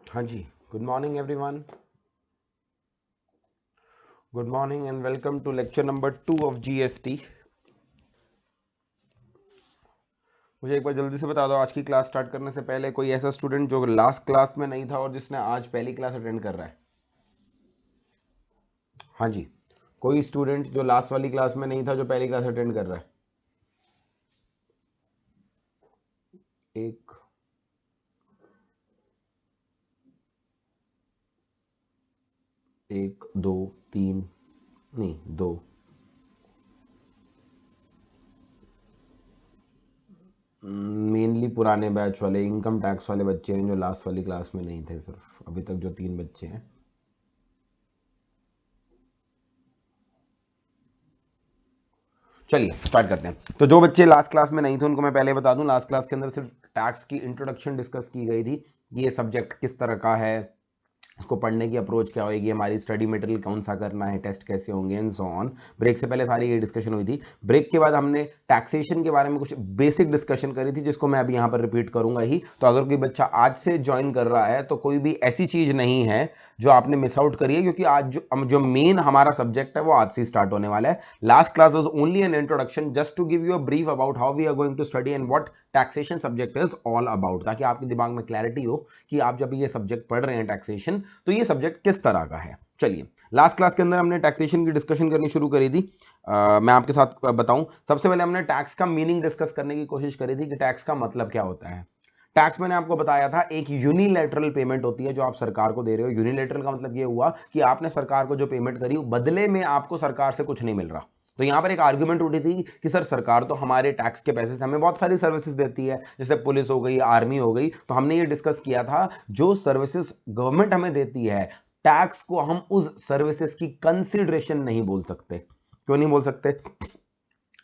हाँ जी, good morning everyone. Good morning and welcome to lecture number 2 of GST. मुझे एक बार जल्दी से बता दो, आज की क्लास स्टार्ट करने से पहले कोई ऐसा स्टूडेंट जो लास्ट क्लास में नहीं था और जिसने आज पहली क्लास अटेंड कर रहा है? हाँ जी, कोई स्टूडेंट जो लास्ट वाली क्लास में नहीं था जो पहली क्लास अटेंड कर रहा है? एक, एक, दो, तीन, नहीं दो, मेनली पुराने बैच वाले इनकम टैक्स वाले बच्चे हैं जो लास्ट वाली क्लास में नहीं थे। सिर्फ अभी तक जो 3 बच्चे हैं। चलिए स्टार्ट करते हैं। तो जो बच्चे लास्ट क्लास में नहीं थे उनको मैं पहले बता दूं, लास्ट क्लास के अंदर सिर्फ टैक्स की इंट्रोडक्शन डिस्कस की गई थी कि ये सब्जेक्ट किस तरह का है, इसको पढ़ने की अप्रोच क्या होगी, हमारी स्टडी मटेरियल कौन सा करना है, टेस्ट कैसे होंगे एंड सो ऑन। ब्रेक से पहले सारी ये डिस्कशन हुई थी। ब्रेक के बाद हमने टैक्सेशन के बारे में कुछ बेसिक डिस्कशन करी थी जिसको मैं अभी यहाँ पर रिपीट करूंगा ही। तो अगर कोई बच्चा आज से ज्वाइन कर रहा है तो कोई भी ऐसी चीज नहीं है जो आपने मिस आउट करी है, क्योंकि आज जो मेन हमारा सब्जेक्ट है वो आज से स्टार्ट होने वाला है। Last class was only an introduction just to give you a brief about how we are going to study and what taxation subject is all about, ताकि आपके दिमाग में क्लैरिटी हो कि आप जब ये सब्जेक्ट पढ़ रहे हैं टैक्सेशन तो ये सब्जेक्ट किस तरह का है। चलिए, लास्ट क्लास के अंदर हमने टैक्सेशन की डिस्कशन करनी शुरू करी थी। मैं आपके साथ बताऊं, सबसे पहले हमने टैक्स का मीनिंग डिस्कस करने की कोशिश करी थी कि टैक्स का मतलब क्या होता है। टैक्स मैंने आपको बताया था एक यूनिलैटरल पेमेंट होती है जो आप सरकार को दे रहे हो। यूनिलैटरल का मतलब ये हुआ कि आपने सरकार को जो पेमेंट करी बदले में आपको सरकार से कुछ नहीं मिल रहा। तो यहां पर एक आर्ग्यूमेंट उठी थी कि सर सरकार तो हमारे टैक्स के पैसे से हमें बहुत सारी सर्विसेज देती है, जैसे पुलिस हो गई, आर्मी हो गई। तो हमने ये डिस्कस किया था जो सर्विसेज गवर्नमेंट हमें देती है, टैक्स को हम उस सर्विसेज की कंसिडरेशन नहीं बोल सकते। क्यों नहीं बोल सकते?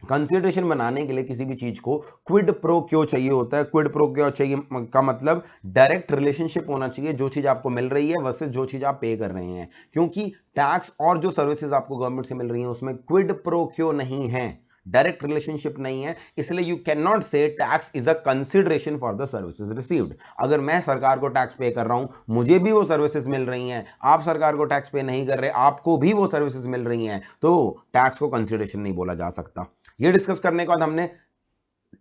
कंसिडरेशन बनाने के लिए किसी भी चीज को क्विड प्रो क्यों चाहिए होता है। क्विड प्रो क्यों चाहिए का मतलब डायरेक्ट रिलेशनशिप होना चाहिए, जो चीज आपको मिल रही है वर्सेस जो चीज आप पे कर रहे हैं। क्योंकि टैक्स और जो सर्विसेज आपको गवर्नमेंट से मिल रही हैं उसमें क्विड प्रो क्यों नहीं है, डायरेक्ट रिलेशनशिप नहीं है, इसलिए यू कैन नॉट से tax is a consideration for the services received. अगर मैं सरकार को टैक्स पे कर रहा हूं, मुझे भी वो सर्विसेज मिल रही हैं, आप सरकार को टैक्स पे नहीं कर रहे, आपको भी वो सर्विसेज मिल रही हैं, तो टैक्स को कंसिडरेशन नहीं बोला जा सकता। ये डिस्कस करने के बाद हमने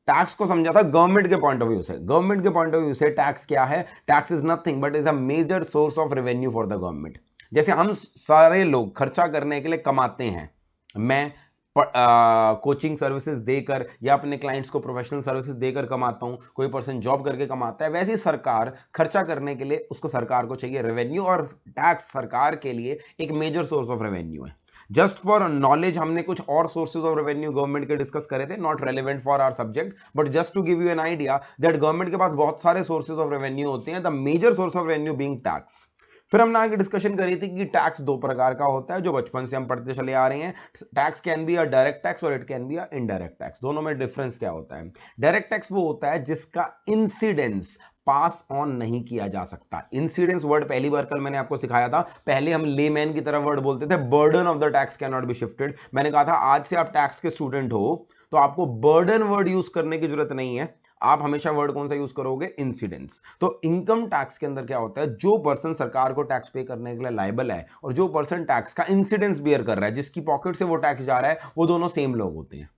टैक्स को समझा था गवर्नमेंट के पॉइंट ऑफ व्यू से। गवर्नमेंट के पॉइंट ऑफ व्यू से टैक्स क्या है? Tax is nothing but is a major source of revenue for the government. जैसे हम सारे लोग खर्चा करने के लिए कमाते हैं, मैं कोचिंग सर्विसेज देकर या अपने क्लाइंट्स को प्रोफेशनल सर्विसेज देकर कमाता हूं, कोई पर्सन जॉब करके कमाता है, वैसे ही सरकार खर्चा करने के लिए उसको सरकार को चाहिए रेवेन्यू, और टैक्स सरकार के लिए एक मेजर सोर्स ऑफ रेवेन्यू है। जस्ट फॉर नॉलेज हमने कुछ और सोर्सेज ऑफ रेवेन्यू गवर्नमेंट के डिस्कस करे थे, not relevant for our subject, but just to give you an idea that government के पास बहुत सारे सोर्सेज ऑफ रेवेन्यू होते हैं, the major source of revenue being tax. फिर हमने आगे डिस्कशन करी थी कि टैक्स दो प्रकार का होता है जो बचपन से हम पढ़ते चले आ रहे हैं। Tax can be a direct tax और it can be a indirect tax. दोनों में डिफरेंस क्या होता है? डायरेक्ट टैक्स वो होता है जिसका इंसिडेंस पास ऑन नहीं किया जा सकता। इंसिडेंस वर्ड पहली बार कल मैंने आपको सिखाया था। पहले हम लेमैन की तरह वर्ड बोलते थे, burden of the tax can not be shifted. मैंने कहा था आज से आप टैक्स के स्टूडेंट हो तो आपको बर्डन वर्ड यूज करने की जरूरत नहीं है, आप हमेशा वर्ड कौन सा यूज करोगे? इंसिडेंस। तो इनकम टैक्स के अंदर क्या होता है? जो पर्सन सरकार को टैक्स पे करने के लिए लायबल है और जो पर्सन टैक्स का इंसिडेंस बियर कर रहा है, जिसकी पॉकेट से वो टैक्स जा रहा है, वो दोनों सेम लोग होते हैं।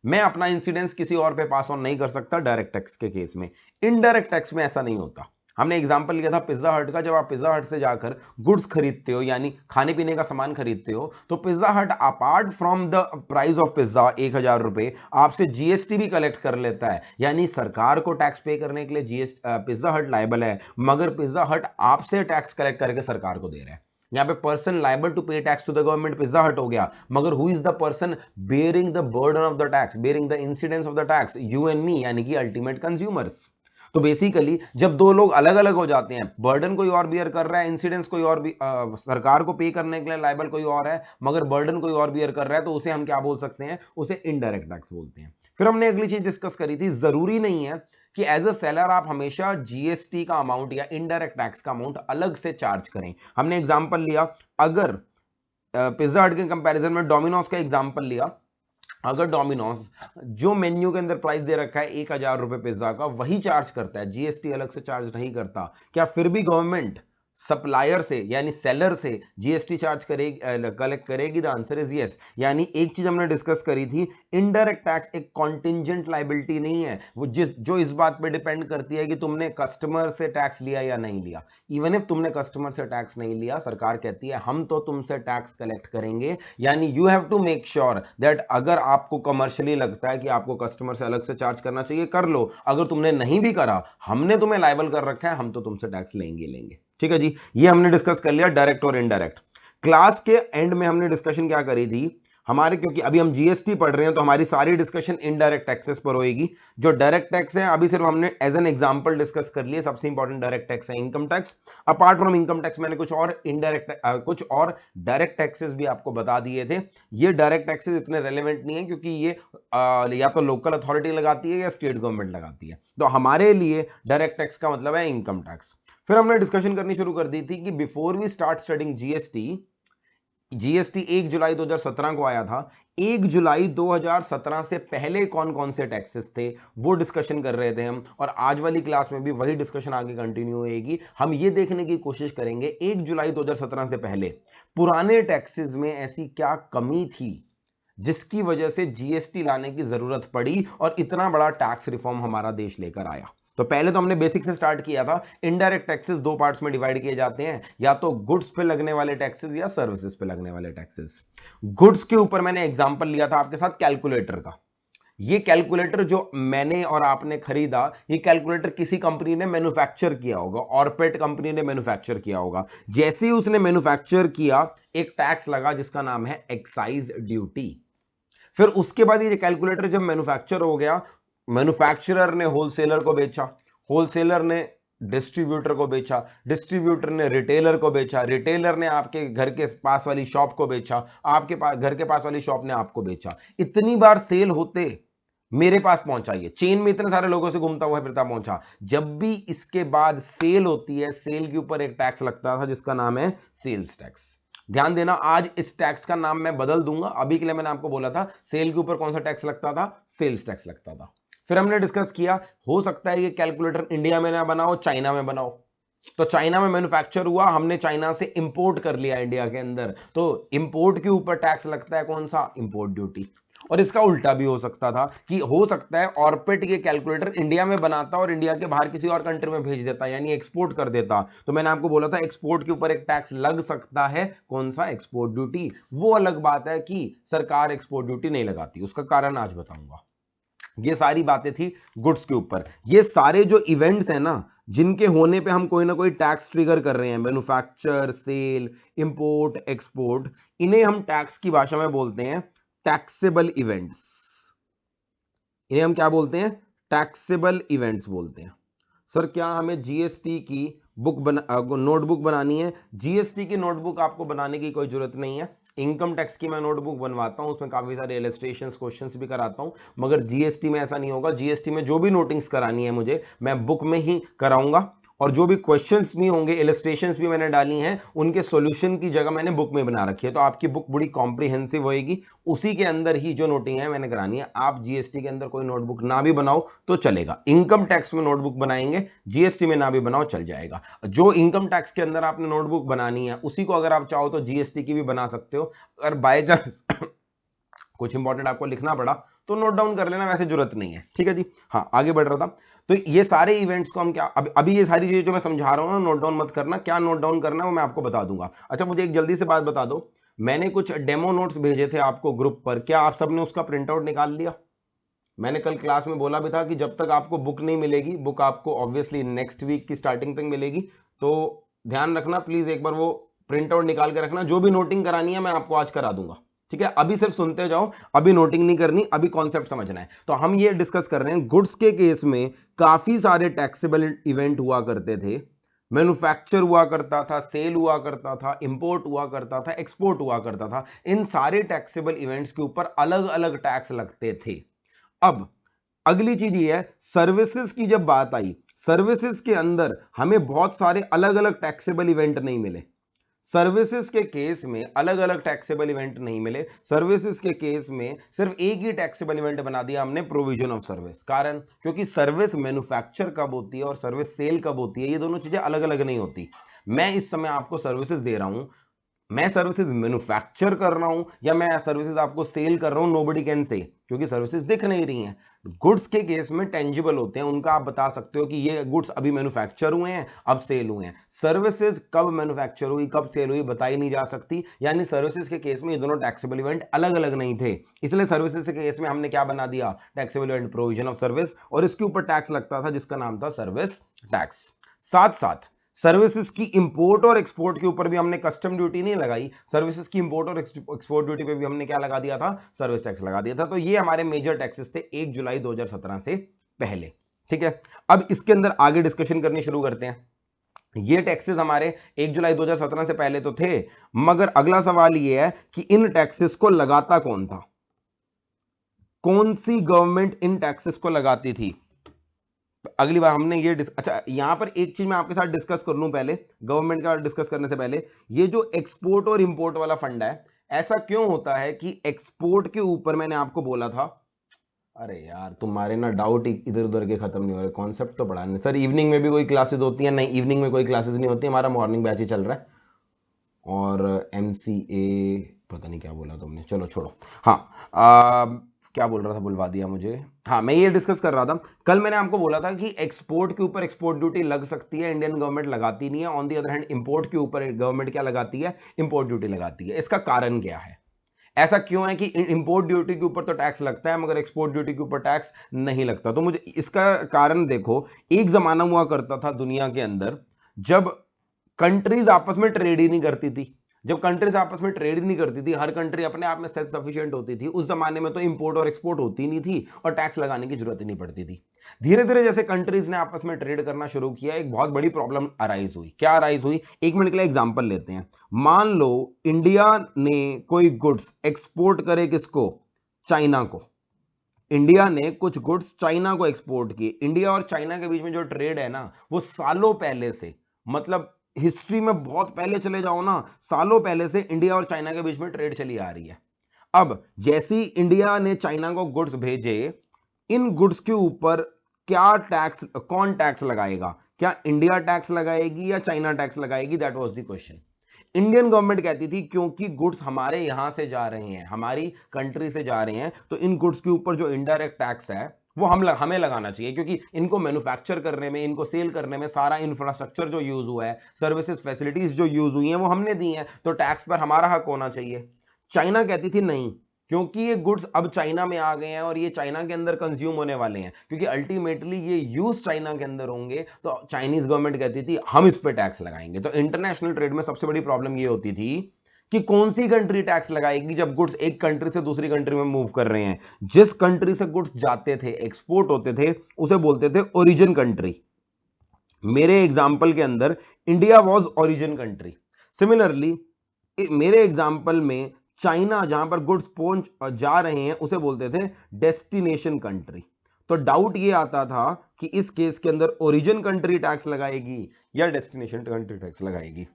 मैं अपना इंसिडेंस किसी और पे पास ऑन नहीं कर सकता डायरेक्ट टैक्स के केस में। इनडायरेक्ट टैक्स में ऐसा नहीं होता। हमने एग्जांपल लिया था पिज्जा हट का। जब आप पिज्जा हट से जाकर गुड्स खरीदते हो, यानी खाने पीने का सामान खरीदते हो, तो पिज्जा हट apart from the price of pizza 1,000 रुपए आपसे जीएसटी भी कलेक्ट कर लेता है। यानी सरकार को टैक्स पे करने के लिए पिज्जा हट लायबल है, मगर पिज्जा हट आपसे टैक्स कलेक्ट करके सरकार को दे रहा है। यहां पे person liable to pay tax to the government Pizza Hut हो गया, मगर who is the person bearing the burden of the tax, bearing the incidence of the tax? You and me, यानी कि अल्टीमेट कंज्यूमर्स। तो basically जब दो लोग अलग अलग हो जाते हैं, बर्डन कोई और बियर कर रहा है, इंसिडेंस कोई और भी, सरकार को पे करने के लिए लायबल कोई और है, मगर बर्डन कोई और बियर कर रहा है, तो उसे हम क्या बोल सकते हैं? उसे इनडायरेक्ट टैक्स बोलते हैं। फिर हमने अगली चीज डिस्कस करी थी, जरूरी नहीं है कि एज अ सेलर आप हमेशा जीएसटी का अमाउंट या इनडायरेक्ट टैक्स का अमाउंट अलग से चार्ज करें। हमने एग्जांपल लिया, अगर पिज्जा हट के कंपैरिजन में डोमिनोज का एग्जांपल लिया, अगर डोमिनोज जो मेन्यू के अंदर प्राइस दे रखा है 1,000 रुपए पिज्जा का, वही चार्ज करता है, जीएसटी अलग से चार्ज नहीं करता, क्या फिर भी गवर्नमेंट सप्लायर से यानी सेलर से जीएसटी चार्ज करेगी, कलेक्ट करेगी? The answer is yes. यानी एक चीज हमने डिस्कस करी थी, इनडायरेक्ट टैक्स एक कॉन्टिंजेंट लायबिलिटी नहीं है, वो जो इस बात पे डिपेंड करती है कि तुमने कस्टमर से टैक्स लिया या नहीं लिया। इवन इफ तुमने कस्टमर से टैक्स नहीं लिया, सरकार कहती है हम तो तुमसे टैक्स कलेक्ट करेंगे। यानी you have to make sure that अगर आपको कमर्शियली लगता है कि आपको कस्टमर से अलग से चार्ज करना चाहिए, कर लो। अगर तुमने नहीं भी करा, हमने तुम्हें लायबल कर रखा है, हम तो तुमसे टैक्स लेंगे। ठीक है जी, ये हमने डिस्कस कर लिया डायरेक्ट और इनडायरेक्ट। क्लास के एंड में हमने डिस्कशन क्या करी थी हमारे, क्योंकि अभी हम जीएसटी पढ़ रहे हैं तो हमारी सारी डिस्कशन इनडायरेक्ट टैक्सेस पर होएगी। जो डायरेक्ट टैक्स है अभी सिर्फ हमने एज एन एग्जांपल डिस्कस कर लिए। सबसे इंपॉर्टेंट डायरेक्ट टैक्स है income tax. Apart from income tax मैंने कुछ और इनडायरेक्ट कुछ और डायरेक्ट टैक्सेस भी आपको बता दिए थे। ये डायरेक्ट टैक्सेस इतने रेलेवेंट नहीं है क्योंकि ये या तो लोकल अथॉरिटी लगाती है या स्टेट गवर्नमेंट लगाती है। तो हमारे लिए डायरेक्ट टैक्स का मतलब है इनकम टैक्स। फिर हमने डिस्कशन करनी शुरू कर दी थी कि before we start studying GST 1 जुलाई 2017 को आया था। 1 जुलाई 2017 से पहले कौन कौन से टैक्सेस थे वो डिस्कशन कर रहे थे हम, और आज वाली क्लास में भी वही डिस्कशन आगे कंटिन्यू होगी। हम ये देखने की कोशिश करेंगे 1 जुलाई 2017 से पहले पुराने टैक्सेस में ऐसी क्या कमी थी जिसकी वजह से जीएसटी लाने की जरूरत पड़ी और इतना बड़ा टैक्स रिफॉर्म हमारा देश लेकर आया। तो पहले तो हमने बेसिक से स्टार्ट किया था। इनडायरेक्ट टैक्सेस दो पार्ट्स में डिवाइड किए जाते हैं, या तो गुड्स पे लगने वाले टैक्सेस या सर्विसेज पे लगने वाले टैक्सेस। गुड्स के ऊपर मैंने एग्जांपल लिया था आपके साथ कैलकुलेटर का। ये कैलकुलेटर जो मैंने और आपने खरीदा, ये कैलकुलेटर किसी कंपनी ने मैन्युफैक्चर किया होगा, ऑर्पेट कंपनी ने मैन्युफैक्चर किया होगा। जैसे ही उसने मैन्युफैक्चर किया, एक टैक्स लगा जिसका नाम है एक्साइज ड्यूटी। फिर उसके बाद ये कैलकुलेटर जब मैन्युफैक्चर हो गया, मैन्युफैक्चरर ने होलसेलर को बेचा, होलसेलर ने डिस्ट्रीब्यूटर को बेचा, डिस्ट्रीब्यूटर ने रिटेलर को बेचा, रिटेलर ने आपके घर के पास वाली शॉप को बेचा, आपके पास घर के पास वाली शॉप ने आपको बेचा। इतनी बार सेल होते मेरे पास पहुंचा, ये चेन में इतने सारे लोगों से घूमता हुआ फिरता पहुंचा। जब भी इसके बाद सेल होती है, सेल के ऊपर एक टैक्स लगता था जिसका नाम है सेल्स टैक्स। ध्यान देना, आज इस टैक्स का नाम मैं बदल दूंगा। अभी के लिए मैंने आपको बोला था सेल के ऊपर कौन सा टैक्स लगता था, सेल्स टैक्स लगता था। फिर हमने डिस्कस किया, हो सकता है ये कैलकुलेटर इंडिया में ना बनाओ, चाइना में बनाओ। तो चाइना में मैन्युफैक्चर हुआ, हमने चाइना से इंपोर्ट कर लिया इंडिया के अंदर, तो इंपोर्ट के ऊपर टैक्स लगता है कौन सा, इंपोर्ट ड्यूटी। और इसका उल्टा भी हो सकता था कि हो सकता है ऑर्पेट के कैलकुलेटर इंडिया में बनाता और इंडिया के बाहर किसी और कंट्री में भेज देता, यानी एक्सपोर्ट कर देता। तो मैंने आपको बोला था एक्सपोर्ट के ऊपर एक टैक्स लग सकता है, कौन सा, एक्सपोर्ट ड्यूटी। वो अलग बात है कि सरकार एक्सपोर्ट ड्यूटी नहीं लगाती, उसका कारण आज बताऊंगा। ये सारी बातें थी गुड्स के ऊपर। ये सारे जो इवेंट्स हैं ना, जिनके होने पे हम कोई ना कोई टैक्स ट्रिगर कर रहे हैं, मैन्युफैक्चर, सेल, इंपोर्ट, एक्सपोर्ट, इन्हें हम टैक्स की भाषा में बोलते हैं टैक्सेबल इवेंट्स। इन्हें हम क्या बोलते हैं, टैक्सेबल इवेंट्स बोलते हैं। सर क्या हमें जीएसटी की नोटबुक बनानी है? जीएसटी की नोटबुक आपको बनाने की कोई जरूरत नहीं है। इनकम टैक्स की मैं नोटबुक बनवाता हूं, उसमें काफी सारे इलस्ट्रेशंस, क्वेश्चंस भी कराता हूं, मगर जीएसटी में ऐसा नहीं होगा। जीएसटी में जो भी नोटिंग्स करानी है मुझे, मैं बुक में ही कराऊंगा, और जो भी क्वेश्चंस भी होंगे, इलस्ट्रेशंस भी मैंने डाली हैं, उनके सॉल्यूशन की जगह मैंने बुक में बना रखी है। तो आपकी बुक बड़ी कॉम्प्रिहेंसिव होएगी, उसी के अंदर ही जो नोटिंग है मैंने करानी है। आप जीएसटी के अंदर कोई नोटबुक ना भी बनाओ तो चलेगा, इनकम टैक्स में नोटबुक बनाएंगे, जीएसटी में ना भी बनाओ चल जाएगा। जो इनकम टैक्स के अंदर आपने नोटबुक बनानी है, उसी को अगर आप चाहो तो जीएसटी की भी बना सकते हो। अगर बाय चांस कुछ इंपॉर्टेंट आपको लिखना पड़ा तो नोट डाउन कर लेना, वैसे जरूरत नहीं है। ठीक है जी, हाँ आगे बढ़ रहा था। तो ये सारे इवेंट्स को हम क्या, अभी ये सारी चीजें जो मैं समझा रहा हूं ना, नोट डाउन मत करना, क्या नोट डाउन करना है वो मैं आपको बता दूंगा। अच्छा मुझे एक जल्दी से बात बता दो, मैंने कुछ डेमो नोट्स भेजे थे आपको ग्रुप पर, क्या आप सबने उसका प्रिंट आउट निकाल लिया? मैंने कल क्लास में बोला भी था कि जब तक आपको बुक नहीं मिलेगी, बुक आपको ऑब्वियसली नेक्स्ट वीक की स्टार्टिंग तक मिलेगी, तो ध्यान रखना प्लीज, एक बार वो प्रिंट आउट निकाल के रखना। जो भी नोटिंग करानी है मैं आपको आज करा दूंगा, ठीक है? अभी सिर्फ सुनते जाओ, अभी नोटिंग नहीं करनी, अभी कॉन्सेप्ट समझना है। तो हम ये डिस्कस कर रहे हैं, गुड्स के केस में काफी सारे टैक्सेबल इवेंट हुआ करते थे। मैन्युफैक्चर हुआ करता था, सेल हुआ करता था, इंपोर्ट हुआ करता था, एक्सपोर्ट हुआ करता था। इन सारे टैक्सेबल इवेंट्स के ऊपर अलग अलग टैक्स लगते थे। अब अगली चीज ये है, सर्विसेज की जब बात आई, सर्विसेज के अंदर हमें बहुत सारे अलग अलग टैक्सेबल इवेंट नहीं मिले। सर्विसेज के केस में अलग अलग टैक्सेबल इवेंट नहीं मिले। सर्विसेज के केस में सिर्फ एक ही टैक्सेबल इवेंट बना दिया हमने, प्रोविजन ऑफ सर्विस। कारण, क्योंकि सर्विस मैन्युफैक्चर कब होती है और सर्विस सेल कब होती है, ये दोनों चीजें अलग अलग नहीं होती। मैं इस समय आपको सर्विसेज दे रहा हूं, मैं सर्विसेज मैन्युफैक्चर कर रहा हूं या मैं सर्विसेज आपको सेल कर रहा हूं, नोबडी कैन से, क्योंकि सर्विसेज दिख नहीं रही हैं। गुड्स के केस में टेंजिबल होते हैं, उनका आप बता सकते हो कि ये गुड्स अभी मैन्युफैक्चर हुए हैं, अब सेल हुए हैं। सर्विसेज कब मैन्युफैक्चर हुई कब सेल हुई बताई नहीं जा सकती, यानी सर्विसेज के केस में ये दोनों टैक्सेबल इवेंट अलग अलग नहीं थे, इसलिए सर्विसेज के केस में हमने क्या बना दिया, taxable event provision of service, और इसके ऊपर टैक्स लगता था जिसका नाम था सर्विस टैक्स। साथ साथ सर्विसेज की इंपोर्ट और एक्सपोर्ट के ऊपर भी हमने कस्टम ड्यूटी नहीं लगाई, सर्विसेज की इंपोर्ट और एक्सपोर्ट ड्यूटी पे भी हमने क्या लगा दिया था, सर्विस टैक्स लगा दिया था। तो ये हमारे मेजर टैक्सेस थे 1 जुलाई 2017 से पहले। ठीक है, अब इसके अंदर आगे डिस्कशन करनी शुरू करते हैं। ये टैक्सेस हमारे 1 जुलाई 2017 से पहले तो थे, मगर अगला सवाल ये है कि इन टैक्सेस को लगाता कौन था, कौन सी गवर्नमेंट इन टैक्सेस को लगाती थी। अगली बार हमने ये अच्छा, यहां पर एक चीज मैं आपके साथ डिस्कस कर लूं पहले, गवर्नमेंट का डिस्कस करने से पहले, ये जो एक्सपोर्ट और इंपोर्ट वाला फंड है, ऐसा क्यों होता है कि एक्सपोर्ट के ऊपर मैंने आपको बोला था, अरे यार तुम्हारे ना डाउट इधर उधर के खत्म नहीं हो रहे, कॉन्सेप्ट तो पढ़ाने सर, इवनिंग में भी कोई क्लासेस होती है, नहीं इवनिंग में कोई क्लासेस नहीं होती, हमारा मॉर्निंग बैच ही चल रहा है। और MCA पता नहीं क्या बोला तुमने, चलो छोड़ो। हाँ, क्या बोल रहा था, बुलवा दिया मुझे। हाँ, मैं ये डिस्कस कर रहा था, कल मैंने आपको बोला था कि एक्सपोर्ट के ऊपर एक्सपोर्ट ड्यूटी लग सकती है, इंडियन गवर्नमेंट लगाती नहीं है। On the other hand import के ऊपर गवर्नमेंट क्या लगाती है, इंपोर्ट ड्यूटी लगाती है। इसका कारण क्या है, ऐसा क्यों है कि इंपोर्ट ड्यूटी के ऊपर तो टैक्स लगता है मगर एक्सपोर्ट ड्यूटी के ऊपर टैक्स नहीं लगता। तो मुझे इसका कारण देखो, एक जमाना हुआ करता था दुनिया के अंदर जब कंट्रीज आपस में ट्रेड ही नहीं करती थी, जब कंट्रीज आपस में ट्रेड नहीं करती थी, हर कंट्री अपने आप में सेल्फ सफिशिएंट होती थी, उस जमाने में तो इंपोर्ट और एक्सपोर्ट होती नहीं थी और टैक्स लगाने की जरूरत ही नहीं पड़ती थी। धीरे धीरे जैसे कंट्रीज ने आपस में ट्रेड करना शुरू किया, एक बहुत बड़ी प्रॉब्लम अराइज हुई। क्या अराइज हुई, 1 मिनट के लिए एग्जांपल लेते हैं। मान लो इंडिया ने कोई गुड्स एक्सपोर्ट करे, किसको, चाइना को। इंडिया ने कुछ गुड्स चाइना को एक्सपोर्ट किए। इंडिया और चाइना के बीच में जो ट्रेड है ना, वो सालों पहले से, मतलब हिस्ट्री में बहुत पहले चले जाओ ना, सालों पहले से इंडिया और चाइना के बीच में ट्रेड चली आ रही है। अब जैसी इंडिया ने चाइना को गुड्स भेजे, इन गुड्स के ऊपर क्या टैक्स, कौन टैक्स लगाएगा, क्या इंडिया टैक्स लगाएगी या चाइना टैक्स लगाएगी, that was the question. Indian government कहती थी क्योंकि गुड्स हमारे यहां से जा रहे हैं, हमारी कंट्री से जा रहे हैं, तो इन गुड्स के ऊपर जो इनडायरेक्ट टैक्स है वो हमें लगाना चाहिए, क्योंकि इनको मैन्युफैक्चर करने में, इनको सेल करने में सारा इंफ्रास्ट्रक्चर जो यूज हुआ है, सर्विसेज फैसिलिटीज जो यूज हुई हैं, वो हमने दी हैं, तो टैक्स पर हमारा हक होना चाहिए। चाइना कहती थी नहीं, क्योंकि ये गुड्स अब चाइना में आ गए हैं और ये चाइना के अंदर कंज्यूम होने वाले हैं, क्योंकि अल्टीमेटली ये यूज चाइना के अंदर होंगे, तो चाइनीज गवर्नमेंट कहती थी हम इस पे टैक्स लगाएंगे। तो इंटरनेशनल ट्रेड में सबसे बड़ी प्रॉब्लम ये होती थी कि कौन सी कंट्री टैक्स लगाएगी जब गुड्स एक कंट्री से दूसरी कंट्री में मूव कर रहे हैं। जिस कंट्री से गुड्स जाते थे, एक्सपोर्ट होते थे, उसे बोलते थे ओरिजिन कंट्री। मेरे एग्जाम्पल के अंदर India was origin country. Similarly मेरे एग्जाम्पल में चाइना, जहां पर गुड्स पहुंच जा रहे हैं, उसे बोलते थे डेस्टिनेशन कंट्री। तो डाउट ये आता था कि इस केस के अंदर ओरिजिन कंट्री टैक्स लगाएगी या डेस्टिनेशन कंट्री टैक्स लगाएगी।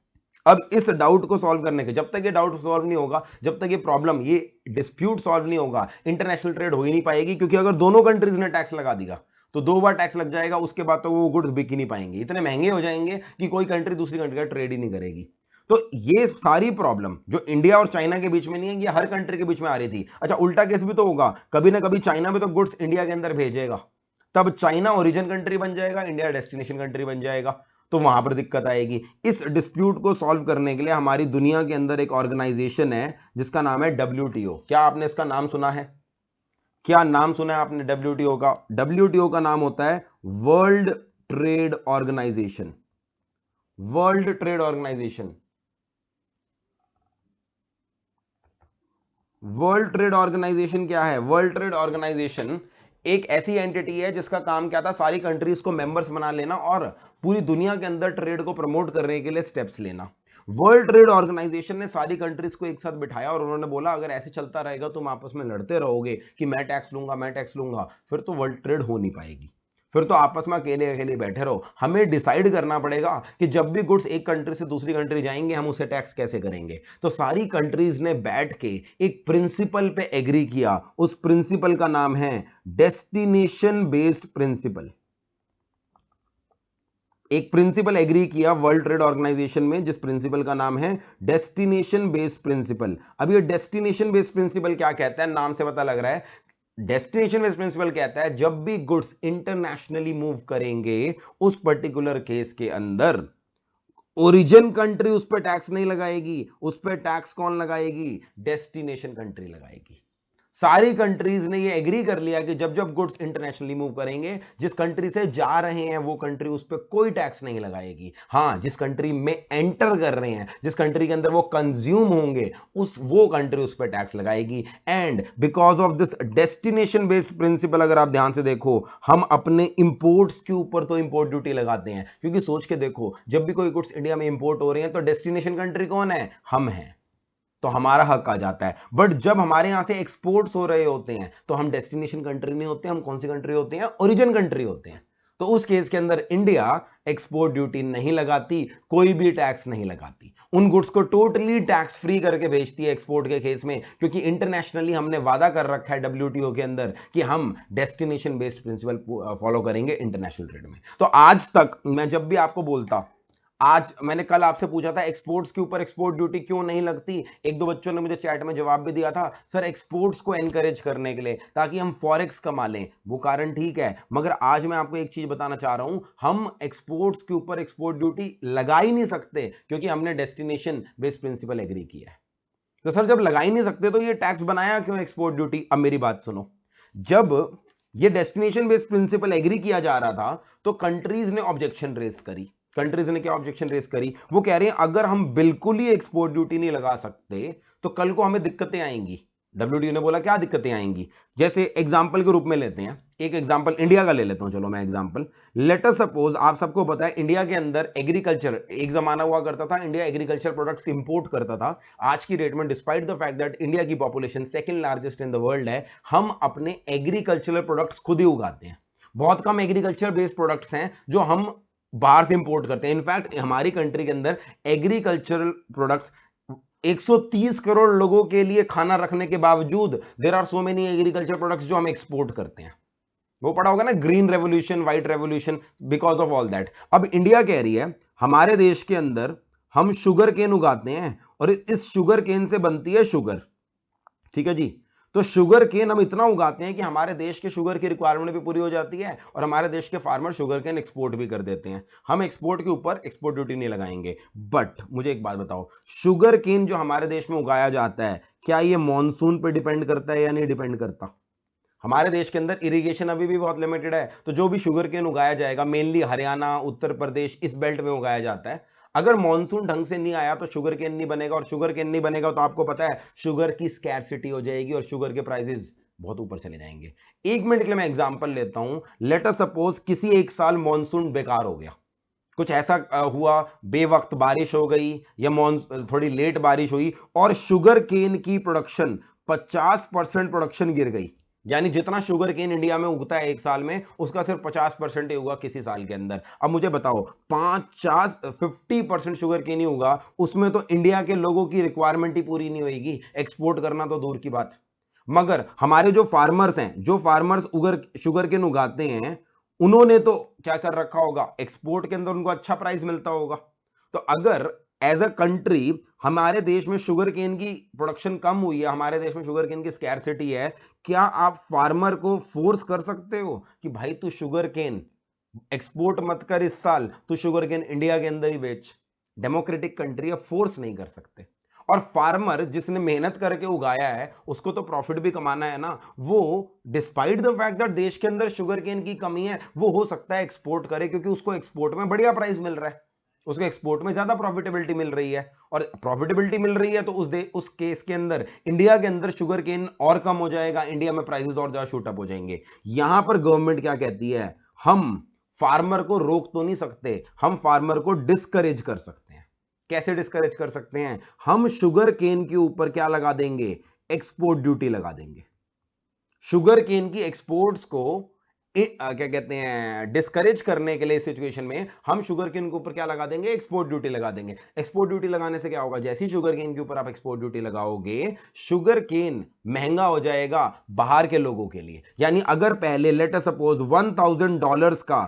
अब इस डाउट को सॉल्व करने के, जब तक ये डाउट सॉल्व नहीं होगा, जब तक ये प्रॉब्लम, ये डिस्प्यूट सॉल्व नहीं होगा, इंटरनेशनल ट्रेड हो ही नहीं पाएगी, क्योंकि अगर दोनों कंट्रीज ने टैक्स लगा दिया तो 2 बार टैक्स लग जाएगा, उसके बाद तो वो गुड्स बिक ही नहीं पाएंगे, इतने महंगे हो जाएंगे कि कोई कंट्री दूसरी कंट्री का ट्रेड ही नहीं करेगी। तो ये सारी प्रॉब्लम जो इंडिया और चाइना के बीच में नहीं है, ये हर कंट्री के बीच में आ रही थी। अच्छा, उल्टा केस भी तो होगा, कभी ना कभी चाइना भी तो गुड्स इंडिया के अंदर भेजेगा, तब चाइना ओरिजिन कंट्री बन जाएगा, इंडिया डेस्टिनेशन कंट्री बन जाएगा, तो वहां पर दिक्कत आएगी। इस डिस्प्यूट को सॉल्व करने के लिए हमारी दुनिया के अंदर एक ऑर्गेनाइजेशन है जिसका नाम है WTO। क्या आपने इसका नाम सुना है, क्या नाम सुना है आपने WTO का? WTO का नाम होता है world trade organization. World trade organization, world trade organization क्या है? वर्ल्ड ट्रेड ऑर्गेनाइजेशन एक ऐसी एंटिटी है जिसका काम क्या था, सारी कंट्रीज को मेंबर्स बना लेना और पूरी दुनिया के अंदर ट्रेड को प्रमोट करने के लिए स्टेप्स लेना। वर्ल्ड ट्रेड ऑर्गेनाइजेशन ने सारी कंट्रीज को एक साथ बिठाया और उन्होंने बोला अगर ऐसे चलता रहेगा, तुम आपस में लड़ते रहोगे कि मैं टैक्स लूंगा, मैं टैक्स लूंगा, फिर तो वर्ल्ड ट्रेड हो नहीं पाएगी, फिर तो आपस में अकेले अकेले बैठे रहो। हमें डिसाइड करना पड़ेगा कि जब भी गुड्स एक कंट्री से दूसरी कंट्री जाएंगे, हम उसे टैक्स कैसे करेंगे। तो सारी कंट्रीज ने बैठ के एक प्रिंसिपल पे एग्री किया, उस प्रिंसिपल का नाम है डेस्टिनेशन बेस्ड प्रिंसिपल। एक प्रिंसिपल एग्री किया वर्ल्ड ट्रेड ऑर्गेनाइजेशन में, जिस प्रिंसिपल का नाम है डेस्टिनेशन बेस्ड प्रिंसिपल। अब ये डेस्टिनेशन बेस्ड प्रिंसिपल क्या कहता है, नाम से पता लग रहा है। डेस्टिनेशन बेस्ड प्रिंसिपल कहता है जब भी गुड्स इंटरनेशनली मूव करेंगे उस पर्टिकुलर केस के अंदर ओरिजिन कंट्री उस पर टैक्स नहीं लगाएगी, उस पर टैक्स कौन लगाएगी, डेस्टिनेशन कंट्री लगाएगी। सारी कंट्रीज ने ये एग्री कर लिया कि जब जब गुड्स इंटरनेशनली मूव करेंगे, जिस कंट्री से जा रहे हैं वो कंट्री उस पर कोई टैक्स नहीं लगाएगी। हां, जिस कंट्री में एंटर कर रहे हैं, जिस कंट्री के अंदर वो कंज्यूम होंगे, वो कंट्री उस पर टैक्स लगाएगी। And because of this destination based principle, अगर आप ध्यान से देखो, हम अपने इंपोर्ट्स के ऊपर तो इंपोर्ट ड्यूटी लगाते हैं, क्योंकि सोच के देखो, जब भी कोई गुड्स इंडिया में इंपोर्ट हो रहे हैं तो डेस्टिनेशन कंट्री कौन है, हम हैं, तो हमारा हक आ जाता है। बट जब हमारे यहां से एक्सपोर्ट्स हो रहे होते हैं तो हम डेस्टिनेशन कंट्री नहीं होते, हम कौन सी कंट्री होते हैं, ओरिजिन कंट्री होते हैं। तो उस केस के अंदर इंडिया एक्सपोर्ट ड्यूटी नहीं लगाती, कोई भी टैक्स नहीं लगाती, उन गुड्स को टोटली टैक्स फ्री करके भेजती है एक्सपोर्ट के केस में, क्योंकि इंटरनेशनली हमने वादा कर रखा है डब्ल्यूटीओ के अंदर कि हम डेस्टिनेशन बेस्ड प्रिंसिपल फॉलो करेंगे इंटरनेशनल ट्रेड में। तो आज तक मैं जब भी आपको बोलता, आज मैंने कल आपसे पूछा था एक्सपोर्ट्स के ऊपर एक्सपोर्ट ड्यूटी क्यों नहीं लगती, एक दो बच्चों ने मुझे चैट में जवाब भी दिया था, सर एक्सपोर्ट्स को एनकरेज करने के लिए, ताकि हम फॉरेक्स कमा लें। वो कारण ठीक है, मगर आज मैं आपको एक चीज बताना चाह रहा हूं, हम एक्सपोर्ट्स के ऊपर एक्सपोर्ट ड्यूटी लगा ही नहीं सकते, क्योंकि हमने डेस्टिनेशन बेस्ड प्रिंसिपल एग्री किया है। तो सर जब लगा ही नहीं सकते तो ये टैक्स बनाया क्यों एक्सपोर्ट ड्यूटी? अब मेरी बात सुनो, जब ये डेस्टिनेशन बेस्ड प्रिंसिपल एग्री किया जा रहा था तो कंट्रीज ने ऑब्जेक्शन रेज करी। कंट्रीज ने क्या ऑब्जेक्शन रेज करी? वो कह रहे हैं अगर हम बिल्कुल ही एक्सपोर्ट ड्यूटी नहीं लगा सकते तो कल को हमें दिक्कतें आएंगी। डब्ल्यूटीओ ने बोला क्या दिक्कतें आएंगी? जैसे एग्जांपल के रूप में लेते हैं, एक एग्जांपल इंडिया का ले लेता हूं, चलो मैं एग्जांपल, लेट अस सपोज, आप सबको पता है इंडिया के अंदर एग्रीकल्चर, एक जमाना हुआ करता था इंडिया एग्रीकल्चर प्रोडक्ट्स इंपोर्ट करता था। आज की डेट में despite the fact that India की population second largest in the world है, हम अपने एग्रीकल्चरल प्रोडक्ट्स खुद ही उगाते हैं। बहुत कम एग्रीकल्चर बेस्ड प्रोडक्ट्स हैं जो हम बाहर से इंपोर्ट करते हैं। इनफैक्ट हमारी कंट्री के अंदर एग्रीकल्चरल प्रोडक्ट्स 130 करोड़ लोगों के लिए खाना रखने के बावजूद there are so many agriculture products जो हम एक्सपोर्ट करते हैं। वो पढ़ा होगा ना, green revolution, white revolution, because of all that. अब इंडिया कह रही है हमारे देश के अंदर हम शुगर केन उगाते हैं और इस शुगर केन से बनती है शुगर, ठीक है जी। तो शुगर केन हम इतना उगाते हैं कि हमारे देश के शुगर की रिक्वायरमेंट भी पूरी हो जाती है और हमारे देश के फार्मर शुगर केन एक्सपोर्ट भी कर देते हैं। हम एक्सपोर्ट के ऊपर एक्सपोर्ट ड्यूटी नहीं लगाएंगे। बट मुझे एक बात बताओ, शुगर केन जो हमारे देश में उगाया जाता है, क्या ये मॉनसून पर डिपेंड करता है या नहीं डिपेंड करता? हमारे देश के अंदर इरिगेशन अभी भी बहुत लिमिटेड है, तो जो भी शुगर केन उगाया जाएगा मेनली हरियाणा, उत्तर प्रदेश, इस बेल्ट में उगाया जाता है। अगर मॉनसून ढंग से नहीं आया तो शुगर केन नहीं बनेगा, और शुगर केन नहीं बनेगा तो आपको पता है शुगर की स्कैरसिटी हो जाएगी और शुगर के प्राइसेस बहुत ऊपर चले जाएंगे। एक मिनट के लिए मैं एग्जांपल लेता हूं, लेट अस सपोज किसी एक साल मॉनसून बेकार हो गया, कुछ ऐसा हुआ, बेवक्त बारिश हो गई या थोड़ी लेट बारिश हुई और शुगर केन की प्रोडक्शन 50% प्रोडक्शन गिर गई, यानी जितना शुगर केन इंडिया में उगता है एक साल में उसका सिर्फ 50% ही होगा किसी साल के अंदर। अब मुझे बताओ 50% शुगर केन ही होगा, उसमें तो इंडिया के लोगों की रिक्वायरमेंट ही पूरी नहीं होगी, एक्सपोर्ट करना तो दूर की बात। मगर हमारे जो फार्मर्स हैं, जो फार्मर्स शुगर केन उगाते हैं, उन्होंने तो क्या कर रखा होगा, एक्सपोर्ट के अंदर उनको अच्छा प्राइस मिलता होगा। तो अगर एज अ कंट्री हमारे देश में शुगर केन की प्रोडक्शन कम हुई है, हमारे देश में शुगर केन की स्कैरसिटी है, क्या आप फार्मर को फोर्स कर सकते हो कि भाई तू शुगर केन एक्सपोर्ट मत कर इस साल, तू शुगर केन इंडिया के अंदर ही बेच? डेमोक्रेटिक कंट्री है, फोर्स नहीं कर सकते। और फार्मर जिसने मेहनत करके उगाया है उसको तो प्रॉफिट भी कमाना है ना, वो डिस्पाइट द फैक्ट दैट देश के अंदर शुगर केन की कमी है, वो हो सकता है एक्सपोर्ट करे, क्योंकि उसको एक्सपोर्ट में बढ़िया प्राइस मिल रहा है, उसको एक्सपोर्ट में ज्यादा प्रॉफिटेबिलिटी मिल रही है। और प्रॉफिटेबिलिटी मिल रही है तो उस केस के अंदर इंडिया के अंदर शुगर केन और कम हो जाएगा, इंडिया में प्राइसेस और ज्यादा शूट अप हो जाएंगे। यहां पर गवर्नमेंट क्या कहती है, हम फार्मर को रोक तो नहीं सकते, हम फार्मर को डिस्करेज कर सकते हैं। कैसे डिस्करेज कर सकते हैं? हम शुगर केन के ऊपर क्या लगा देंगे, एक्सपोर्ट ड्यूटी लगा देंगे। शुगर केन की एक्सपोर्ट्स को क्या कहते हैं, डिस्करेज करने के लिए सिचुएशन में हम शुगर केन के ऊपर क्या लगा देंगे, एक्सपोर्ट ड्यूटी लगा देंगे। एक्सपोर्ट ड्यूटी लगाने से क्या होगा, जैसी शुगर केन के ऊपर आप एक्सपोर्ट ड्यूटी लगाओगे, शुगर केन महंगा हो जाएगा बाहर के लोगों के लिए। यानी अगर पहले लेट अस सपोज $1000 का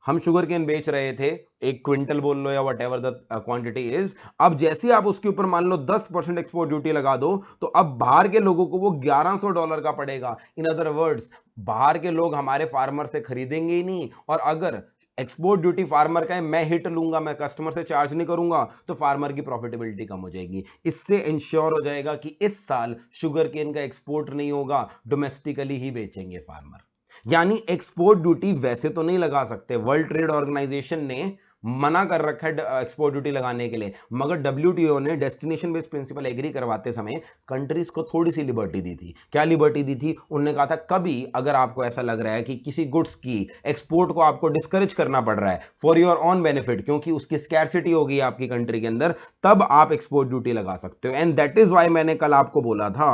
हम शुगर केन बेच रहे थे, 1 क्विंटल बोल लो या what ever the quantity is, अब जैसे ही आप उसके ऊपर मान लो 10% एक्सपोर्ट ड्यूटी लगा दो, तो अब बाहर के लोगों को वो $1100 का पड़ेगा। इन अदर वर्ड्स, बाहर के लोग हमारे फार्मर से खरीदेंगे ही नहीं, और अगर एक्सपोर्ट ड्यूटी फार्मर का है, मैं हिट लूंगा, मैं कस्टमर से चार्ज नहीं करूंगा, तो फार्मर की प्रॉफिटेबिलिटी कम हो जाएगी। इससे इंश्योर हो जाएगा कि इस साल शुगर केन का एक्सपोर्ट नहीं होगा, डोमेस्टिकली ही बेचेंगे फार्मर। यानी एक्सपोर्ट ड्यूटी वैसे तो नहीं लगा सकते, वर्ल्ड ट्रेड ऑर्गेनाइजेशन ने मना कर रखा है एक्सपोर्ट ड्यूटी लगाने के लिए, मगर डब्ल्यूटीओ ने डेस्टिनेशन बेस्ड प्रिंसिपल एग्री करवाते समय कंट्रीज को थोड़ी सी लिबर्टी दी थी। क्या लिबर्टी दी थी? उन्होंने कहा था कभी अगर आपको ऐसा लग रहा है कि किसी गुड्स की एक्सपोर्ट को आपको डिस्करेज करना पड़ रहा है फॉर योर ऑन बेनिफिट, क्योंकि उसकी स्कैरसिटी होगी आपकी कंट्री के अंदर, तब आप एक्सपोर्ट ड्यूटी लगा सकते हो। एंड दैट इज वाई मैंने कल आपको बोला था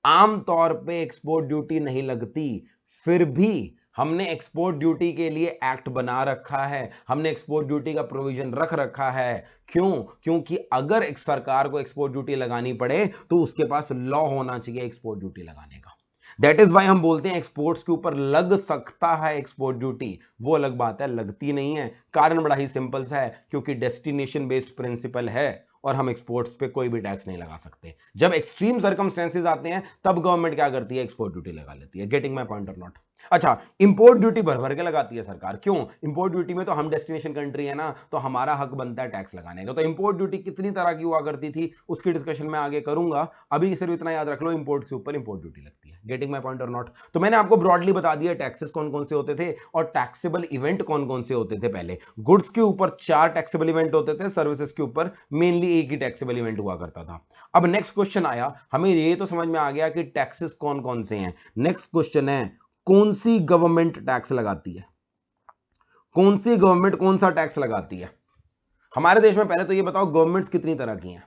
आमतौर पे एक्सपोर्ट ड्यूटी नहीं लगती, फिर भी हमने एक्सपोर्ट ड्यूटी के लिए एक्ट बना रखा है, हमने एक्सपोर्ट ड्यूटी का प्रोविजन रख रखा है। क्यों? क्योंकि अगर एक सरकार को एक्सपोर्ट ड्यूटी लगानी पड़े तो उसके पास लॉ होना चाहिए एक्सपोर्ट ड्यूटी लगाने का। दैट इज वाई हम बोलते हैं एक्सपोर्ट्स के ऊपर लग सकता है एक्सपोर्ट ड्यूटी, वो अलग बात है, लगती नहीं है। कारण बड़ा ही सिंपल सा है, क्योंकि डेस्टिनेशन बेस्ड प्रिंसिपल है और हम एक्सपोर्ट्स पे कोई भी टैक्स नहीं लगा सकते। जब एक्सट्रीम सर्कमस्टेंसेस आते हैं तब गवर्नमेंट क्या करती है? एक्सपोर्ट ड्यूटी लगा लेती है। गेटिंग माय पॉइंट और नॉट? अच्छा, इंपोर्ट ड्यूटी भर भर के लगाती है सरकार। क्यों? इंपोर्ट ड्यूटी में तो हम डेस्टिनेशन कंट्री है ना, तो हमारा हक बनता है टैक्स लगाने का। तो इंपोर्ट ड्यूटी कितनी तरह की हुआ करती थी उसकी डिस्कशन में आगे करूंगा, अभी सिर्फ इतना याद रख लो, इंपोर्ट के ऊपर इंपोर्ट ड्यूटी लगती है। गेटिंग माय पॉइंट और नॉट? तो मैंने आपको ब्रॉडली बता दिया टैक्सेस कौन कौन से होते थे और टैक्सेबल इवेंट कौन कौन से होते थे। पहले गुड्स के ऊपर 4 टैक्सेबल इवेंट होते थे, सर्विसेज के ऊपर मेनली एक ही टैक्सेबल इवेंट हुआ करता था। अब नेक्स्ट क्वेश्चन आया, हमें ये तो समझ में आ गया कि टैक्सेस कौन कौन से हैं। नेक्स्ट क्वेश्चन है, कौन सी गवर्नमेंट टैक्स लगाती है? कौन सी गवर्नमेंट कौन सा टैक्स लगाती है हमारे देश में? पहले तो ये बताओ गवर्नमेंट्स कितनी तरह की हैं?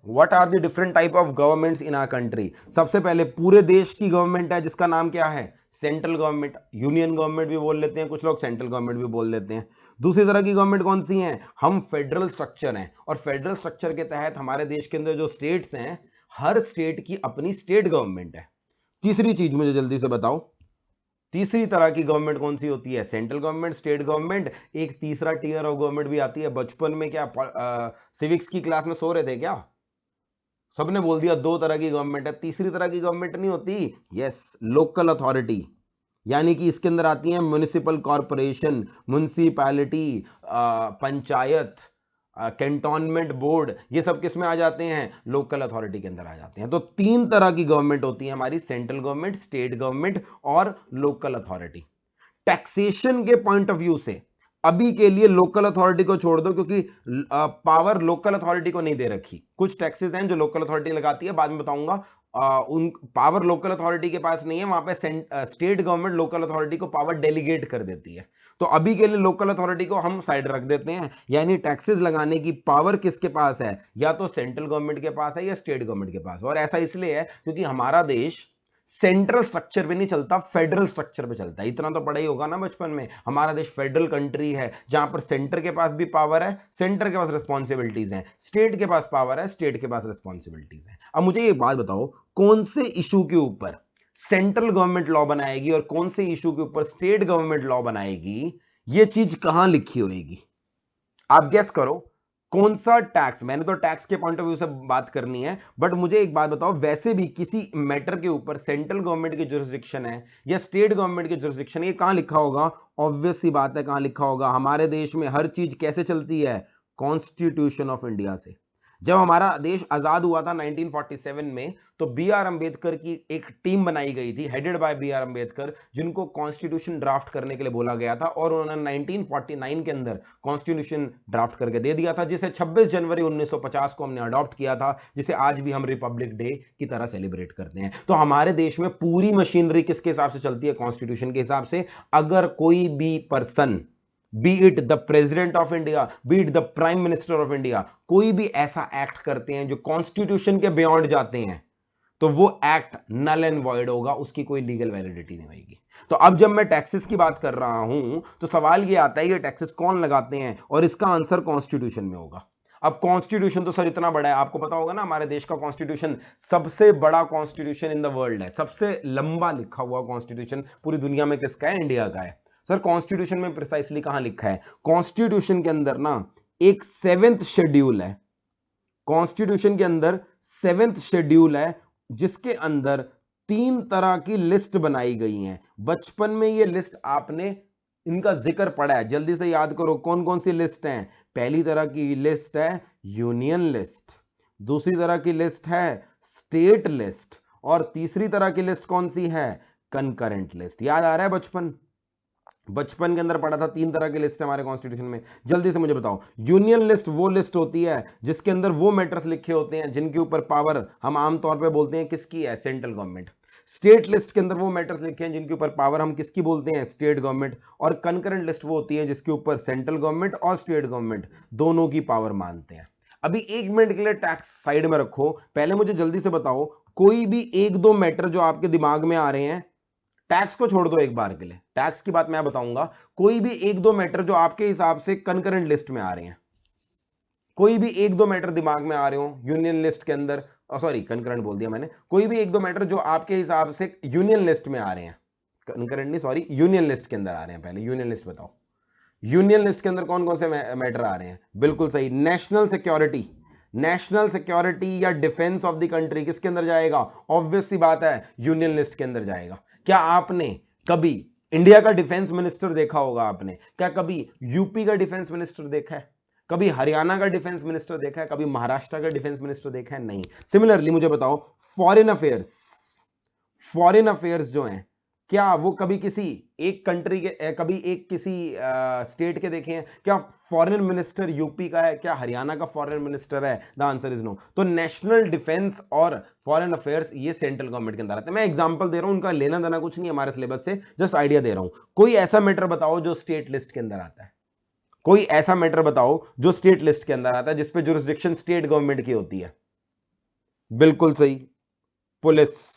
What are the different type of governments in our country? सबसे पहले पूरे देश की गवर्नमेंट है जिसका नाम क्या है? Central government. यूनियन गवर्नमेंट भी बोल लेते हैं कुछ लोग, सेंट्रल गवर्नमेंट भी बोल लेते हैं। दूसरी तरह की गवर्नमेंट कौन सी है? हम फेडरल स्ट्रक्चर हैं, और फेडरल स्ट्रक्चर के तहत हमारे देश के अंदर जो स्टेट्स हैं, हर स्टेट की अपनी स्टेट गवर्नमेंट है। तीसरी चीज मुझे जल्दी से बताओ, तीसरी तरह की गवर्नमेंट कौन सी होती है? सेंट्रल गवर्नमेंट, स्टेट गवर्नमेंट, एक तीसरा टीयर ऑफ गवर्नमेंट भी आती है। बचपन में क्या सिविक्स की क्लास में सो रहे थे क्या? सबने बोल दिया 2 तरह की गवर्नमेंट है, तीसरी तरह की गवर्नमेंट नहीं होती। यस, लोकल अथॉरिटी, यानी कि इसके अंदर आती है municipal corporation, municipality, panchayat, cantonment board, ये सब किस में आ जाते हैं? लोकल अथॉरिटी के अंदर आ जाते हैं। तो 3 तरह की गवर्नमेंट होती है हमारी, सेंट्रल गवर्नमेंट, स्टेट गवर्नमेंट और लोकल अथॉरिटी। टैक्सेशन के पॉइंट ऑफ व्यू से अभी के लिए लोकल अथॉरिटी को छोड़ दो, क्योंकि पावर लोकल अथॉरिटी को नहीं दे रखी। कुछ टैक्सेस हैं जो लोकल अथॉरिटी लगाती है, बाद में बताऊंगा। उन पावर लोकल अथॉरिटी के पास नहीं है, वहां पे स्टेट गवर्नमेंट लोकल अथॉरिटी को पावर डेलीगेट कर देती है। तो अभी के लिए लोकल अथॉरिटी को हम साइड रख देते हैं, यानी टैक्सेस लगाने की पावर किसके पास है? या तो सेंट्रल गवर्नमेंट के पास है या स्टेट गवर्नमेंट के पास। और ऐसा इसलिए है क्योंकि हमारा देश सेंट्रल स्ट्रक्चर पे नहीं चलता, फेडरल स्ट्रक्चर पे चलता है। इतना तो पढ़ा ही होगा ना बचपन में, हमारा देश फेडरल कंट्री है जहां पर सेंटर के पास भी पावर है, सेंटर के पास रिस्पॉन्सिबिलिटीज हैं, स्टेट के पास पावर है, स्टेट के पास रिस्पॉन्सिबिलिटीज हैं। अब मुझे एक बात बताओ, कौन से इशू के ऊपर सेंट्रल गवर्नमेंट लॉ बनाएगी और कौन से इशू के ऊपर स्टेट गवर्नमेंट लॉ बनाएगी? ये चीज कहां लिखी होगी? आप गेस करो, कौन सा टैक्स? मैंने तो टैक्स के पॉइंट ऑफ व्यू से बात करनी है, बट मुझे एक बात बताओ, वैसे भी किसी मैटर के ऊपर सेंट्रल गवर्नमेंट की जुरिस्डिक्शन है या स्टेट गवर्नमेंट की जुरिस्डिक्शन है, ये कहां लिखा होगा? ऑब्वियस सी बात है, कहां लिखा होगा? हमारे देश में हर चीज कैसे चलती है? कॉन्स्टिट्यूशन ऑफ इंडिया से। जब हमारा देश आजाद हुआ था 1947 में, तो बी आर अंबेडकर की एक टीम बनाई गई थी, headed by B R Ambedkar, जिनको कॉन्स्टिट्यूशन ड्राफ्ट करने के लिए बोला गया था, और उन्होंने 1949 के अंदर कॉन्स्टिट्यूशन ड्राफ्ट करके दे दिया था, जिसे 26 जनवरी 1950 को हमने अडॉप्ट किया था, जिसे आज भी हम रिपब्लिक डे की तरह सेलिब्रेट करते हैं। तो हमारे देश में पूरी मशीनरी किसके हिसाब से चलती है? कॉन्स्टिट्यूशन के हिसाब से। अगर कोई भी person, B it the president of India, B it the prime minister of India, कोई भी ऐसा एक्ट करते हैं जो कॉन्स्टिट्यूशन के बियॉन्ड जाते हैं, तो वो एक्ट नल एंड वॉइड होगा, उसकी कोई लीगल वैलिडिटी नहीं होगी। तो अब जब मैं टैक्सेस की बात कर रहा हूं, तो सवाल ये आता है ये टैक्सेस कौन लगाते हैं, और इसका आंसर कॉन्स्टिट्यूशन में होगा। अब कॉन्स्टिट्यूशन तो सर इतना बड़ा है, आपको पता होगा ना, हमारे देश का कॉन्स्टिट्यूशन सबसे बड़ा कॉन्स्टिट्यूशन इन द वर्ल्ड है, सबसे लंबा लिखा हुआ कॉन्स्टिट्यूशन पूरी दुनिया में किसका है? इंडिया का है। सर कॉन्स्टिट्यूशन में प्रिसाइसली कहां लिखा है? कॉन्स्टिट्यूशन के अंदर ना एक 7th शेड्यूल है, कॉन्स्टिट्यूशन के अंदर 7th शेड्यूल है, जिसके अंदर 3 तरह की लिस्ट बनाई गई हैं। बचपन में ये लिस्ट आपने इनका जिक्र पड़ा है, जल्दी से याद करो कौन कौन सी लिस्ट हैं। पहली तरह की लिस्ट है यूनियन लिस्ट, दूसरी तरह की लिस्ट है स्टेट लिस्ट, और तीसरी तरह की लिस्ट कौन सी है? Concurrent list. याद आ रहा है? बचपन बचपन के अंदर पढ़ा था 3 तरह की लिस्ट है हमारे कॉन्स्टिट्यूशन में। जल्दी से मुझे बताओ, यूनियन लिस्ट वो लिस्ट होती है जिसके अंदर वो मैटर्स लिखे होते हैं जिनके ऊपर पावर हम आमतौर पे बोलते हैं किसकी है? Central government. स्टेट लिस्ट के अंदर वो मैटर्स लिखे हैं जिनके ऊपर पावर हम किसकी बोलते हैं? State government. और कंकरेंट लिस्ट वो होती है जिसके ऊपर सेंट्रल गवर्नमेंट और स्टेट गवर्नमेंट दोनों की पावर मानते हैं। अभी 1 मिनट के लिए टैक्स साइड में रखो, पहले मुझे जल्दी से बताओ कोई भी 1-2 मैटर जो आपके दिमाग में आ रहे हैं, टैक्स को छोड़ दो एक बार के लिए, टैक्स की बात मैं बताऊंगा, कोई भी 1-2 मैटर जो आपके हिसाब से कंकरेंट लिस्ट में आ रहे हैं, कोई भी 1-2 मैटर दिमाग में आ रहे हो यूनियन लिस्ट के अंदर, सॉरी कंकरेंट बोल दिया मैंने, कोई भी 1-2 मैटर जो आपके हिसाब से यूनियन लिस्ट में आ रहे हैं, कंकरेंट नहीं सॉरी यूनियन लिस्ट के अंदर आ रहे हैं, पहले यूनियन लिस्ट बताओ। यूनियन लिस्ट के अंदर कौन कौन से मैटर आ रहे हैं? बिल्कुल सही, नेशनल सिक्योरिटी, नेशनल सिक्योरिटी या डिफेंस ऑफ द कंट्री किसके अंदर जाएगा? ऑब्वियस सी बात है यूनियन लिस्ट के अंदर जाएगा। क्या आपने कभी इंडिया का डिफेंस मिनिस्टर देखा होगा? आपने क्या कभी यूपी का डिफेंस मिनिस्टर देखा है? कभी हरियाणा का डिफेंस मिनिस्टर देखा है? कभी महाराष्ट्र का डिफेंस मिनिस्टर देखा है? नहीं। सिमिलरली मुझे बताओ फॉरेन अफेयर्स, फॉरेन अफेयर्स जो हैं, क्या वो कभी किसी एक कंट्री के कभी एक किसी स्टेट के देखे हैं? क्या फॉरेन मिनिस्टर यूपी का है? क्या हरियाणा का फॉरेन मिनिस्टर है? The answer is no. तो नेशनल डिफेंस और फॉरेन अफेयर्स ये सेंट्रल गवर्नमेंट के अंदर आते हैं। मैं एग्जांपल दे रहा हूं, उनका लेना देना कुछ नहीं हमारे सिलेबस से, जस्ट आइडिया दे रहा हूं। कोई ऐसा मैटर बताओ जो स्टेट लिस्ट के अंदर आता है, कोई ऐसा मैटर बताओ जो स्टेट लिस्ट के अंदर आता है जिसपे जुरिस्डिक्शन स्टेट गवर्नमेंट की होती है। बिल्कुल सही, पुलिस।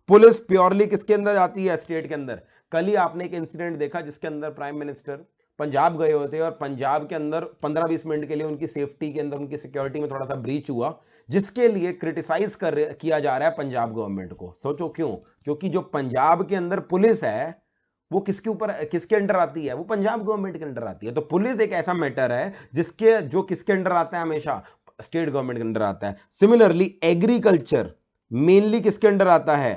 पुलिस प्योरली किसके अंदर आती है? स्टेट के अंदर। कल ही आपने एक इंसिडेंट देखा जिसके अंदर प्राइम मिनिस्टर पंजाब गए हुए थे और पंजाब के अंदर 15-20 मिनट के लिए उनकी सेफ्टी के अंदर, उनकी सिक्योरिटी में थोड़ा सा ब्रीच हुआ, जिसके लिए क्रिटिसाइज किया जा रहा है पंजाब गवर्नमेंट को। सोचो क्यों? क्योंकि जो पंजाब के अंदर पुलिस है वो किसके ऊपर, किसके अंडर आती है? वो पंजाब गवर्नमेंट के अंडर आती है। तो पुलिस एक ऐसा मैटर है जिसके जो किसके अंडर आता है? हमेशा स्टेट गवर्नमेंट के अंडर आता है। सिमिलरली एग्रीकल्चर मेनली किसके अंडर आता है?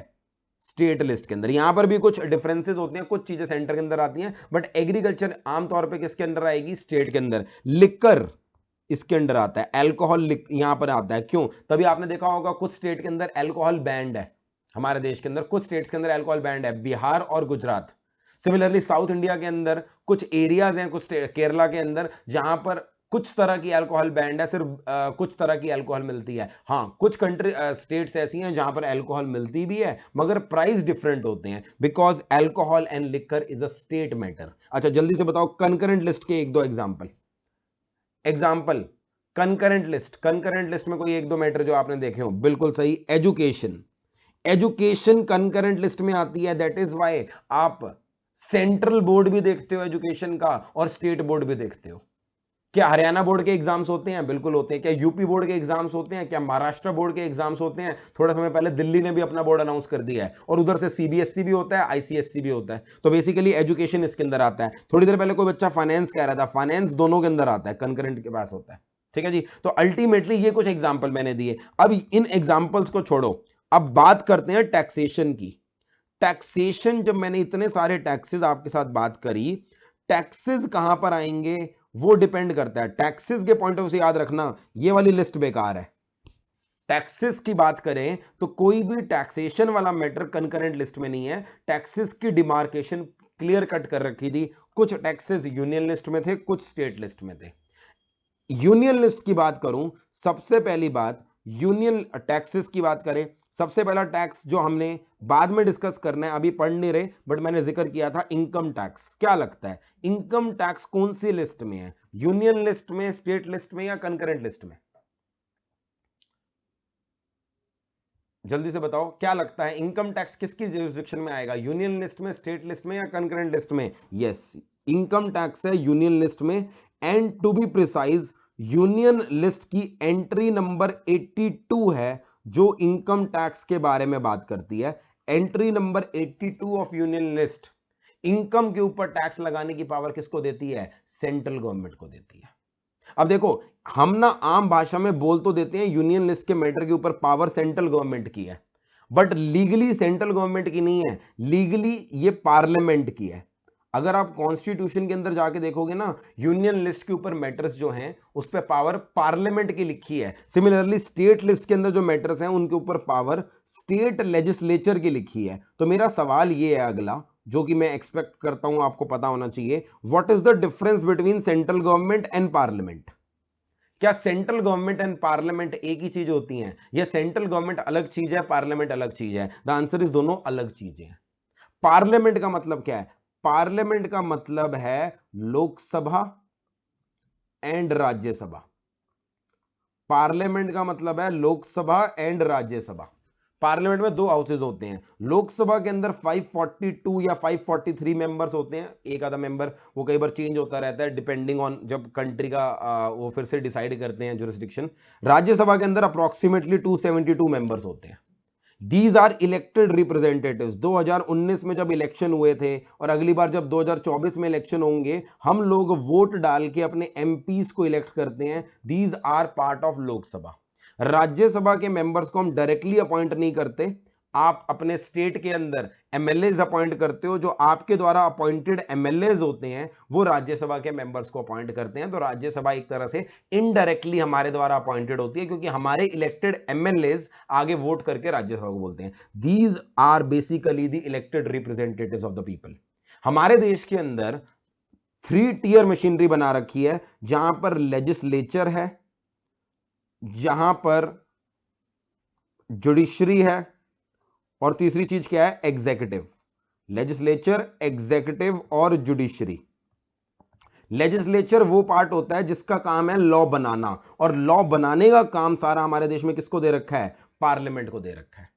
स्टेट लिस्ट के अंदर। यहां पर भी कुछ डिफरेंसेस होते हैं, कुछ चीजें सेंटर के अंदर आती हैं, बट एग्रीकल्चर आमतौर पे किसके अंदर आएगी? स्टेट के अंदर। लिकर इसके अंडर आता है, अल्कोहल यहां पर आता है। क्यों? तभी आपने देखा होगा कुछ स्टेट के अंदर अल्कोहल बैंड है, हमारे देश के अंदर कुछ स्टेट्स के अंदर अल्कोहल बैंड है, बिहार और गुजरात। सिमिलरली साउथ इंडिया के अंदर कुछ एरियाज हैं, कुछ केरला के अंदर, जहां पर कुछ तरह की अल्कोहल बैंड है, सिर्फ कुछ तरह की अल्कोहल मिलती है। हाँ, कुछ कंट्री स्टेट्स ऐसी हैं जहां पर अल्कोहल मिलती भी है मगर प्राइस डिफरेंट होते हैं, because alcohol and liquor is a state matter. अच्छा जल्दी से बताओ कंकरेंट लिस्ट के 1-2 example. Example concurrent list, concurrent list में कोई 1-2 मैटर जो आपने देखे हो। बिल्कुल सही, एजुकेशन। एजुकेशन कंकरेंट लिस्ट में आती है, दैट इज वाई आप सेंट्रल बोर्ड भी देखते हो एजुकेशन का और स्टेट बोर्ड भी देखते हो। क्या हरियाणा बोर्ड के एग्जाम्स होते हैं? बिल्कुल होते हैं। क्या यूपी बोर्ड के एग्जाम्स होते हैं? क्या महाराष्ट्र बोर्ड के एग्जाम्स होते हैं? थोड़ा समय पहले दिल्ली ने भी अपना बोर्ड अनाउंस कर दिया है, और उधर से सीबीएसई भी होता है, आईसीएसई भी होता है। तो बेसिकली एजुकेशन इसके अंदर आता है। थोड़ी देर पहले कोई बच्चा फाइनेंस कह रहा था, फाइनेंस दोनों के अंदर आता है, कंकरेंट के पास होता है। ठीक है जी। तो अल्टीमेटली ये कुछ एग्जाम्पल मैंने दिए। अब इन एग्जाम्पल्स को छोड़ो, अब बात करते हैं टैक्सेशन की। टैक्सेशन, जब मैंने इतने सारे टैक्सेस आपके साथ बात करी, टैक्सेस कहां पर आएंगे वो डिपेंड करता है। टैक्सेस के पॉइंट ऑफ व्यू से याद रखना, ये वाली लिस्ट बेकार है। टैक्सेस की बात करें तो कोई भी टैक्सेशन वाला मैटर कंकरेंट लिस्ट में नहीं है। टैक्सेस की डिमार्केशन क्लियर कट कर रखी थी, कुछ टैक्सेस यूनियन लिस्ट में थे, कुछ स्टेट लिस्ट में थे। यूनियन लिस्ट की बात करूं, सबसे पहली बात यूनियन टैक्सेस की बात करें, सबसे पहला टैक्स जो हमने बाद में डिस्कस करना है, अभी पढ़ नहीं रहे बट मैंने जिक्र किया था, इनकम टैक्स। क्या लगता है इनकम टैक्स कौन सी लिस्ट में है? यूनियन लिस्ट में, स्टेट लिस्ट में या कंकरेंट लिस्ट में? जल्दी से बताओ क्या लगता है इनकम टैक्स किसकी जुरिस्डिक्शन में आएगा? यूनियन लिस्ट में, स्टेट लिस्ट में या कंकरेंट लिस्ट में? यस, इनकम टैक्स है यूनियन लिस्ट में। And to be precise, union list की एंट्री नंबर 82 है जो इनकम टैक्स के बारे में बात करती है। Entry number 82 of union list income के ऊपर टैक्स लगाने की पावर किसको देती है? सेंट्रल गवर्नमेंट को देती है। अब देखो, हम ना आम भाषा में बोल तो देते हैं यूनियन लिस्ट के मैटर के ऊपर पावर सेंट्रल गवर्नमेंट की है, बट लीगली सेंट्रल गवर्नमेंट की नहीं है, लीगली ये पार्लियामेंट की है। अगर आप कॉन्स्टिट्यूशन के अंदर जाके देखोगे ना, यूनियन लिस्ट के ऊपर मैटर्स जो हैं उस पर पावर पार्लियामेंट की लिखी है। सिमिलरली स्टेट लिस्ट के अंदर जो मैटर्स हैं उनके ऊपर पावर स्टेट लेजिस्लेचर की लिखी है। तो मेरा सवाल ये है अगला, जो कि मैं एक्सपेक्ट करता हूं आपको पता होना चाहिए, what is the difference between central government and parliament? क्या सेंट्रल गवर्नमेंट एंड पार्लियामेंट एक ही चीज होती हैं, या सेंट्रल गवर्नमेंट अलग चीज है, पार्लियामेंट अलग चीज है? द आंसर इज दोनों अलग चीजें हैं। पार्लियामेंट का मतलब क्या है? पार्लियामेंट का मतलब है लोकसभा एंड राज्यसभा। पार्लियामेंट का मतलब है लोकसभा एंड राज्यसभा। पार्लियामेंट में दो हाउसेज होते हैं। लोकसभा के अंदर 542 या 543 मेंबर्स होते हैं, एक आधा मेंबर वो कई बार चेंज होता रहता है डिपेंडिंग ऑन जब कंट्री का वो फिर से डिसाइड करते हैं जुरिस्डिक्शन। राज्यसभा के अंदर अप्रोक्सीमेटली 272 मेंबर्स होते हैं। These are elected representatives. 2019 में जब इलेक्शन हुए थे और अगली बार जब 2024 में इलेक्शन होंगे, हम लोग वोट डाल के अपने एमपीज को इलेक्ट करते हैं। These are part of Lok Sabha. Rajya Sabha के मेंबर्स को हम डायरेक्टली अपॉइंट नहीं करते, आप अपने स्टेट के अंदर एमएलएज अपॉइंट करते हो। जो आपके द्वारा अपॉइंटेड एमएलएज होते हैं वो राज्यसभा के मेंबर्स को अपॉइंट करते हैं। तो राज्यसभा एक तरह से इनडायरेक्टली हमारे द्वारा अपॉइंटेड होती है, क्योंकि हमारे इलेक्टेड एमएलएज आगे वोट करके राज्यसभा को बोलते हैं। These are basically the elected representatives of the people. हमारे देश के अंदर 3 टियर मशीनरी बना रखी है, जहां पर लेजिस्लेचर है, जहां पर जुडिशरी है, और तीसरी चीज क्या है? एग्जीक्यूटिव। लेजिस्लेचर, एग्जीक्यूटिव और जुडिशरी। लेजिस्लेचर वो पार्ट होता है जिसका काम है लॉ बनाना, और लॉ बनाने का काम सारा हमारे देश में किसको दे रखा है? पार्लियामेंट को दे रखा है।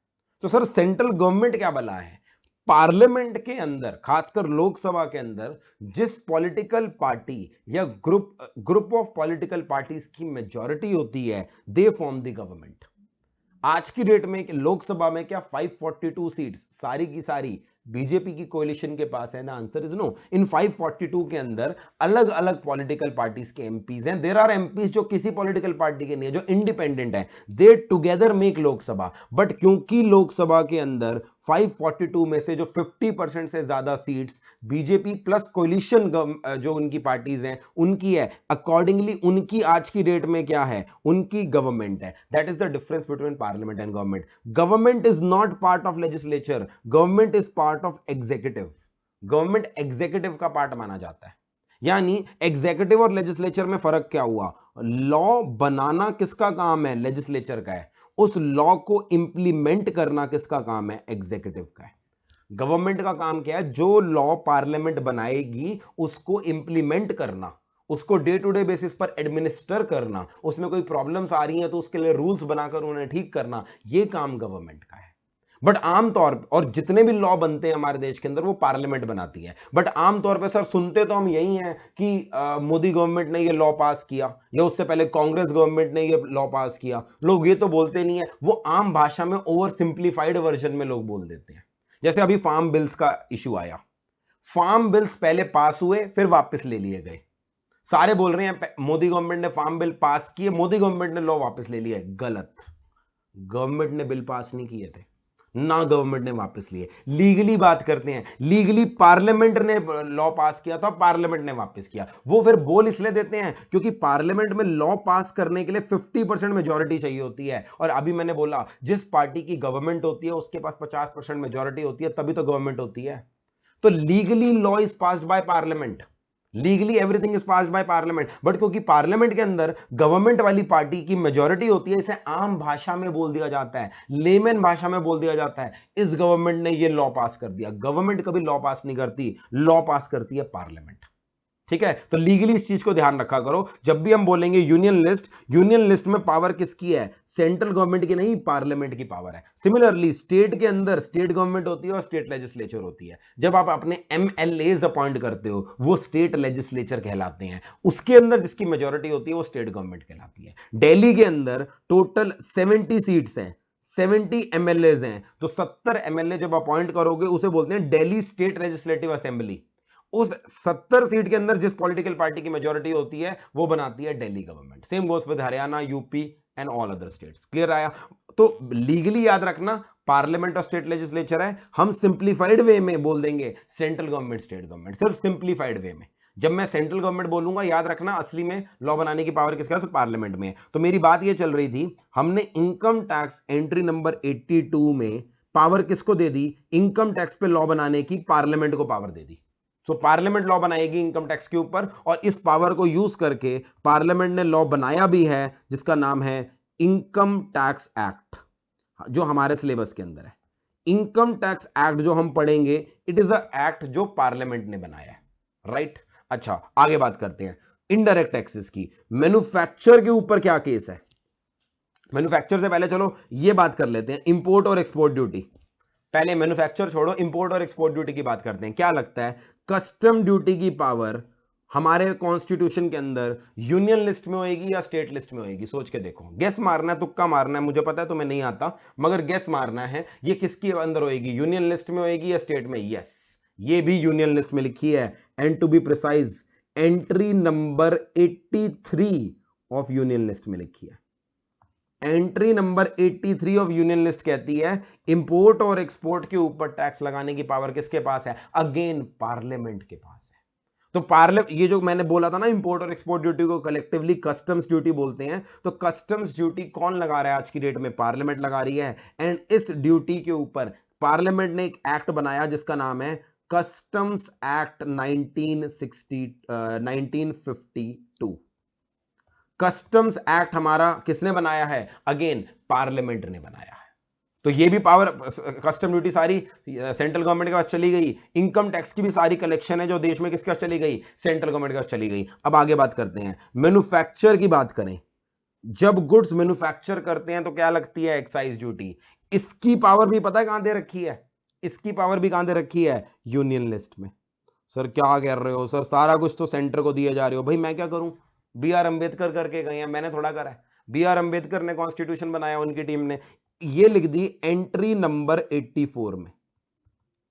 तो सर सेंट्रल गवर्नमेंट क्या बला है? पार्लियामेंट के अंदर, खासकर लोकसभा के अंदर, जिस पॉलिटिकल पार्टी या ग्रुप ऑफ पॉलिटिकल पार्टीज की मेजॉरिटी होती है, दे फॉर्म द गवर्नमेंट। आज की डेट में लोकसभा में क्या 542 सीट्स सारी की सारी बीजेपी की कोalition के पास है? ना, आंसर इज नो। इन 542 के अंदर अलग अलग पॉलिटिकल पार्टीज के एमपीज हैं। देयर आर एमपीज जो किसी पॉलिटिकल पार्टी के नहीं है, जो इंडिपेंडेंट है, दे टुगेदर मेक लोकसभा। बट क्योंकि लोकसभा के अंदर 542 में से जो 50% से ज्यादा सीट्स बीजेपी प्लस कोलिशन जो उनकी पार्टीज हैं उनकी है, अकॉर्डिंगली उनकी आज की डेट में क्या है? उनकी गवर्नमेंट है। That is the difference between parliament and government. Government is not part of legislature, government is part of executive. Government executive का पार्ट माना जाता है। यानी एग्जीक्यूटिव और लेजिस्लेचर में फर्क क्या हुआ? लॉ बनाना किसका काम है? लेजिस्लेचर का है। उस लॉ को इंप्लीमेंट करना किसका काम है? एग्जीक्यूटिव का है। गवर्नमेंट का काम क्या है? जो लॉ पार्लियामेंट बनाएगी उसको इंप्लीमेंट करना, उसको डे टू डे बेसिस पर एडमिनिस्टर करना, उसमें कोई प्रॉब्लम्स आ रही हैं तो उसके लिए रूल्स बनाकर उन्हें ठीक करना, यह काम गवर्नमेंट का है। बट आमतौर पर, और जितने भी लॉ बनते हैं हमारे देश के अंदर वो पार्लियामेंट बनाती है। बट आमतौर पर सर सुनते तो हम यही हैं कि मोदी गवर्नमेंट ने ये लॉ पास किया, या उससे पहले कांग्रेस गवर्नमेंट ने ये लॉ पास किया। लोग ये तो बोलते नहीं है, वो आम भाषा में ओवर सिंप्लीफाइड वर्जन में लोग बोल देते हैं। जैसे अभी फार्म बिल्स का इशू आया, फार्म बिल्स पहले पास हुए फिर वापस ले लिए गए। सारे बोल रहे हैं मोदी गवर्नमेंट ने फार्म बिल पास किए, मोदी गवर्नमेंट ने लॉ वापस ले लिया। गलत। गवर्नमेंट ने बिल पास नहीं किए थे, ना गवर्नमेंट ने वापस लिए। लीगली बात करते हैं, लीगली पार्लियामेंट ने लॉ पास किया था, पार्लियामेंट ने वापस किया। वो फिर बोल इसलिए देते हैं क्योंकि पार्लियामेंट में लॉ पास करने के लिए 50% मेजॉरिटी चाहिए होती है। और अभी मैंने बोला जिस पार्टी की गवर्नमेंट होती है उसके पास 50% मेजॉरिटी होती है, तभी तो गवर्नमेंट होती है। तो legally law is passed by parliament, legally everything is passed by parliament. But क्योंकि पार्लियामेंट के अंदर गवर्नमेंट वाली पार्टी की मेजॉरिटी होती है, इसे आम भाषा में बोल दिया जाता है, लेमन भाषा में बोल दिया जाता है, इस गवर्नमेंट ने ये लॉ पास कर दिया। गवर्नमेंट कभी लॉ पास नहीं करती, लॉ पास करती है पार्लियामेंट। ठीक है, तो लीगली इस चीज को ध्यान रखा करो। जब भी हम बोलेंगे यूनियन लिस्ट, यूनियन लिस्ट में पावर किसकी है? सेंट्रल गवर्नमेंट की नहीं, पार्लियामेंट की पावर है। सिमिलरली स्टेट के अंदर स्टेट गवर्नमेंट होती है और स्टेट लेजिस्लेचर होती है। जब आप अपने एमएलएज अपॉइंट करते हो वो स्टेट लेजिस्लेचर कहलाते हैं, उसके अंदर जिसकी मेजॉरिटी होती है वो स्टेट गवर्नमेंट कहलाती है। दिल्ली के अंदर टोटल 70 सीट्स हैं, 70 एमएलए हैं, तो 70 एमएलए जब अपॉइंट करोगे उसे बोलते हैं दिल्ली स्टेट लेजिस्लेटिव असेंबली। उस 70 सीट के अंदर जिस पॉलिटिकल पार्टी की मेजोरिटी होती है वो बनाती है Delhi government. Same goes with Haryana, UP and all other states. Clear आया? तो लीगली याद रखना पार्लियामेंट और स्टेट लेजिस्लेचर है, हम सिंप्लीफाइड वे में बोल देंगे सेंट्रल गवर्नमेंट स्टेट गवर्नमेंट, सिर्फ सिंप्लीफाइड वे में। जब मैं सेंट्रल गवर्नमेंट बोलूंगा याद रखना असली में लॉ बनाने की पावर किसके पास? पार्लियामेंट में है। तो मेरी बात ये चल रही थी, हमने इनकम टैक्स एंट्री नंबर 82 में पावर किसको दे दी? इनकम टैक्स पे लॉ बनाने की पार्लियामेंट को पावर दे दी। तो पार्लियामेंट लॉ बनाएगी इनकम टैक्स के ऊपर, और इस पावर को यूज करके पार्लियामेंट ने लॉ बनाया भी है जिसका नाम है इनकम टैक्स एक्ट, जो हमारे सिलेबस के अंदर है। इनकम टैक्स एक्ट जो हम पढ़ेंगे, इट इज अ एक्ट जो पार्लियामेंट ने बनाया है, राइट? अच्छा, आगे बात करते हैं इनडायरेक्ट टैक्सेस की। मैन्युफैक्चर के ऊपर क्या केस है? मैन्युफैक्चर से पहले चलो ये बात कर लेते हैं इंपोर्ट और एक्सपोर्ट ड्यूटी। पहले मैन्युफैक्चर छोड़ो, इंपोर्ट और एक्सपोर्ट ड्यूटी की बात करते हैं। क्या लगता है कस्टम ड्यूटी की पावर हमारे कॉन्स्टिट्यूशन के अंदर यूनियन लिस्ट में होएगी या स्टेट लिस्ट में होएगी? सोच के देखो, गेस मारना है, तुक्का मारना है, मुझे पता है तुम्हें नहीं आता, मगर गेस मारना है ये किसके अंदर होएगी, यूनियन लिस्ट में होएगी या स्टेट में? यस, ये भी यूनियन लिस्ट में लिखी है, and to be precise entry number 83 of union list में लिखी है। Entry number 83 of union list कहती है इंपोर्ट और एक्सपोर्ट के ऊपर टैक्स लगाने की पावर किसके पास है? अगेन पार्लियामेंट के पास है। तो पार्लियामेंट, ये जो मैंने बोला था ना इंपोर्ट और एक्सपोर्ट ड्यूटी को कलेक्टिवली कस्टम्स ड्यूटी बोलते हैं, तो कस्टम्स ड्यूटी कौन लगा रहा है आज की डेट में? पार्लियामेंट लगा रही है। एंड इस ड्यूटी के ऊपर पार्लियामेंट ने एक एक्ट बनाया जिसका नाम है कस्टम्स एक्ट 1952। कस्टम्स एक्ट हमारा किसने बनाया है? अगेन पार्लियामेंट ने बनाया है। तो ये भी पावर, कस्टम ड्यूटी सारी सेंट्रल गवर्नमेंट के पास चली गई। इनकम टैक्स की भी सारी कलेक्शन है जो देश में किसके पास चली गई? सेंट्रल गवर्नमेंट के पास चली गई। अब आगे बात करते हैं मैन्युफैक्चर की बात करें। जब गुड्स मैन्युफैक्चर करते हैं तो क्या लगती है? Excise duty. इसकी पावर भी पता है कहां दे रखी है? इसकी पावर भी कहां दे रखी है? यूनियन लिस्ट में। सर क्या कह रहे हो सर, सारा कुछ तो सेंटर को दिए जा रहे हो। भाई मैं क्या करूं? बी आर अंबेडकर करके गए हैं, मैंने थोड़ा करा है। बी आर अंबेडकर ने कॉन्स्टिट्यूशन बनाया, उनकी टीम ने ये लिख दी एंट्री नंबर 84 में।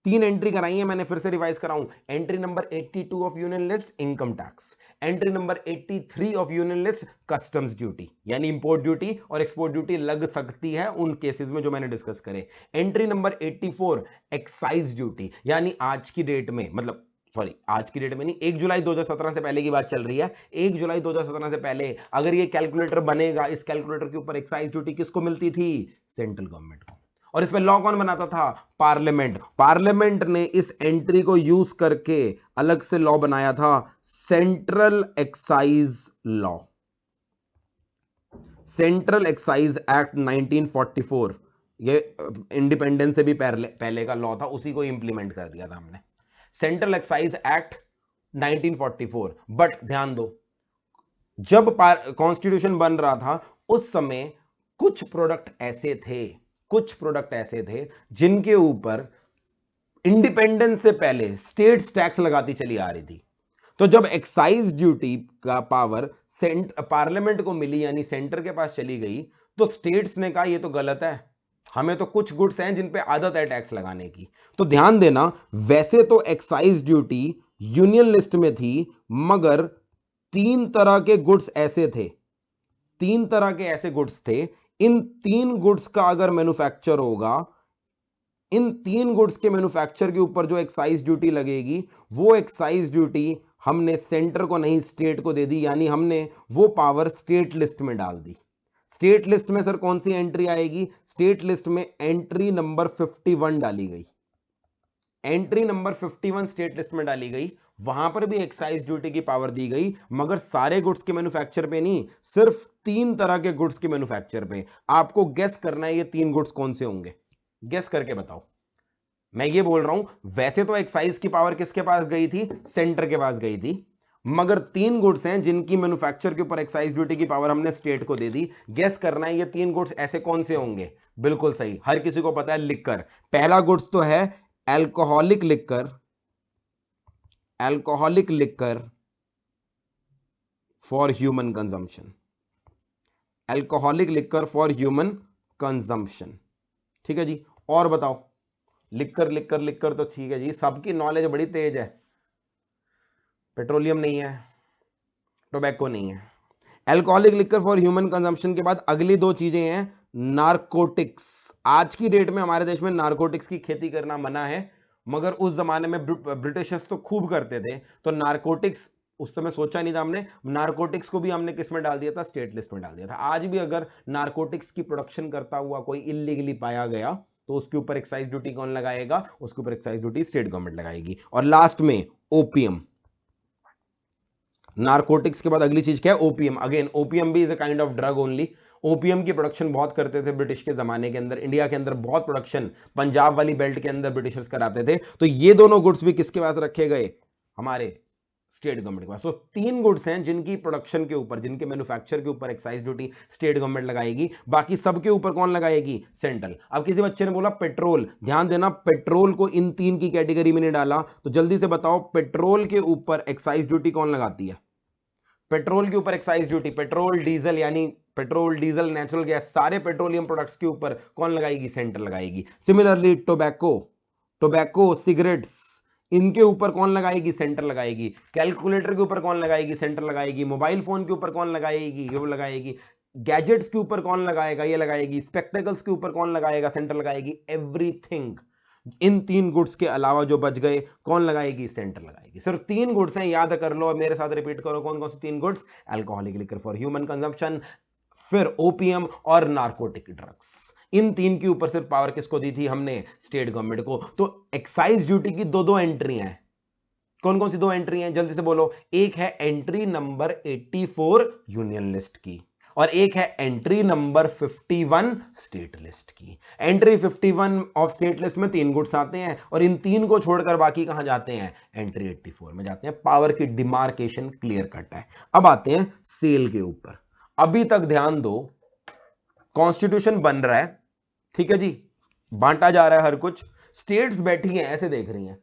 3 एंट्री कराई है मैंने, फिर से रिवाइज कराऊं। Entry number 82 of union list income tax, entry number 83 of union list customs duty, यानी इंपोर्ट ड्यूटी और एक्सपोर्ट ड्यूटी लग सकती है उन केसेस में जो मैंने डिस्कस करे। एंट्री नंबर 84 एक्साइज ड्यूटी, यानी आज की डेट में, मतलब सॉरी आज की डेट में नहीं, 1 जुलाई 2017 से पहले की बात चल रही है। 1 जुलाई 2017 से पहले अगर ये कैलकुलेटर बनेगा, इस कैलकुलेटर के ऊपर एक्साइज ड्यूटी किसको मिलती थी? सेंट्रल गवर्नमेंट को। और इसमें लॉ कौन बनाता था? पार्लियामेंट। पार्लियामेंट ने इस एंट्री को यूज करके अलग से लॉ बनाया था, central excise law, central excise act 1944। ये इंडिपेंडेंस से भी पहले का लॉ था, उसी को इंप्लीमेंट कर दिया था हमने, सेंट्रल एक्साइज एक्ट 1944। बट ध्यान दो, जब कॉन्स्टिट्यूशन बन रहा था उस समय कुछ प्रोडक्ट ऐसे थे, कुछ प्रोडक्ट ऐसे थे जिनके ऊपर इंडिपेंडेंस से पहले स्टेट्स टैक्स लगाती चली आ रही थी। तो जब एक्साइज ड्यूटी का पावर पार्लियामेंट को मिली, यानी सेंटर के पास चली गई, तो स्टेट्स ने कहा ये तो गलत है, हमें तो कुछ गुड्स हैं जिन पे आदत है टैक्स लगाने की। तो ध्यान देना, वैसे तो एक्साइज ड्यूटी यूनियन लिस्ट में थी, मगर 3 तरह के गुड्स ऐसे थे, 3 तरह के ऐसे गुड्स थे। इन 3 गुड्स का अगर मैन्युफैक्चर होगा, इन 3 गुड्स के मैन्युफैक्चर के ऊपर जो एक्साइज ड्यूटी लगेगी, वो एक्साइज ड्यूटी हमने सेंटर को नहीं स्टेट को दे दी, यानी हमने वो पावर स्टेट लिस्ट में डाल दी। स्टेट लिस्ट में सर कौन सी एंट्री आएगी? स्टेट लिस्ट में एंट्री नंबर 51 डाली गई, एंट्री नंबर 51 स्टेट लिस्ट में डाली गई। वहां पर भी एक्साइज ड्यूटी की पावर दी गई, मगर सारे गुड्स के मैन्युफैक्चर पे नहीं, सिर्फ 3 तरह के गुड्स के मैन्युफैक्चर पे। आपको गेस करना है ये 3 गुड्स कौन से होंगे, गेस करके बताओ। मैं ये बोल रहा हूं वैसे तो एक्साइज की पावर किसके पास गई थी? सेंटर के पास गई थी, मगर 3 गुड्स हैं जिनकी मैन्युफैक्चर के ऊपर एक्साइज ड्यूटी की पावर हमने स्टेट को दे दी। गेस करना है ये 3 गुड्स ऐसे कौन से होंगे? बिल्कुल सही, हर किसी को पता है, लिक्कर। पहला गुड्स तो है alcoholic liquor, alcoholic liquor for human consumption, alcoholic liquor for human consumption. ठीक है जी, और बताओ, लिख कर तो ठीक है जी, सबकी नॉलेज बड़ी तेज है। पेट्रोलियम नहीं है, टोबैको नहीं है। Alcoholic liquor for human consumption के बाद अगली दो चीजें हैं, नारकोटिक्स। आज की डेट में हमारे देश में नारकोटिक्स की खेती करना मना है, मगर उस जमाने में ब्रिटिशर्स तो खूब करते थे, तो नारकोटिक्स उस समय सोचा नहीं था हमने, नारकोटिक्स को भी हमने किस में डाल दिया था, स्टेट लिस्ट में डाल दिया था। आज भी अगर नारकोटिक्स की प्रोडक्शन करता हुआ कोई इलीगली पाया गया तो उसके ऊपर एक्साइज ड्यूटी कौन लगाएगा, उसके ऊपर एक्साइज ड्यूटी स्टेट गवर्नमेंट लगाएगी। और लास्ट में ओपियम। नारकोटिक्स के बाद अगली चीज क्या है, ओपीएम। अगेन ओपीएम भी is a kind of drug only. OPM की प्रोडक्शन बहुत करते थे ब्रिटिश के जमाने के अंदर, इंडिया के अंदर बहुत प्रोडक्शन पंजाब वाली बेल्ट के अंदर ब्रिटिशर्स कराते थे। तो ये दोनों गुड्स भी किसके पास रखे गए, हमारे स्टेट गवर्नमेंट के पास। तो तीन गुड्स हैं जिनकी प्रोडक्शन के ऊपर, जिनके मैन्युफैक्चर के ऊपर एक्साइज ड्यूटी स्टेट गवर्नमेंट लगाएगी, बाकी सबके ऊपर कौन लगाएगी, सेंट्रल। अब किसी बच्चे ने बोला पेट्रोल, ध्यान देना पेट्रोल को इन तीन की कैटेगरी में नहीं डाला, तो जल्दी से बताओ पेट्रोल के ऊपर एक्साइज ड्यूटी कौन लगाती है, पेट्रोल के ऊपर एक्साइज ड्यूटी, पेट्रोल डीजल यानी पेट्रोल डीजल नेचुरल गैस सारे पेट्रोलियम प्रोडक्ट्स के ऊपर कौन लगाएगी, सेंटर लगाएगी। सिमिलरली टोबैको, टोबैको सिगरेट्स, इनके ऊपर कौन लगाएगी, सेंटर लगाएगी। कैलकुलेटर के ऊपर कौन लगाएगी, सेंटर लगाएगी। मोबाइल फोन के ऊपर कौन लगाएगी, ये लगाएगी। गैजेट्स के ऊपर कौन लगाएगा, ये लगाएगी। स्पेक्टेकल्स के ऊपर कौन लगाएगा, सेंटर लगाएगी। एवरीथिंग, इन तीन गुड्स के अलावा जो बच गए कौन लगाएगी, सेंटर लगाएगी। सिर्फ तीन गुड्स हैं, याद कर लो, मेरे साथ रिपीट करो कौन कौन से तीन goods, alcoholic liquor for human consumption, फिर ओपीएम और नार्कोटिक ड्रग्स। इन तीन के ऊपर सिर्फ पावर किसको दी थी हमने, स्टेट गवर्नमेंट को। तो एक्साइज ड्यूटी की दो दो एंट्री हैं, कौन कौन सी दो एंट्री हैं, जल्दी से बोलो। एक है एंट्री नंबर 84 यूनियन लिस्ट की, और एक है एंट्री नंबर 51 स्टेट लिस्ट की। एंट्री 51 ऑफ स्टेट लिस्ट में तीन गुड्स आते हैं, और इन तीन को छोड़कर बाकी कहां जाते हैं, एंट्री 84 में जाते हैं। पावर की डिमार्केशन क्लियर कट है। अब आते हैं सेल के ऊपर। अभी तक ध्यान दो, कॉन्स्टिट्यूशन बन रहा है, ठीक है जी, बांटा जा रहा है हर कुछ, स्टेट्स बैठी हैं ऐसे देख रही हैं,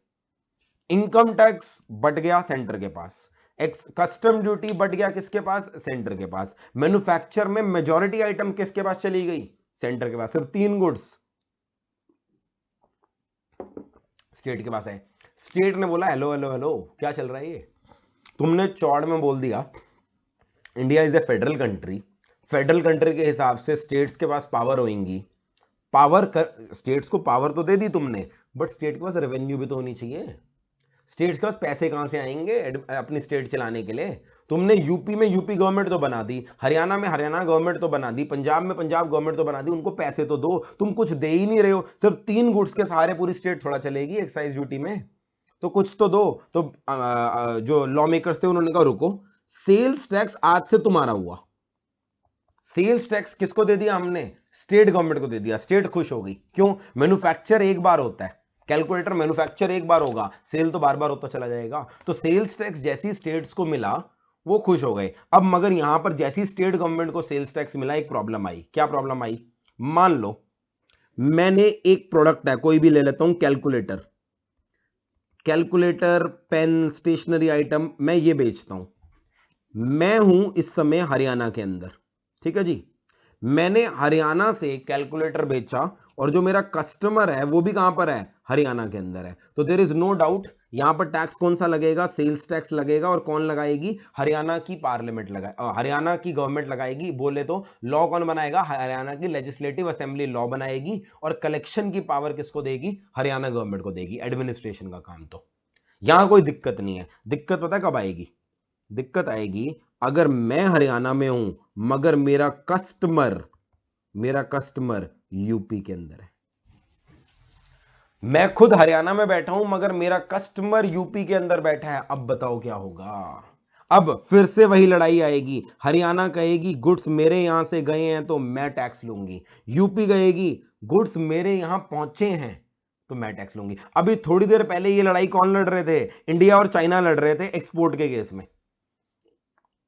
इनकम टैक्स बट गया सेंटर के पास, कस्टम ड्यूटी बट गया किसके पास, सेंटर के पास। मैन्युफैक्चर में मेजॉरिटी आइटम किसके पास चली गई, सेंटर के पास। सिर्फ तीन गुड्स स्टेट के पास है। स्टेट ने बोला हेलो हेलो हेलो, क्या चल रहा है ये, तुमने चौड़ में बोल दिया India is a federal country, federal country के हिसाब से स्टेट्स के पास पावर होंगी, स्टेट्स को पावर तो दे दी तुमने, बट स्टेट के पास रेवेन्यू भी तो होनी चाहिए। स्टेट्स के पास पैसे कहां से आएंगे अपनी स्टेट चलाने के लिए। तुमने यूपी में यूपी गवर्नमेंट तो बना दी, हरियाणा में हरियाणा गवर्नमेंट तो बना दी, पंजाब में पंजाब गवर्नमेंट तो बना दी, उनको पैसे तो दो, तुम कुछ दे ही नहीं रहे हो। सिर्फ तीन गुड्स के सहारे पूरी स्टेट थोड़ा चलेगी एक्साइज ड्यूटी में, तो कुछ तो दो। तो जो लॉ मेकर्स थे उन्होंने कहा रुको, सेल्स टैक्स आज से तुम्हारा हुआ। सेल्स टैक्स किसको दे दिया हमने, स्टेट गवर्नमेंट को दे दिया। स्टेट खुश होगी, क्यों, मैन्युफैक्चर एक बार होता है, कैलकुलेटर मैन्युफैक्चर एक बार होगा, सेल तो बार बार होता चला जाएगा। तो सेल्स टैक्स जैसी स्टेट्स को मिला वो खुश हो गए। अब मगर यहां पर जैसी स्टेट गवर्नमेंट को सेल्स टैक्स मिला, एक प्रॉब्लम आई। क्या प्रॉब्लम आई, मान लो मैंने एक प्रोडक्ट है, कोई भी ले लेता हूं, calculator, calculator pen stationery item, मैं ये बेचता हूं। मैं हूं इस समय हरियाणा के अंदर, ठीक है जी, मैंने हरियाणा से कैलकुलेटर बेचा, और जो मेरा कस्टमर है वो भी कहां पर है, हरियाणा के अंदर है। तो देयर इज नो डाउट, यहां पर टैक्स कौन सा लगेगा, सेल्स टैक्स लगेगा। और कौन लगाएगी, हरियाणा की पार्लियामेंट लगाए, हरियाणा की गवर्नमेंट लगाएगी। बोले तो लॉ कौन बनाएगा, हरियाणा की लेजिस्लेटिव असेंबली लॉ बनाएगी, और कलेक्शन की पावर किसको देगी, हरियाणा गवर्नमेंट को देगी, एडमिनिस्ट्रेशन का काम। तो यहां कोई दिक्कत नहीं है। दिक्कत पता है कब आएगी, दिक्कत आएगी अगर मैं हरियाणा में हूं मगर मेरा कस्टमर यूपी के अंदर है। मैं खुद हरियाणा में बैठा हूं मगर मेरा कस्टमर यूपी के अंदर बैठा है। अब बताओ क्या होगा, अब फिर से वही लड़ाई आएगी। हरियाणा कहेगी गुड्स मेरे यहां से गए हैं तो मैं टैक्स लूंगी, यूपी कहेगी गुड्स मेरे यहां पहुंचे हैं तो मैं टैक्स लूंगी। अभी थोड़ी देर पहले ये लड़ाई कौन लड़ रहे थे, इंडिया और चाइना लड़ रहे थे एक्सपोर्ट के केस में।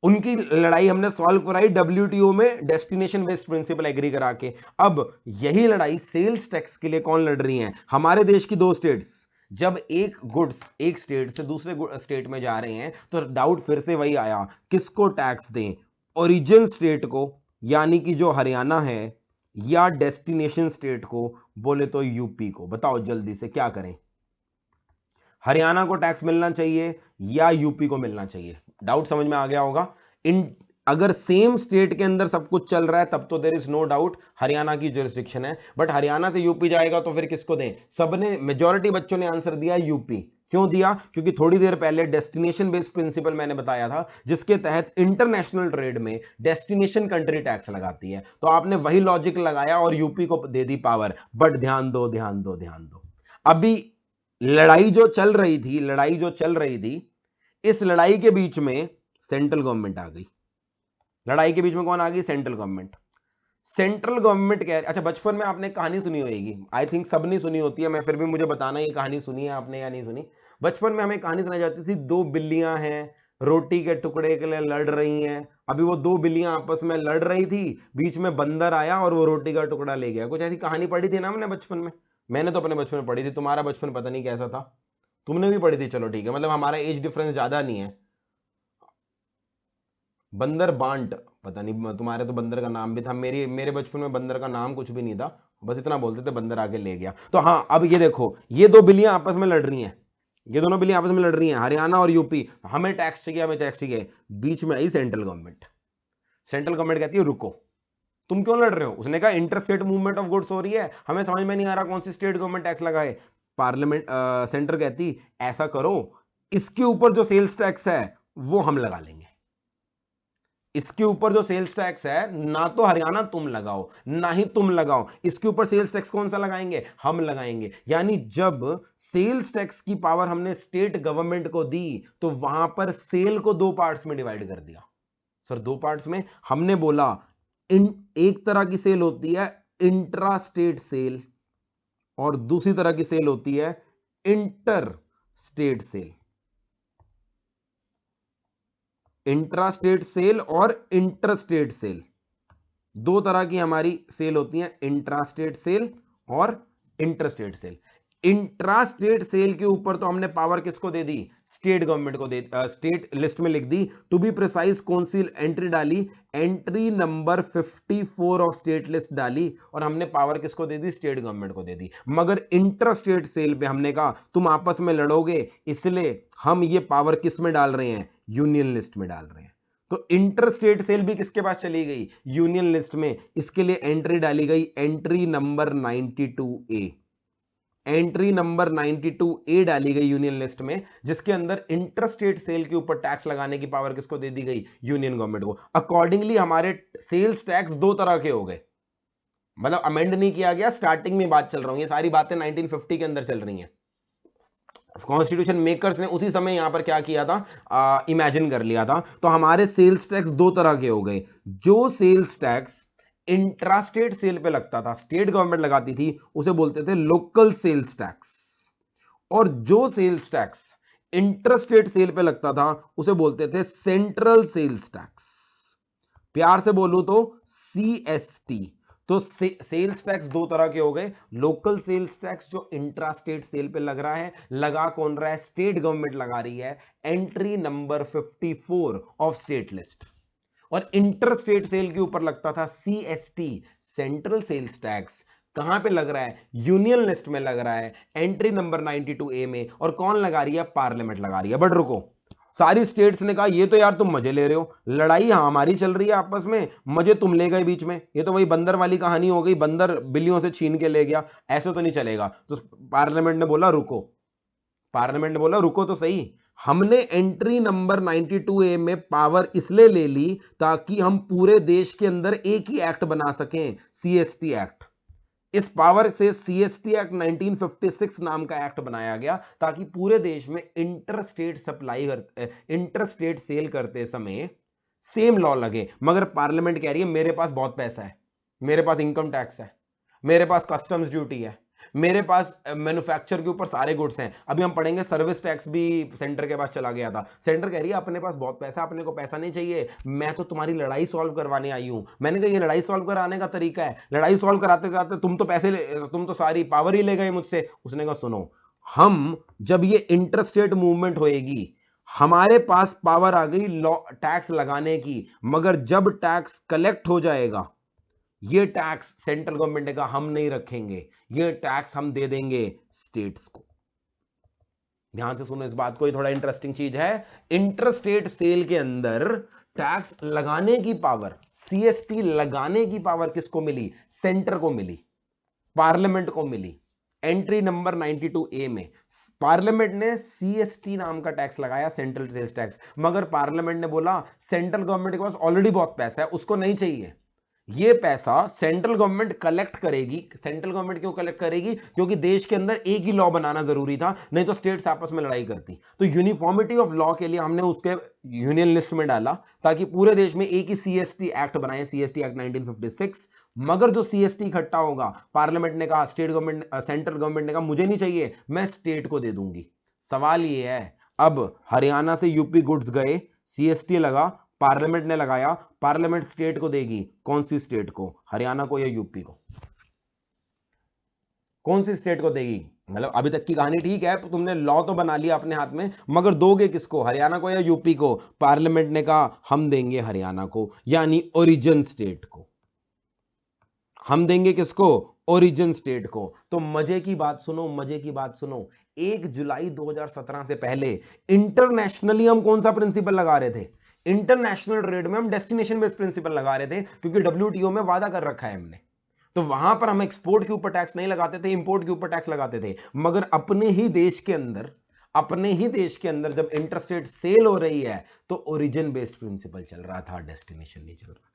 उनकी लड़ाई हमने सॉल्व कराई डब्ल्यूटीओ में डेस्टिनेशन बेस्ड प्रिंसिपल एग्री करा के। अब यही लड़ाई सेल्स टैक्स के लिए कौन लड़ रही है, हमारे देश की दो स्टेट्स। जब एक गुड्स एक स्टेट से दूसरे स्टेट में जा रहे हैं तो डाउट फिर से वही आया, किसको टैक्स दें, ओरिजिन स्टेट को, यानी कि जो हरियाणा है या डेस्टिनेशन स्टेट को, बोले तो यूपी को। बताओ जल्दी से क्या करें, हरियाणा को टैक्स मिलना चाहिए या यूपी को मिलना चाहिए? डाउट समझ में आ गया होगा। इन अगर सेम स्टेट के अंदर सब कुछ चल रहा है तब तो there is no doubt Haryana की जुरिस्डिक्शन है, बट हरियाणा से यूपी जाएगा तो फिर किसको दें? सबने, मेजॉरिटी बच्चों ने आंसर दिया यूपी। क्यों दिया? क्योंकि थोड़ी देर पहले डेस्टिनेशन बेस्ड प्रिंसिपल मैंने बताया था, जिसके तहत इंटरनेशनल ट्रेड में डेस्टिनेशन कंट्री टैक्स लगाती है, तो आपने वही लॉजिक लगाया और यूपी को दे दी पावर। बट ध्यान दो ध्यान दो ध्यान दो, अभी लड़ाई जो चल रही थी, इस लड़ाई के बीच में सेंट्रल गवर्नमेंट आ गई। लड़ाई के बीच में कौन आ गई? Central government. सेंट्रल गवर्नमेंट कह, अच्छा बचपन में आपने कहानी सुनी होगी, आई थिंक सबने सुनी होती है, मैं फिर भी मुझे बताना ये कहानी सुनी है आपने या नहीं सुनी। बचपन में हमें कहानी सुनाई जाती थी, दो बिल्लियां हैं, रोटी के टुकड़े के लिए लड़ रही हैं। अभी वो दो बिल्लियां आपस में लड़ रही थी, बीच में बंदर आया और वो रोटी का टुकड़ा ले गया। कुछ ऐसी कहानी पढ़ी थी ना हमने बचपन में। मैंने तो अपने बचपन में पढ़ी थी, तुम्हारा बचपन पता नहीं कैसा था, तुमने भी पढ़ी थी, चलो ठीक है, मतलब हमारा एज डिफरेंस ज्यादा नहीं है। बंदर बांट, पता नहीं तुम्हारे तो बंदर का नाम भी था, मेरे बचपन में बंदर का नाम कुछ भी नहीं था, बस इतना बोलते थे बंदर आके ले गया। तो हाँ, अब ये देखो, ये दो बिल्लियां आपस में लड़ रही हैं, ये दोनों बिल्लियां आपस में लड़ रही हैं, हरियाणा और यूपी। हमें टैक्स चाहिए, हमें टैक्स चाहिए। बीच में आई सेंट्रल गवर्नमेंट। सेंट्रल गवर्नमेंट कहती है रुको, तुम क्यों लड़ रहे हो? उसने कहा inter state movement of goods हो रही है, हमें समझ में नहीं आ रहा कौन सी स्टेट गवर्नमेंट टैक्स लगाए। पार्लियामेंट सेंटर कहती ऐसा करो, इसके ऊपर जो सेल्स टैक्स है वो हम लगा लेंगे। इसके ऊपर जो सेल्स टैक्स है, ना तो हरियाणा तुम लगाओ ना ही तुम लगाओ, इसके ऊपर सेल्स टैक्स कौन सा लगाएंगे? हम लगाएंगे। यानी जब सेल्स टैक्स की पावर हमने स्टेट गवर्नमेंट को दी, तो वहां पर सेल को दो पार्ट्स में डिवाइड कर दिया। सर दो पार्ट्स में? हमने बोला इन एक तरह की सेल होती है इंट्रा स्टेट सेल, और दूसरी तरह की सेल होती है inter state sale. Intra state sale और इंटर स्टेट सेल, दो तरह की हमारी सेल होती हैं, इंट्रा स्टेट सेल और inter state sale. Intra state sale के ऊपर तो हमने पावर किसको दे दी? स्टेट गवर्नमेंट को दे, स्टेट लिस्ट में लिख दी, टू बी प्रिसाइज कौन सी एंट्री डाली? Entry number 54 of state list डाली, और हमने पावर किसको दे दी? स्टेट गवर्नमेंट को दे दी। मगर इंटर स्टेट सेल पे हमने कहा तुम आपस में लड़ोगे, इसलिए हम ये पावर किस में डाल रहे हैं? यूनियन लिस्ट में डाल रहे हैं। तो इंटर स्टेट सेल भी किसके पास चली गई? यूनियन लिस्ट में। इसके लिए एंट्री डाली गई, entry number 92A। Entry number 92A डाली गई यूनियन लिस्ट में, जिसके अंदर इंटर स्टेट सेल के ऊपर टैक्स लगाने की पावर किसको दे दी गई? यूनियन गवर्नमेंट को। अकॉर्डिंगली हमारे सेल्स टैक्स दो तरह के हो गए, मतलब अमेंड नहीं किया गया, स्टार्टिंग में बात चल रहा हूं, ये सारी बातें 1950 के अंदर चल रही हैं। कॉन्स्टिट्यूशन मेकर्स ने उसी समय यहां पर क्या किया था? इमेजिन कर लिया था। तो हमारे सेल्स टैक्स दो तरह के हो गए। जो सेल्स टैक्स इंट्रास्टेट सेल पे लगता था, स्टेट गवर्नमेंट लगाती थी, उसे बोलते थे लोकल सेल्स टैक्स। और जो सेल्स टैक्स इंटरस्टेट सेल पे लगता था, उसे बोलते थे सेंट्रल सेल्स टैक्स। प्यार से बोलूं तो CST। तो सेल्स टैक्स दो तरह के हो गए। लोकल सेल्स टैक्स जो इंट्रा स्टेट सेल पे लग रहा है, लगा कौन रहा है? स्टेट गवर्नमेंट लगा रही है, entry number 54 of state list. और इंटर स्टेट सेल के ऊपर लगता था CST, सेंट्रल सेल्स टैक्स। कहां पे लग रहा है? यूनियन लिस्ट में लग रहा है, एंट्री नंबर 92A में। और कौन लगा रही है? पार्लियामेंट लगा रही है। बट रुको, सारी स्टेट्स ने कहा ये तो यार तुम मजे ले रहे हो, लड़ाई हमारी चल रही है आपस में, मजे तुम ले गए बीच में, ये तो वही बंदर वाली कहानी हो गई, बंदर बिल्लियों से छीन के ले गया, ऐसे तो नहीं चलेगा। तो पार्लियामेंट ने बोला रुको, पार्लियामेंट ने बोला रुको तो सही, हमने एंट्री नंबर 92A में पावर इसलिए ले ली ताकि हम पूरे देश के अंदर एक ही एक्ट बना सकें, CST एक्ट। इस पावर से CST एक्ट 1956 नाम का एक्ट बनाया गया, ताकि पूरे देश में inter state supply inter state sale करते समय सेम लॉ लगे। मगर पार्लियामेंट कह रही है मेरे पास बहुत पैसा है, मेरे पास इनकम टैक्स है, मेरे पास कस्टम्स ड्यूटी है, मेरे पास मैन्युफैक्चर के ऊपर सारे गुड्स हैं। अभी हम पढ़ेंगे सर्विस टैक्स भी सेंटर के पास चला गया था। सेंटर कह रही है अपने पास बहुत पैसा, अपने को पैसा नहीं चाहिए, मैं तो तुम्हारी लड़ाई सॉल्व करवाने आई हूं। मैंने कहा ये लड़ाई सॉल्व कराने का तरीका है? लड़ाई सॉल्व कराते कराते तुम तो पैसे तुम तो सारी पावर ही ले गए मुझसे। उसने कहा सुनो, हम जब ये इंटर स्टेट मूवमेंट होएगी, हमारे पास पावर आ गई लॉ टैक्स लगाने की, मगर जब टैक्स कलेक्ट हो जाएगा ये टैक्स सेंट्रल गवर्नमेंट ने कहा हम नहीं रखेंगे, ये टैक्स हम दे देंगे स्टेट्स को। ध्यान से सुनो इस बात को, ये थोड़ा इंटरेस्टिंग चीज है। इंटरस्टेट सेल के अंदर टैक्स लगाने की पावर, सीएसटी लगाने की पावर किसको मिली? सेंटर को मिली, पार्लियामेंट को मिली। एंट्री नंबर 92A में पार्लियामेंट ने सीएसटी नाम का टैक्स लगाया, सेंट्रल सेल्स टैक्स, मगर पार्लियामेंट ने बोला सेंट्रल गवर्नमेंट के पास ऑलरेडी बहुत पैसा है, उसको नहीं चाहिए, ये पैसा सेंट्रल गवर्नमेंट कलेक्ट करेगी। सेंट्रल गवर्नमेंट क्यों कलेक्ट करेगी? क्योंकि देश के अंदर एक ही लॉ बनाना जरूरी था, नहीं तो स्टेट्स आपस में लड़ाई करती। तो यूनिफॉर्मिटी ऑफ लॉ के लिए हमने उसके यूनियन लिस्ट में डाला, ताकि पूरे देश में एक ही सीएसटी एक्ट बनाए, सीएसटी एक्ट 1956। मगर जो सीएसटी इकट्ठा होगा, पार्लियामेंट ने कहा, स्टेट गवर्नमेंट, सेंट्रल गवर्नमेंट ने कहा मुझे नहीं चाहिए, मैं स्टेट को दे दूंगी। सवाल ये है, अब हरियाणा से यूपी गुड्स गए, सीएसटी लगा, पार्लियामेंट ने लगाया, पार्लियामेंट स्टेट को देगी, कौन सी स्टेट को? हरियाणा को या यूपी को? कौन सी स्टेट को देगी? मतलब अभी तक की कहानी ठीक है, तुमने लॉ तो बना लिया अपने हाथ में, मगर दोगे किसको? हरियाणा को या यूपी को? पार्लियामेंट ने कहा हम देंगे हरियाणा को, यानी ओरिजिन स्टेट को। हम देंगे किसको? ओरिजिन स्टेट को। तो मजे की बात सुनो, मजे की बात सुनो, 1 जुलाई 2017 से पहले इंटरनेशनली हम कौन सा प्रिंसिपल लगा रहे थे? इंटरनेशनल ट्रेड में हम डेस्टिनेशन बेस्ड प्रिंसिपल लगा रहे थे, क्योंकि डब्ल्यूटीओ में वादा कर रखा है हमने। तो वहां पर हम एक्सपोर्ट के ऊपर टैक्स नहीं लगाते थे, इंपोर्ट के ऊपर टैक्स लगाते थे। मगर अपने ही देश के अंदर, अपने ही देश के अंदर जब इंटरस्टेट सेल हो रही है, तो ओरिजिन बेस्ड प्रिंसिपल चल रहा था, डेस्टिनेशन नहीं चल रहा था।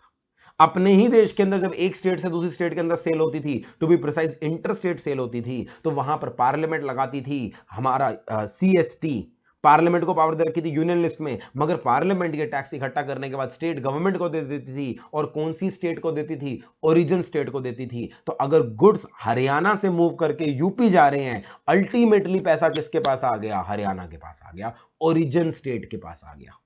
अपने ही देश के अंदर जब एक स्टेट से दूसरी स्टेट के अंदर सेल होती थी, to be precise interstate sale होती थी, तो वहां पर पार्लियामेंट लगाती थी हमारा सीएसटी, पार्लियामेंट को पावर दे रखी थी यूनियन लिस्ट में। मगर पार्लियामेंट ये टैक्स इकट्ठा करने के बाद स्टेट गवर्नमेंट को दे देती थी, और कौन सी स्टेट को देती थी? ओरिजिन स्टेट को देती थी। तो अगर गुड्स हरियाणा से मूव करके यूपी जा रहे हैं, अल्टीमेटली पैसा किसके पास आ गया? हरियाणा के पास आ गया, ओरिजिन स्टेट के पास आ गया।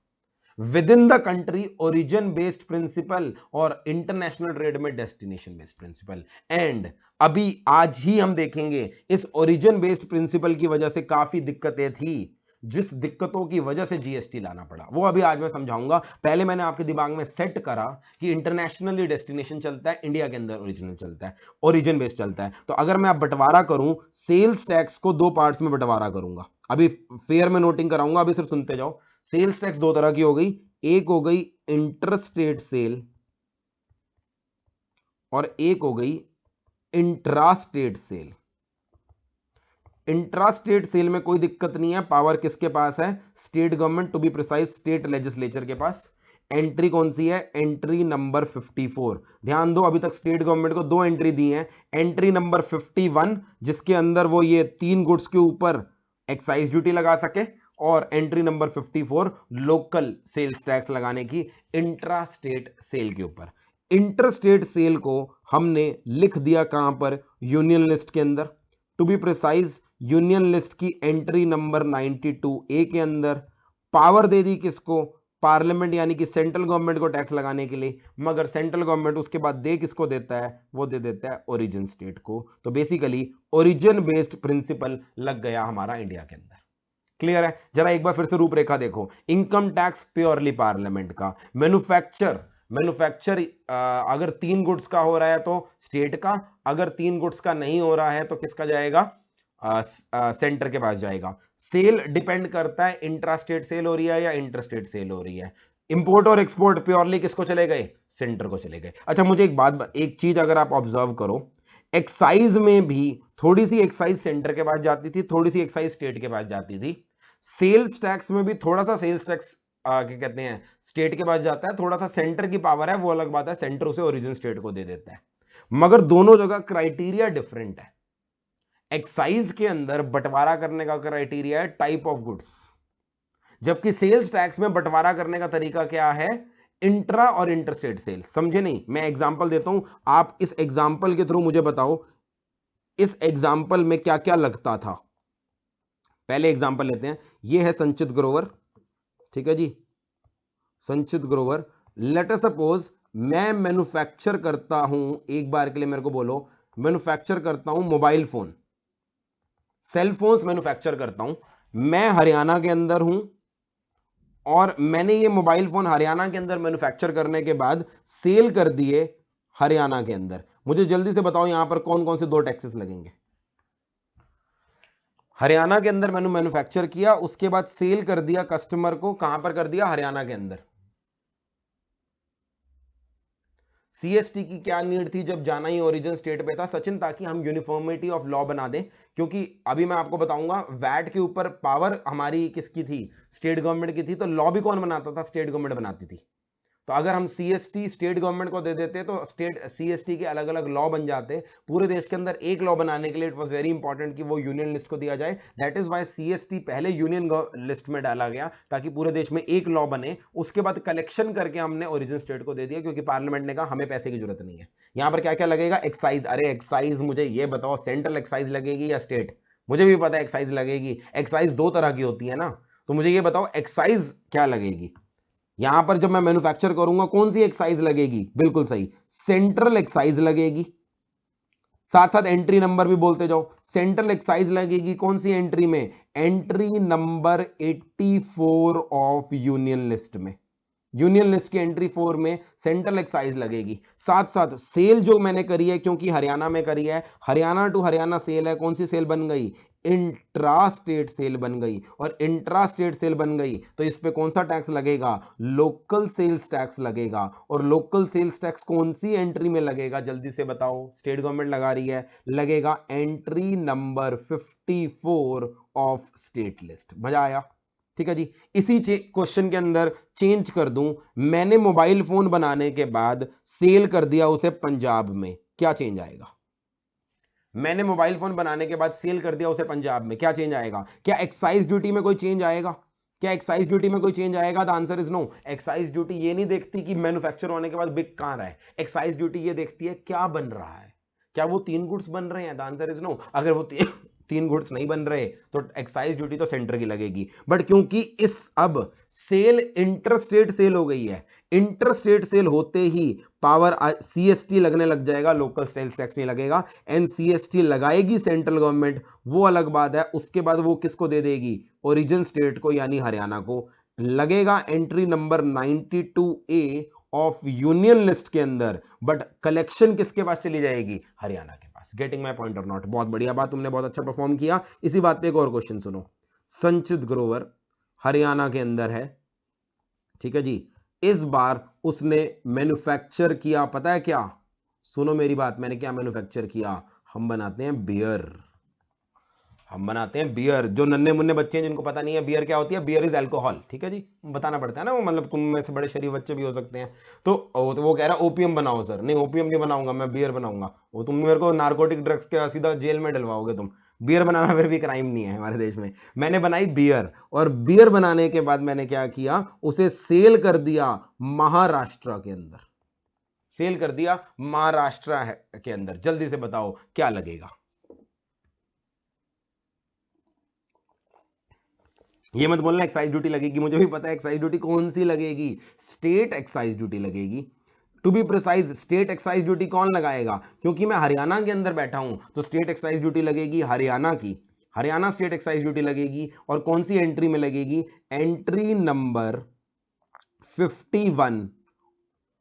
Within the country origin based principle, और इंटरनेशनल ट्रेड में डेस्टिनेशन बेस्ड प्रिंसिपल। एंड अभी आज ही हम देखेंगे इस ओरिजिन बेस्ड प्रिंसिपल की वजह से काफी दिक्कतें थी, जिस दिक्कतों की वजह से जीएसटी लाना पड़ा, वो अभी आज मैं समझाऊंगा। पहले मैंने आपके दिमाग में सेट करा कि इंटरनेशनली डेस्टिनेशन चलता है, इंडिया के अंदर ओरिजिनल चलता है, ओरिजिन बेस्ड चलता है। तो अगर मैं अब बंटवारा करूं, सेल्स टैक्स को 2 पार्ट्स में बंटवारा करूंगा, अभी फेयर में नोटिंग कराऊंगा, अभी सिर्फ सुनते जाओ। सेल्स टैक्स 2 तरह की हो गई, एक हो गई इंटरस्टेट सेल, और एक हो गई इंट्रास्टेट सेल। इंट्रास्टेट सेल में कोई दिक्कत नहीं है, पावर किसके पास है? State government, to be precise state legislature के पास। एंट्री कौन सी है? Entry number 54। ध्यान दो, अभी तक स्टेट गवर्नमेंट को 2 एंट्री दी हैं। एंट्री नंबर 51, जिसके अंदर वो ये 3 गुड्स के ऊपर एक्साइज ड्यूटी लगा सके, और entry number 54 local sales tax लगाने की इंट्रा स्टेट सेल के ऊपर। इंटरस्टेट सेल को हमने लिख दिया कहां पर? यूनियन लिस्ट के अंदर, to be precise union list की एंट्री नंबर 92A के अंदर। पावर दे दी किसको? पार्लियामेंट, यानी कि सेंट्रल गवर्नमेंट को टैक्स लगाने के लिए। मगर सेंट्रल गवर्नमेंट उसके बाद दे किसको देता है? वो दे देता है ओरिजिन स्टेट को। तो बेसिकली ओरिजिन बेस्ड प्रिंसिपल लग गया हमारा इंडिया के अंदर। क्लियर है? जरा एक बार फिर से रूपरेखा देखो। इनकम टैक्स प्योरली पार्लियामेंट का। मैन्युफैक्चर अगर 3 गुड्स का हो रहा है तो स्टेट का, अगर 3 गुड्स का नहीं हो रहा है तो किसका जाएगा? सेंटर के पास जाएगा। सेल डिपेंड करता है इंट्रास्टेट सेल हो रही है या इंटरस्टेट सेल हो रही है। इंपोर्ट और एक्सपोर्ट प्योरली किसको चले गए? सेंटर को चले गए। अच्छा, मुझे एक चीज अगर आप ऑब्जर्व करो, एक्साइज में भी थोड़ी सी एक्साइज सेंटर के पास जाती थी, थोड़ी सी एक्साइज स्टेट के पास जाती थी। सेल्स टैक्स में भी थोड़ा सा सेल्स टैक्स क्या कहते हैं, स्टेट के पास जाता है, थोड़ा सा सेंटर की पावर है, वो अलग बात है, सेंटर उसे ओरिजिन स्टेट को दे देता है। मगर दोनों जगह क्राइटेरिया डिफरेंट है। एक्साइज के अंदर बंटवारा करने का क्राइटेरिया है टाइप ऑफ गुड्स, जबकि सेल्स टैक्स में बंटवारा करने का तरीका क्या है? इंट्रा और इंटरस्टेट सेल। समझे नहीं? मैं एग्जांपल देता हूं, आप इस एग्जांपल के थ्रू मुझे बताओ इस एग्जांपल में क्या क्या लगता था। पहले एग्जांपल लेते हैं, ये है संचित ग्रोवर, ठीक है जी, संचित ग्रोवर। लेट अस सपोज मैं मैन्युफैक्चर करता हूं, एक बार के लिए मेरे को बोलो, मैन्युफैक्चर करता हूं mobile phone, cell phones manufacture करता हूं, मैं हरियाणा के अंदर हूं, और मैंने ये मोबाइल फोन हरियाणा के अंदर मैन्युफैक्चर करने के बाद सेल कर दिए हरियाणा के अंदर। मुझे जल्दी से बताओ यहां पर कौन कौन से 2 टैक्सेस लगेंगे। हरियाणा के अंदर मैंने मैन्युफैक्चर किया, उसके बाद सेल कर दिया कस्टमर को, कहां पर कर दिया, हरियाणा के अंदर। सीएसटी की क्या नीड थी जब जाना ही ओरिजिन स्टेट पे था सचिन, ताकि हम यूनिफॉर्मिटी ऑफ लॉ बना दें। क्योंकि अभी मैं आपको बताऊंगा वैट के ऊपर पावर हमारी किसकी थी, स्टेट गवर्नमेंट की थी, तो लॉ भी कौन बनाता था, स्टेट गवर्नमेंट बनाती थी। तो अगर हम सीएसटी स्टेट गवर्नमेंट को दे देते तो स्टेट सीएसटी के अलग अलग लॉ बन जाते पूरे देश के अंदर। एक लॉ बनाने के लिए इट वाज वेरी इंपॉर्टेंट कि वो यूनियन लिस्ट को दिया जाए। दैट इज व्हाई सीएसटी पहले यूनियन लिस्ट में डाला गया, ताकि पूरे देश में एक लॉ बने। उसके बाद कलेक्शन करके हमने ओरिजिन स्टेट को दे दिया, क्योंकि पार्लियामेंट ने कहा हमें पैसे की जरूरत नहीं है। यहां पर क्या क्या लगेगा, एक्साइज। अरे एक्साइज मुझे ये बताओ, सेंट्रल एक्साइज लगेगी या स्टेट? मुझे भी पता है एक्साइज लगेगी। एक्साइज 2 तरह की होती है ना, तो मुझे ये बताओ एक्साइज क्या लगेगी। यहां पर जब मैं मैन्युफैक्चर करूंगा कौन सी एक्साइज लगेगी, बिल्कुल सही, सेंट्रल एक्साइज लगेगी। साथ साथ एंट्री नंबर भी बोलते जाओ। सेंट्रल एक्साइज लगेगी कौन सी एंट्री में, entry number 84 of union list में। यूनियन लिस्ट की एंट्री 4 में सेंट्रल एक्साइज लगेगी। साथ साथ सेल जो मैंने करी है, क्योंकि हरियाणा में करी है, हरियाणा टू हरियाणा सेल है, कौन सी सेल बन गई, इंट्रा स्टेट सेल बन गई। और इंट्रा स्टेट सेल बन गई तो इस पे कौन सा टैक्स लगेगा, लोकल सेल्स टैक्स लगेगा। और लोकल सेल्स टैक्स कौन सी एंट्री में लगेगा, जल्दी से बताओ, स्टेट गवर्नमेंट लगा रही है, लगेगा entry number 54 of state list. मजा आया? ठीक है जी। इसी क्वेश्चन के अंदर चेंज कर दूं, मैंने मोबाइल फोन बनाने के बाद सेल कर दिया उसे पंजाब में, क्या चेंज आएगा? मैंने मोबाइल फोन बनाने के बाद सेल कर दिया उसे पंजाब में, क्या चेंज आएगा? क्या एक्साइज ड्यूटी में कोई चेंज आएगा? क्या एक्साइज ड्यूटी में कोई चेंज आएगा? The answer is no. Excise duty ये नहीं देखती कि मैन्युफैक्चर होने के बाद बिक कहां रहा है, एक्साइज ड्यूटी ये देखती है क्या बन रहा है, क्या वो 3 गुड्स बन रहे हैं। The answer is no. अगर वो 3 गुड्स नहीं बन रहे तो एक्साइज ड्यूटी तो सेंटर की लगेगी। बट क्योंकि इस अब सेल इंटर स्टेट सेल हो गई है, इंटर स्टेट सेल होते ही पावर सीएसटी लगने लग जाएगा, लोकल सेल्स टैक्स नहीं लगेगा। एनसीएसटी लगाएगी सेंट्रल गवर्नमेंट, वो अलग बात है। उसके बाद वो किसको दे देगी, ओरिजिन स्टेट को, यानी हरियाणा को। लगेगा entry number 92A of union list के अंदर, बट कलेक्शन किसके पास चली जाएगी, हरियाणा के पास। गेटिंग माय पॉइंट और नॉट? बहुत बढ़िया बात, तुमने बहुत अच्छा परफॉर्म किया। इसी बात पे एक और क्वेश्चन सुनो। संचित ग्रोवर हरियाणा के अंदर है, ठीक है जी। इस बार उसने मैन्युफैक्चर किया, पता है क्या, सुनो मेरी बात, मैंने क्या मैन्युफैक्चर किया, हम बनाते हैं बियर। हम बनाते हैं बियर। जो नन्हे मुन्ने बच्चे हैं जिनको पता नहीं है बियर क्या होती है, बियर इज अल्कोहल, ठीक है जी, बताना पड़ता है ना वो, मतलब तुम में से बड़े शरीफ बच्चे भी हो सकते हैं। तो वो कह रहा है ओपीएम बनाओ सर। नहीं, ओपीएम नहीं बनाऊंगा मैं, बियर बनाऊंगा। वो तुम मेरे को नारकोटिक ड्रग्स के सीधा जेल में डलवाओगे तुम। बियर बनाना फिर भी क्राइम नहीं है हमारे देश में। मैंने बनाई बियर, और बियर बनाने के बाद मैंने क्या किया, उसे सेल कर दिया महाराष्ट्र के अंदर। सेल कर दिया महाराष्ट्र के अंदर। जल्दी से बताओ क्या लगेगा। ये मत बोलना एक्साइज ड्यूटी लगेगी, मुझे भी पता है एक्साइज ड्यूटी कौन सी लगेगी, स्टेट एक्साइज ड्यूटी लगेगी। To be precise, state excise duty कौन लगाएगा, क्योंकि मैं हरियाणा के अंदर बैठा हूं, तो स्टेट एक्साइज ड्यूटी लगेगी हरियाणा की। हरियाणा स्टेट एक्साइज ड्यूटी लगेगी, और कौन सी एंट्री में लगेगी, entry number 51,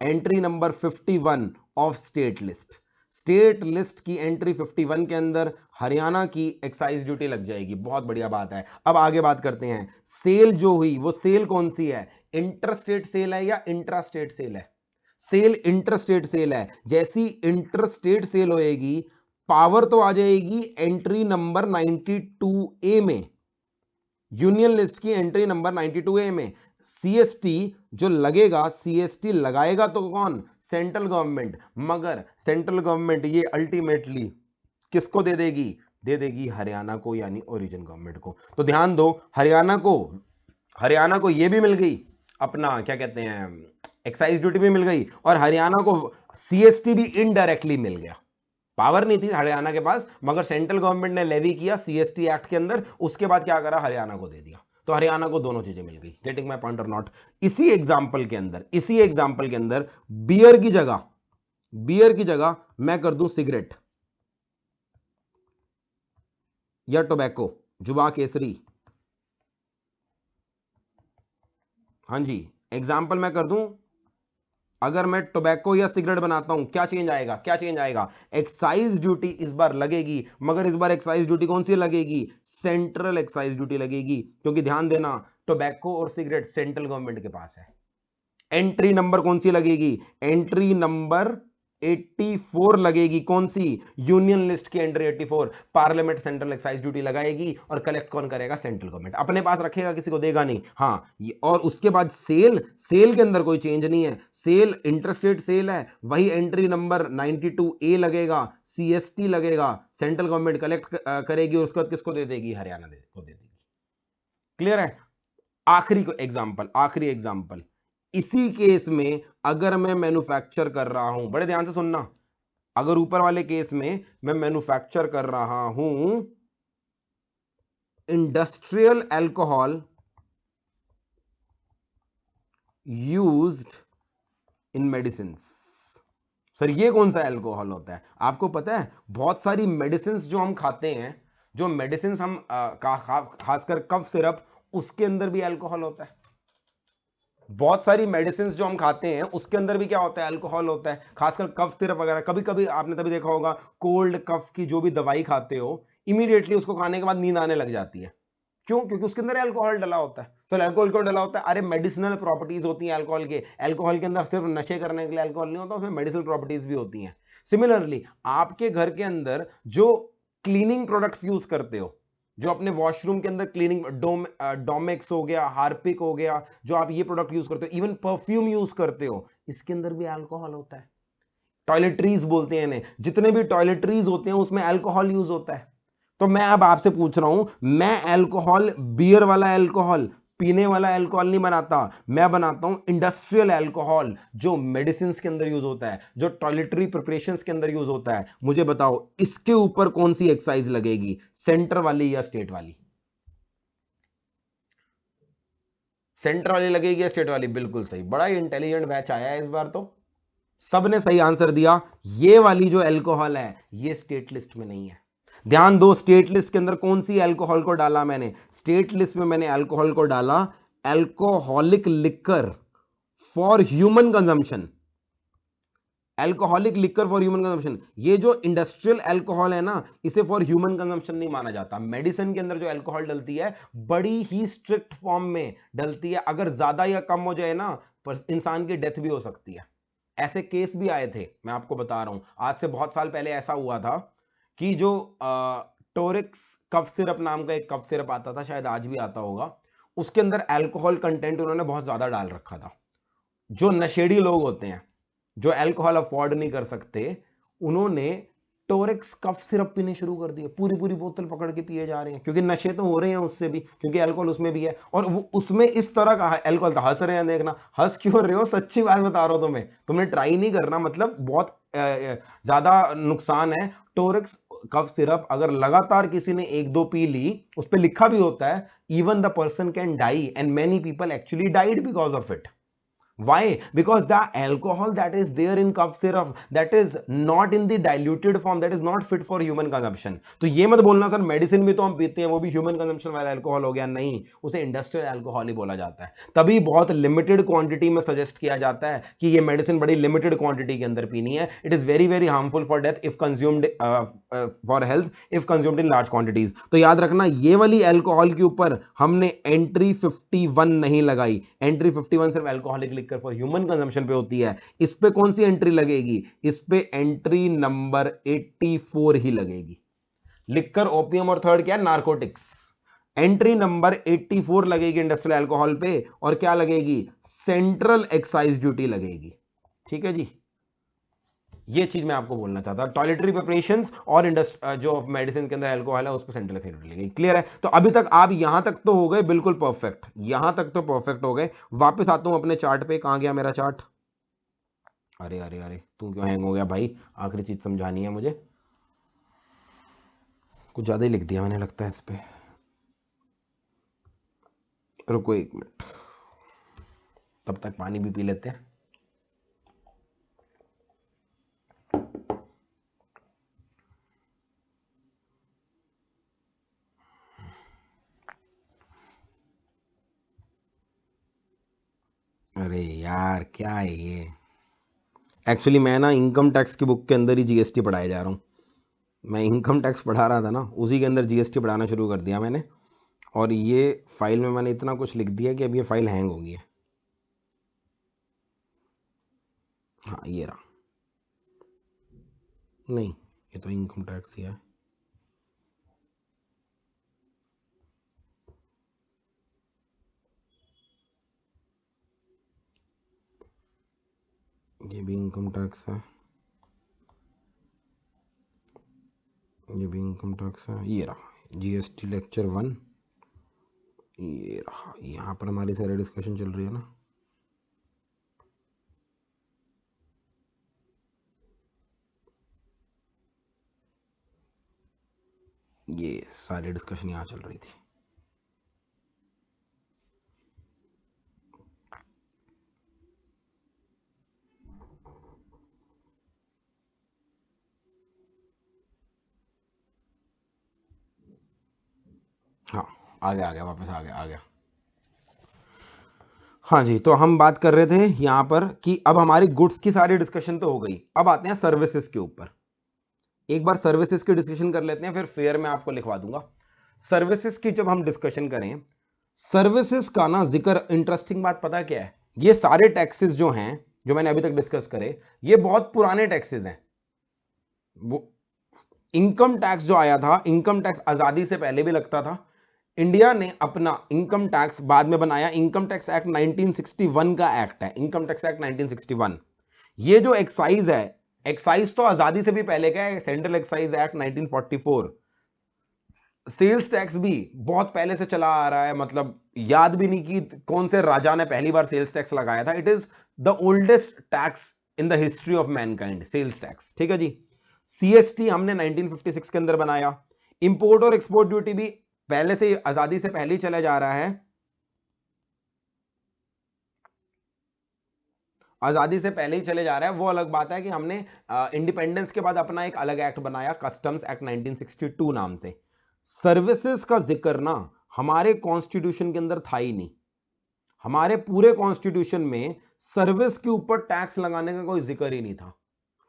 entry number 51 of state list. State list की एंट्री 51 के अंदर हरियाणा की एक्साइज ड्यूटी लग जाएगी। बहुत बढ़िया बात है। अब आगे बात करते हैं, सेल जो हुई वो सेल कौन सी है, इंटर स्टेट सेल है या इंट्रा स्टेट सेल है? सेल इंटर स्टेट सेल है। जैसी इंटर स्टेट सेल होएगी, पावर तो आ जाएगी एंट्री नंबर 92A में, यूनियन लिस्ट की एंट्री नंबर 92A में। सीएसटी जो लगेगा, सीएसटी लगाएगा तो कौन, सेंट्रल गवर्नमेंट। मगर सेंट्रल गवर्नमेंट ये अल्टीमेटली किसको दे देगी, दे देगी हरियाणा को, यानी ओरिजिन गवर्नमेंट को। तो ध्यान दो, हरियाणा को ये भी मिल गई, अपना क्या कहते हैं, एक्साइज ड्यूटी भी मिल गई, और हरियाणा को सीएसटी भी इनडायरेक्टली मिल गया। पावर नहीं थी हरियाणा के पास, मगर सेंट्रल गवर्नमेंट ने लेवी किया सीएसटी एक्ट के अंदर, उसके बाद क्या करा, हरियाणा को दे दिया। तो हरियाणा को दोनों चीजें मिल गई। गेटिंग माय पॉइंट और नॉट? इसी एग्जांपल के अंदर बियर की जगह मैं कर दूं सिगरेट या टोबैको, जुबा केसरी। हाँ जी, एग्जांपल मैं कर दूं अगर मैं टोबैको या सिगरेट बनाता हूं क्या चेंज आएगा, क्या चेंज आएगा, एक्साइज ड्यूटी इस बार लगेगी, मगर इस बार एक्साइज ड्यूटी कौन सी लगेगी, सेंट्रल एक्साइज ड्यूटी लगेगी, क्योंकि ध्यान देना टोबैको और सिगरेट सेंट्रल गवर्नमेंट के पास है। एंट्री नंबर कौन सी लगेगी, एंट्री नंबर 84 लगेगी, कौन सी, यूनियन लिस्ट की entry 84। Parliament central excise duty लगाएगी और कलेक्ट कौन करेगा, सेंट्रल गवर्नमेंट, अपने पास रखेगा, किसी को देगा नहीं। हाँ और उसके बाद सेल, सेल के अंदर कोई चेंज नहीं है, सेल इंटरस्टेट सेल है, वही एंट्री नंबर 92A लगेगा, CST लगेगा, सेंट्रल गवर्नमेंट कलेक्ट करेगी और उसके बाद किसको दे देगी, हरियाणा को दे देगी। क्लियर है। आखिरी को एग्जांपल, आखिरी एग्जांपल, इसी केस में अगर मैं मैन्युफैक्चर कर रहा हूं, बड़े ध्यान से सुनना, अगर ऊपर वाले केस में मैं मैन्युफैक्चर कर रहा हूं industrial alcohol used in medicine, sir ये कौन सा अल्कोहल होता है, आपको पता है बहुत सारी मेडिसिन जो हम खाते हैं, जो मेडिसिन हम खासकर कफ सिरप, उसके अंदर भी अल्कोहल होता है। बहुत सारी मेडिसिन जो हम खाते हैं उसके अंदर भी क्या होता है, अल्कोहल होता है, खासकर कफ सिरप वगैरह। कभी कभी आपने तभी देखा होगा, कोल्ड कफ की जो भी दवाई खाते हो, इमीडिएटली उसको खाने के बाद नींद आने लग जाती है, क्यों, क्योंकि उसके अंदर अल्कोहल डला होता है। सर अल्कोहल क्यों डला होता है, अरे मेडिसिनल प्रॉपर्टीज होती हैं अल्कोहल के, अल्कोहल के अंदर सिर्फ नशे करने के लिए अल्कोहल नहीं होता, उसमें मेडिसिनल प्रॉपर्टीज भी होती हैं। सिमिलरली आपके घर के अंदर जो क्लीनिंग प्रोडक्ट्स यूज करते हो, जो अपने वॉशरूम के अंदर क्लीनिंग, डोमेक्स हो गया, हार्पिक हो गया, जो आप ये प्रोडक्ट यूज करते हो, इवन परफ्यूम यूज करते हो, इसके अंदर भी अल्कोहल होता है। टॉयलेटरीज बोलते हैं इन्हें, जितने भी टॉयलेटरीज होते हैं उसमें अल्कोहल यूज होता है। तो मैं अब आपसे पूछ रहा हूं, मैं अल्कोहल, बियर वाला अल्कोहल, पीने वाला अल्कोहल नहीं बनाता, मैं बनाता हूं इंडस्ट्रियल अल्कोहल, जो मेडिसिन के अंदर यूज होता है, जो टॉयलेटरी प्रिपरेशन के अंदर यूज होता है। मुझे बताओ इसके ऊपर कौन सी एक्साइज लगेगी, सेंटर वाली या स्टेट वाली, सेंटर वाली लगेगी या स्टेट वाली, बिल्कुल सही, बड़ा ही इंटेलिजेंट बैच आया है इस बार तो, सबने सही आंसर दिया। ये वाली जो अल्कोहल है ये स्टेट लिस्ट में नहीं है। ध्यान दो, स्टेट लिस्ट के अंदर कौन सी अल्कोहल को डाला मैंने, स्टेट लिस्ट में मैंने अल्कोहल को डाला alcoholic liquor for human consumption, alcoholic liquor for human consumption. ये जो इंडस्ट्रियल अल्कोहल है ना, इसे फॉर ह्यूमन कंजम्पशन नहीं माना जाता। मेडिसिन के अंदर जो अल्कोहल डलती है बड़ी ही स्ट्रिक्ट फॉर्म में डलती है, अगर ज्यादा या कम हो जाए ना पर इंसान की डेथ भी हो सकती है। ऐसे केस भी आए थे, मैं आपको बता रहा हूं, आज से बहुत साल पहले ऐसा हुआ था कि जो टोरिक्स कफ सिरप नाम का एक कफ सिरप आता था, शायद आज भी आता होगा, उसके अंदर अल्कोहल कंटेंट उन्होंने बहुत ज्यादा डाल रखा था। जो नशेड़ी लोग होते हैं, जो अल्कोहल अफोर्ड नहीं कर सकते, उन्होंने टोरेक्स कफ सिरप पीने शुरू कर दिए, पूरी पूरी बोतल पकड़ के पिए जा रहे हैं, क्योंकि नशे तो हो रहे हैं उससे भी, क्योंकि अल्कोहल उसमें भी है, और वो उसमें इस तरह का अल्कोहल था। हंस रहे हैं, देखना हंस क्यों रहे हो, सच्ची बात बता रहा हूं तुम्हें, तुमने ट्राई नहीं करना, मतलब बहुत ज्यादा नुकसान है। टोरेक्स कफ सिरप अगर लगातार किसी ने एक दो पी ली, उस पर लिखा भी होता है even the person can die, and many people actually died because of it. Why? Because the alcohol that is there in cough syrup, that is not in the diluted form, that is not fit for human consumption. तो ये मत बोलना sir medicine भी तो हम पीते हैं, वो भी ह्यूमन कंजम्पशन वाला अल्कोहल हो गया, नहीं, उसे इंडस्ट्रियल अल्कोहल ही बोला जाता है। तभी बहुत लिमिटेड क्वांटिटी में सजेस्ट किया जाता है कि ये मेडिसिन बड़ी लिमिटेड क्वांटिटी के अंदर पीनी है। It is very very harmful for death if consumed, for health if consumed in large quantities. तो याद रखना ये वाली अल्कोहल के ऊपर हमने एंट्री 51 नहीं लगाई, एंट्री 51 सिर्फ alcoholic liquor for human consumption पे होती है। इस पे कौन सी एंट्री लगेगी, इस पे एंट्री नंबर 84 ही लगेगी। लिकर, ओपियम और थर्ड क्या है, नार्कोटिक्स। एंट्री नंबर 84 लगेगी इंडस्ट्रियल अल्कोहल पे, और क्या लगेगी, सेंट्रल एक्साइज ड्यूटी लगेगी। ठीक है जी, ये चीज मैं आपको बोलना चाहता हूं, टॉयलेटरी प्रिपरेशंस और जो मेडिसिन के अंदर अल्कोहल है उस पर सेंट्रल एक्साइज ड्यूटी लगेगी। क्लियर है। तो अभी तक आप यहां तक तो हो गए बिल्कुल परफेक्ट, यहां तक तो परफेक्ट हो गए। वापस आता हूं अपने चार्ट पे, कहां गया मेरा चार्ट, अरे अरे अरे तू क्यों हैंग हो गया भाई, आखिरी चीज समझानी है मुझे, कुछ ज्यादा ही लिख दिया मैंने लगता है इस पे, रुको एक मिनट, तब तक पानी भी पी लेते हैं। अरे यार क्या है ये, एक्चुअली मैं ना इनकम टैक्स की बुक के अंदर ही जीएसटी पढ़ाया जा रहा हूँ। मैं इनकम टैक्स पढ़ा रहा था ना, उसी के अंदर जीएसटी पढ़ाना शुरू कर दिया मैंने, और ये फाइल में मैंने इतना कुछ लिख दिया कि अब ये फाइल हैंग हो गई है। हाँ ये रहा, नहीं ये तो इनकम टैक्स ही है। ये भी इनकम टैक्स है, ये भी इनकम टैक्स है। ये रहा जीएसटी लेक्चर 1, ये रहा। यहाँ पर हमारी सारी डिस्कशन चल रही है ना। ये सारी डिस्कशन यहाँ चल रही थी। हाँ आ गया वापस आ गया। हाँ जी, तो हम बात कर रहे थे यहाँ पर कि अब हमारी गुड्स की सारी डिस्कशन तो हो गई, अब आते हैं सर्विसेज के ऊपर। एक बार सर्विसेज की डिस्कशन कर लेते हैं, फिर फेयर में आपको लिखवा दूंगा। सर्विसेज की जब हम डिस्कशन करें, सर्विसेज का ना जिक्र, इंटरेस्टिंग बात पता क्या है, ये सारे टैक्सेस जो हैं, जो मैंने अभी तक डिस्कस करे, ये बहुत पुराने टैक्सेस हैं। वो इनकम टैक्स जो आया था, इनकम टैक्स आजादी से पहले भी लगता था। इंडिया ने अपना इनकम टैक्स बाद में बनाया, इनकम टैक्स एक्ट 1961 का एक्ट है, इनकम टैक्स एक्ट 1961। ये जो एक्साइज है, एक्साइज तो आजादी से भी पहले का है, central excise act 1944। Sales tax भी बहुत पहले से चला आ रहा है, मतलब याद भी नहीं कि कौन से राजा ने पहली बार सेल्स टैक्स लगाया था। It is the oldest tax in the history of mankind, sales tax. ठीक है जी। सीएसटी हमने 1956 के अंदर बनाया। इंपोर्ट और एक्सपोर्ट ड्यूटी भी पहले से, आजादी से पहले ही चला जा रहा है, आजादी से पहले ही चले जा रहा है। वो अलग बात है कि हमने इंडिपेंडेंस के बाद अपना एक अलग एक्ट बनाया, कस्टम्स एक्ट 1962 नाम से। सर्विसेज का जिक्र ना हमारे कॉन्स्टिट्यूशन के अंदर था ही नहीं। हमारे पूरे कॉन्स्टिट्यूशन में सर्विस के ऊपर टैक्स लगाने का कोई जिक्र ही नहीं था।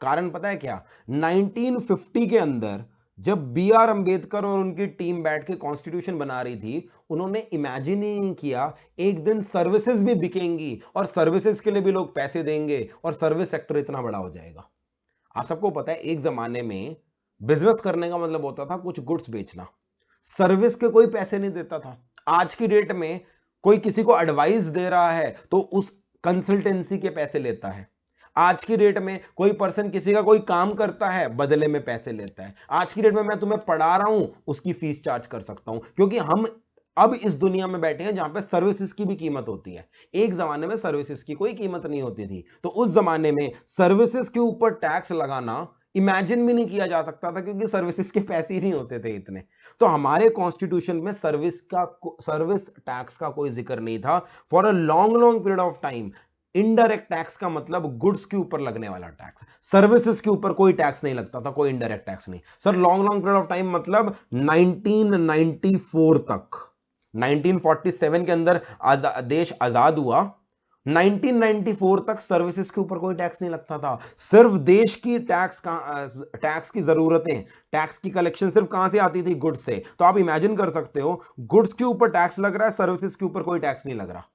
कारण पता है क्या, 1950 के अंदर जब बी आर अंबेडकर और उनकी टीम बैठ के कॉन्स्टिट्यूशन बना रही थी, उन्होंने इमेजिन ही नहीं किया एक दिन सर्विसेज भी बिकेंगी और सर्विसेज के लिए भी लोग पैसे देंगे और सर्विस सेक्टर इतना बड़ा हो जाएगा। आप सबको पता है एक जमाने में बिजनेस करने का मतलब होता था कुछ गुड्स बेचना, सर्विस के कोई पैसे नहीं देता था। आज की डेट में कोई किसी को एडवाइस दे रहा है तो उस कंसल्टेंसी के पैसे लेता है। आज की डेट में कोई पर्सन किसी का कोई काम करता है, बदले में पैसे लेता है। आज की डेट में मैं तुम्हें पढ़ा रहा हूं, उसकी फीस चार्ज कर सकता हूं, क्योंकि हम अब इस दुनिया में बैठे हैं जहां पे सर्विसेज की भी कीमत होती है। एक जमाने में सर्विसेज की कोई कीमत नहीं होती थी, तो उस जमाने में सर्विसेज के ऊपर टैक्स लगाना इमेजिन भी नहीं किया जा सकता था, क्योंकि सर्विसेज के पैसे ही नहीं होते थे इतने। तो हमारे कॉन्स्टिट्यूशन में सर्विस टैक्स का कोई जिक्र नहीं था for a long long period of time. Indirect tax का मतलब गुड्स के ऊपर लगने वाला टैक्स, सर्विसेज के ऊपर कोई टैक्स नहीं लगता था, कोई इनडायरेक्ट टैक्स नहीं। Sir long long period of time मतलब 1994 तक, 1947 के अंदर देश आजाद हुआ, 1994 तक सर्विसेज के ऊपर कोई टैक्स नहीं लगता था। सिर्फ देश की टैक्स की जरूरतें, टैक्स की कलेक्शन सिर्फ कहां से आती थी, गुड्स से। तो आप इमेजिन कर सकते हो, गुड्स के ऊपर टैक्स लग रहा है, सर्विसेज के ऊपर कोई टैक्स नहीं लग रहा।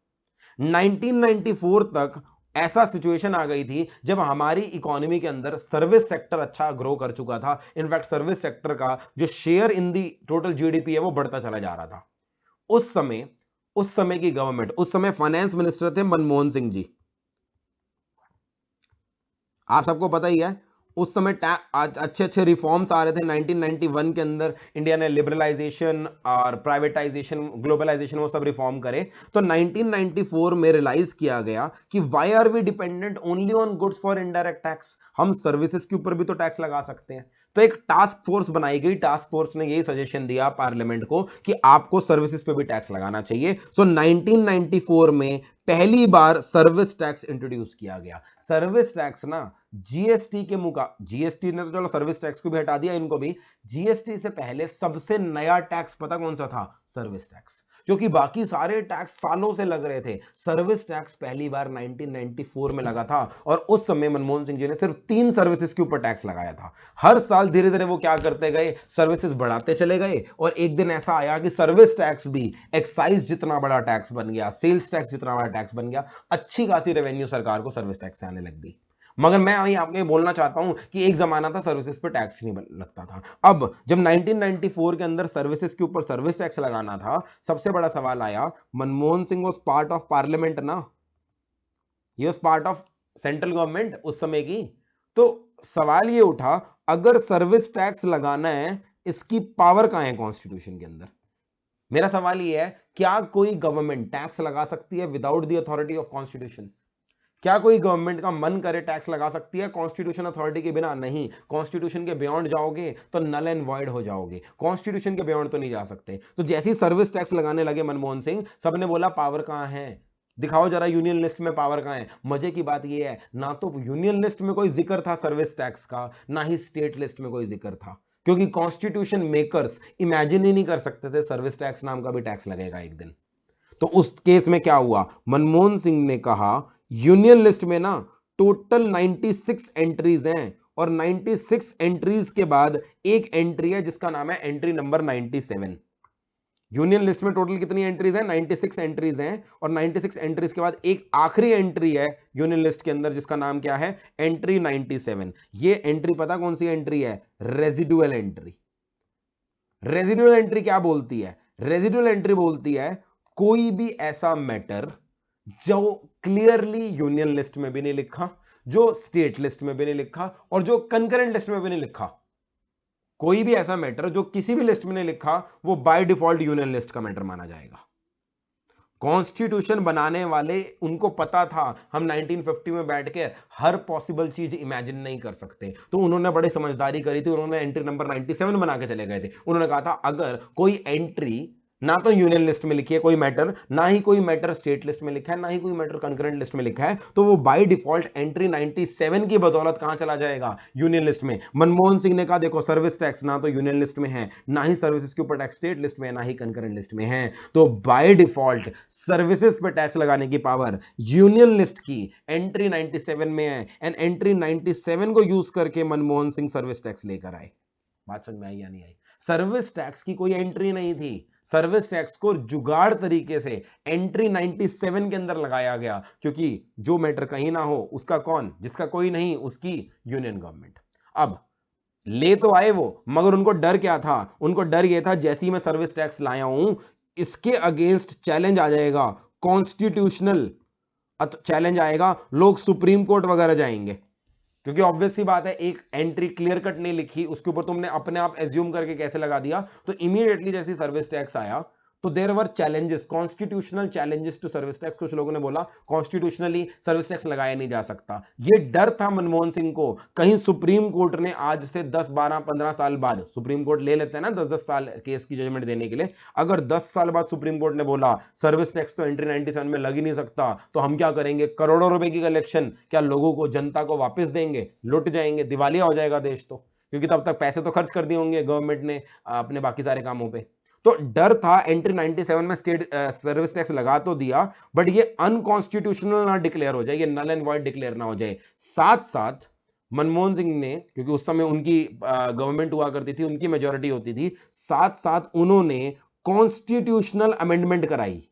1994 तक ऐसा सिचुएशन आ गई थी जब हमारी इकोनॉमी के अंदर सर्विस सेक्टर अच्छा ग्रो कर चुका था। इनफैक्ट सर्विस सेक्टर का जो share in the total GDP है वो बढ़ता चला जा रहा था। उस समय की गवर्नमेंट, उस समय फाइनेंस मिनिस्टर थे मनमोहन सिंह जी, आप सबको पता ही है। उस समय अच्छे अच्छे रिफॉर्म्स आ रहे थे 1991 के अंदर। इंडिया ने लिबरलाइजेशन और प्राइवेटाइजेशन, ग्लोबलाइजेशन, वो सब रिफॉर्म करे। तो 1994 में रियलाइज किया गया कि why are we dependent only on goods for indirect tax, हम सर्विसेज के ऊपर भी तो टैक्स लगा सकते हैं। तो एक टास्क फोर्स बनाई गई, टास्क फोर्स ने यही सजेशन दिया पार्लियामेंट को कि आपको सर्विसेज पे भी टैक्स लगाना चाहिए। सो 1994 में पहली बार सर्विस टैक्स इंट्रोड्यूस किया गया। सर्विस टैक्स ना जीएसटी के जीएसटी ने तो चलो सर्विस टैक्स को भी हटा दिया, इनको भी। जीएसटी से पहले सबसे नया टैक्स पता कौन सा था, सर्विस टैक्स। क्योंकि बाकी सारे टैक्स सालों से लग रहे थे। सर्विस टैक्स पहली बार 1994 में लगा था और उस समय मनमोहन सिंह जी ने सिर्फ 3 सर्विसेज के ऊपर टैक्स लगाया था। हर साल धीरे धीरे वो क्या करते गए, सर्विसेज बढ़ाते चले गए और एक दिन ऐसा आया कि सर्विस टैक्स भी एक्साइज जितना बड़ा टैक्स बन गया, सेल्स टैक्स जितना बड़ा टैक्स बन गया, अच्छी खासी रेवेन्यू सरकार को सर्विस टैक्स से आने लग गई। मगर मैं अभी आपको बोलना चाहता हूं कि एक जमाना था सर्विसेज पे टैक्स नहीं लगता था। अब जब 1994 के अंदर सर्विसेज के ऊपर सर्विस टैक्स लगाना था, सबसे बड़ा सवाल आया, Manmohan Singh was part of parliament ना, ये was part of central government उस समय की। तो सवाल ये उठा, अगर सर्विस टैक्स लगाना है, इसकी पावर कहां है कॉन्स्टिट्यूशन के अंदर? मेरा सवाल ये है, क्या कोई गवर्नमेंट टैक्स लगा सकती है without the authority of constitution? क्या कोई गवर्नमेंट का मन करे टैक्स लगा सकती है कॉन्स्टिट्यूशन अथॉरिटी के बिना? नहीं। कॉन्स्टिट्यूशन के बियॉन्ड जाओगे तो नल एंड वॉइड हो जाओगे, कॉन्स्टिट्यूशन के बियॉन्ड तो नहीं जा सकते। तो जैसी सर्विस टैक्स लगाने लगे मनमोहन सिंह, सबने बोला पावर कहां है, दिखाओ जरा यूनियन लिस्ट में पावर कहां है। मजे की बात यह है, ना तो यूनियन लिस्ट में कोई जिक्र था सर्विस टैक्स का, ना ही स्टेट लिस्ट में कोई जिक्र था, क्योंकि कॉन्स्टिट्यूशन मेकर्स इमेजिन ही नहीं कर सकते थे सर्विस टैक्स नाम का भी टैक्स लगेगा एक दिन। तो उस केस में क्या हुआ, मनमोहन सिंह ने कहा यूनियन लिस्ट में ना टोटल 96 एंट्रीज हैं और 96 एंट्रीज के बाद एक एंट्री है जिसका नाम है एंट्री नंबर 97। यूनियन लिस्ट में टोटल कितनी एंट्रीज हैं? 96 एंट्रीज हैं और 96 एंट्रीज के बाद एक आखिरी एंट्री है यूनियन लिस्ट के अंदर जिसका नाम क्या है? एंट्री 97। ये एंट्री पता कौन सी एंट्री है? Residual entry. रेजिडुअल एंट्री क्या बोलती है? रेजिडुअल एंट्री बोलती है कोई भी ऐसा मैटर जो क्लियरली यूनियन लिस्ट में भी नहीं लिखा, जो स्टेट लिस्ट में भी नहीं लिखा और जो कंकरेंट लिस्ट में भी नहीं लिखा, कोई भी ऐसा मैटर जो किसी भी लिस्ट में नहीं लिखा, वो बाय डिफॉल्ट यूनियन लिस्ट का मैटर माना जाएगा। कॉन्स्टिट्यूशन बनाने वाले, उनको पता था हम 1950 में बैठ के हर पॉसिबल चीज इमेजिन नहीं कर सकते, तो उन्होंने बड़ी समझदारी करी थी। उन्होंने एंट्री नंबर 97 बना के चले गए थे। उन्होंने कहा था अगर कोई एंट्री ना तो यूनियन लिस्ट में लिखी है कोई मैटर, ना ही कोई मैटर स्टेट लिस्ट में लिखा है, ना ही कोई मैटर कंकरेंट लिस्ट में लिखा है, तो वो बाय डिफॉल्ट एंट्री 97 की बदौलत कहां चला जाएगा? यूनियन लिस्ट में। मनमोहन सिंह ने कहा देखो सर्विस टैक्स ना तो यूनियन लिस्ट में है, ना ही सर्विसेज के ऊपर टैक्स स्टेट लिस्ट में है, ना ही कंकरेंट लिस्ट में है, तो बाय डिफॉल्ट सर्विसेज पे टैक्स लगाने की पावर यूनियन लिस्ट की एंट्री 97 में है एंड एंट्री 97 को यूज करके मनमोहन सिंह सर्विस टैक्स लेकर आए। बात समझ में आई या नहीं आई? सर्विस टैक्स की कोई एंट्री नहीं थी, सर्विस टैक्स को जुगाड़ तरीके से एंट्री 97 के अंदर लगाया गया, क्योंकि जो मैटर कहीं ना हो उसका कौन? जिसका कोई नहीं उसकी यूनियन गवर्नमेंट। अब ले तो आए वो, मगर उनको डर क्या था? उनको डर ये था जैसे ही मैं सर्विस टैक्स लाया हूं, इसके अगेंस्ट चैलेंज आ जाएगा, कॉन्स्टिट्यूशनल चैलेंज आएगा, लोग सुप्रीम कोर्ट वगैरह जाएंगे। क्योंकि ऑब्वियस सी बात है, एक एंट्री क्लियर कट नहीं लिखी, उसके ऊपर तुमने अपने आप एज्यूम करके कैसे लगा दिया? तो इमीडिएटली जैसे सर्विस टैक्स आया तो there were challenges, constitutional challenges to service tax. कुछ लोगों ने बोला कॉन्स्टिट्यूशनली सर्विस टैक्स लगाया नहीं जा सकता। ये डर था मनमोहन सिंह को, कहीं सुप्रीम कोर्ट ने आज से 10 12 15 साल बाद, सुप्रीम कोर्ट ले लेते हैं ना 10 10 साल केस की जजमेंट देने के लिए, अगर 10 साल बाद सुप्रीम कोर्ट ने बोला सर्विस टैक्स तो एंट्री 97 में लग ही नहीं सकता, तो हम क्या करेंगे? करोड़ों रुपए की कलेक्शन क्या लोगों को, जनता को वापस देंगे? लुट जाएंगे, दिवालिया हो जाएगा देश तो, क्योंकि तब तक पैसे तो खर्च कर दिए होंगे गवर्नमेंट ने अपने बाकी सारे कामों पे। तो डर था एंट्री 97 में स्टेट सर्विस टैक्स लगा तो दिया, बट ये अनकॉन्स्टिट्यूशनल ना डिक्लेयर हो जाए, ये नल एंड वॉइड डिक्लेयर ना हो जाए। साथ साथ मनमोहन सिंह ने, क्योंकि उस समय उनकी गवर्नमेंट हुआ करती थी, उनकी मेजोरिटी होती थी, साथ साथ उन्होंने कॉन्स्टिट्यूशनल अमेंडमेंट कराई।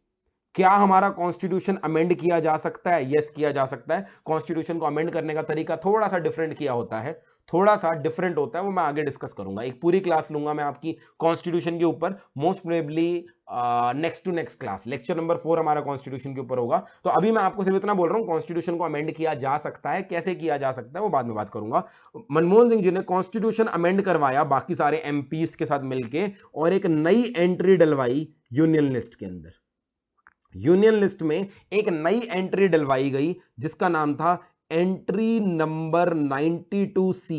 क्या हमारा कॉन्स्टिट्यूशन अमेंड किया जा सकता है? यस, किया जा सकता है। कॉन्स्टिट्यूशन को अमेंड करने का तरीका थोड़ा सा डिफरेंट किया होता है, थोड़ा सा डिफरेंट होता है, वो मैं आगे डिस्कस करूंगा। एक पूरी क्लास लूंगा मैं आपकी कॉन्स्टिट्यूशन के ऊपर, most probably next to next class, lecture number 4 हमारा कॉन्स्टिट्यूशन के ऊपर होगा। तो अभी मैं आपको सिर्फ इतना बोल रहा हूं, कॉन्स्टिट्यूशन को अमेंड किया जा सकता है, कैसे किया जा सकता है वो बाद में बात करूंगा। मनमोहन सिंह जी ने कॉन्स्टिट्यूशन अमेंड करवाया बाकी सारे एमपीस के साथ मिलकर, और एक नई एंट्री डलवाई यूनियन लिस्ट के अंदर। यूनियन लिस्ट में एक नई एंट्री डलवाई गई जिसका नाम था एंट्री नंबर 92C।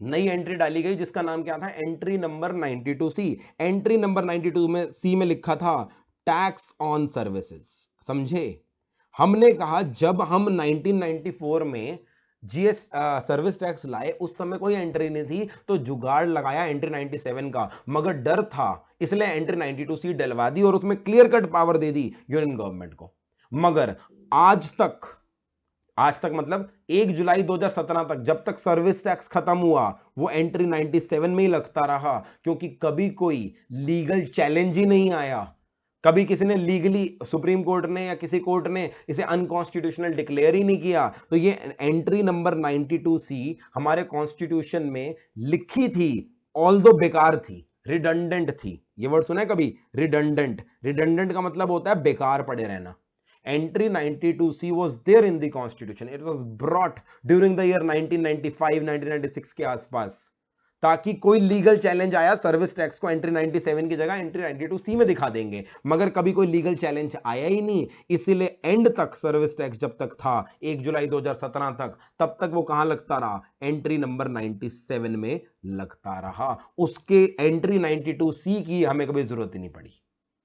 नई एंट्री डाली गई जिसका नाम क्या था? Entry number 92C। Entry number 92 में सी में लिखा था टैक्स ऑन सर्विसेज। समझे? हमने कहा जब हम 1994 में जीएस सर्विस टैक्स लाए, उस समय कोई एंट्री नहीं थी, तो जुगाड़ लगाया एंट्री 97 का, मगर डर था इसलिए एंट्री 92C डलवा दी और उसमें clear cut power they the union government को। मगर आज तक मतलब 1 जुलाई 2017 तक, जब तक सर्विस टैक्स खत्म हुआ, वो एंट्री 97 में ही लगता रहा, क्योंकि कभी कोई लीगल चैलेंज ही नहीं आया। कभी किसी ने लीगली, सुप्रीम कोर्ट ने या किसी कोर्ट ने इसे अनकॉन्स्टिट्यूशनल डिक्लेयर ही नहीं किया। तो ये एंट्री नंबर 92C हमारे कॉन्स्टिट्यूशन में लिखी थी, ऑल्दो बेकार थी, रिडंडेंट थी। ये वर्ड सुना है कभी, रिडंडेंट? रिडंडेंट का मतलब होता है बेकार पड़े रहना। Entry 92C was there in the constitution. It was brought during the year 1995 1996 के आसपास, ताकि कोई लीगल चैलेंज आया सर्विस टैक्स को एंट्री 97 की जगह एंट्री 92C में दिखा देंगे, मगर कभी कोई लीगल चैलेंज आया ही नहीं। इसीलिए एंड तक सर्विस टैक्स जब तक था 1 जुलाई 2017 तक, तब तक वो कहां लगता रहा, एंट्री नंबर 97 में लगता रहा। उसके एंट्री 92C की हमें कभी जरूरत ही नहीं पड़ी।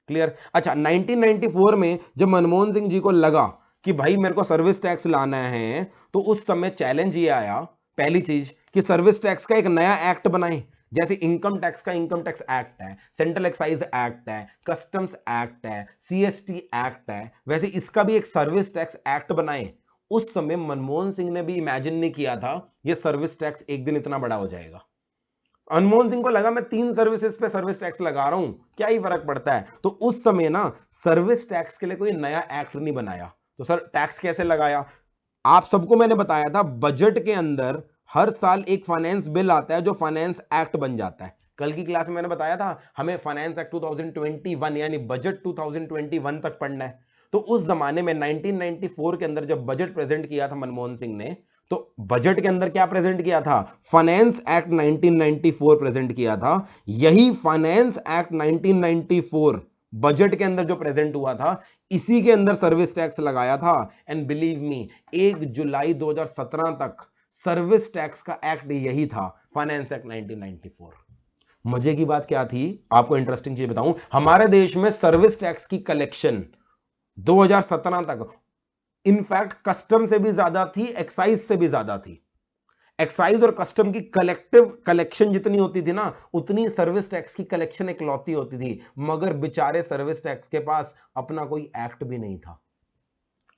क्लियर? अच्छा, 1994 में जब मनमोहन सिंह जी को लगा कि भाई मेरे को सर्विस टैक्स लाना है, तो उस समय चैलेंज ये आया, पहली चीज कि सर्विस टैक्स का एक नया एक्ट बनाए। जैसे इनकम टैक्स का इनकम टैक्स एक्ट है, सेंट्रल एक्साइज एक्ट है, कस्टम्स एक्ट है, सीएसटी एक्ट है, वैसे इसका भी एक सर्विस टैक्स एक्ट बनाए। उस समय मनमोहन सिंह ने भी इमेजिन नहीं किया था ये सर्विस टैक्स एक दिन इतना बड़ा हो जाएगा। मनमोहन सिंह को लगा मैं 3 सर्विसेज पे सर्विस टैक्स लगा रहा हूं, क्या ही फर्क पड़ता है। तो उस समय ना सर्विस टैक्स के लिए कोई नया एक्ट नहीं बनाया। तो सर टैक्स कैसे लगाया? आप सबको मैंने बताया था, बजट के अंदर हर साल एक फाइनेंस बिल आता है जो फाइनेंस एक्ट बन जाता है। कल की क्लास में मैंने बताया था हमें फाइनेंस एक्ट 2021 यानी बजट 2021 तक पढ़ना है। तो उस जमाने में 1994 के अंदर जब बजट प्रेजेंट किया था मनमोहन सिंह ने, तो बजट के अंदर क्या प्रेजेंट किया था? फाइनेंस एक्ट 1994 प्रेजेंट किया था। यही फाइनेंस एक्ट 1994 बजट के अंदर जो प्रेजेंट हुआ था, इसी के अंदर सर्विस टैक्स लगाया था। एंड बिलीव मी, 1 जुलाई 2017 तक सर्विस टैक्स का एक्ट यही था, फाइनेंस एक्ट 1994। मजे की बात क्या थी, आपको इंटरेस्टिंग चीज बताऊं, हमारे देश में सर्विस टैक्स की कलेक्शन 2017 तक इनफैक्ट कस्टम से भी ज्यादा थी, एक्साइज से भी ज्यादा थी। एक्साइज और कस्टम की कलेक्टिव कलेक्शन जितनी होती थी ना, उतनी सर्विस टैक्स की कलेक्शन इकलौती होती थी। मगर बेचारे सर्विस टैक्स के पास अपना कोई एक्ट भी नहीं था।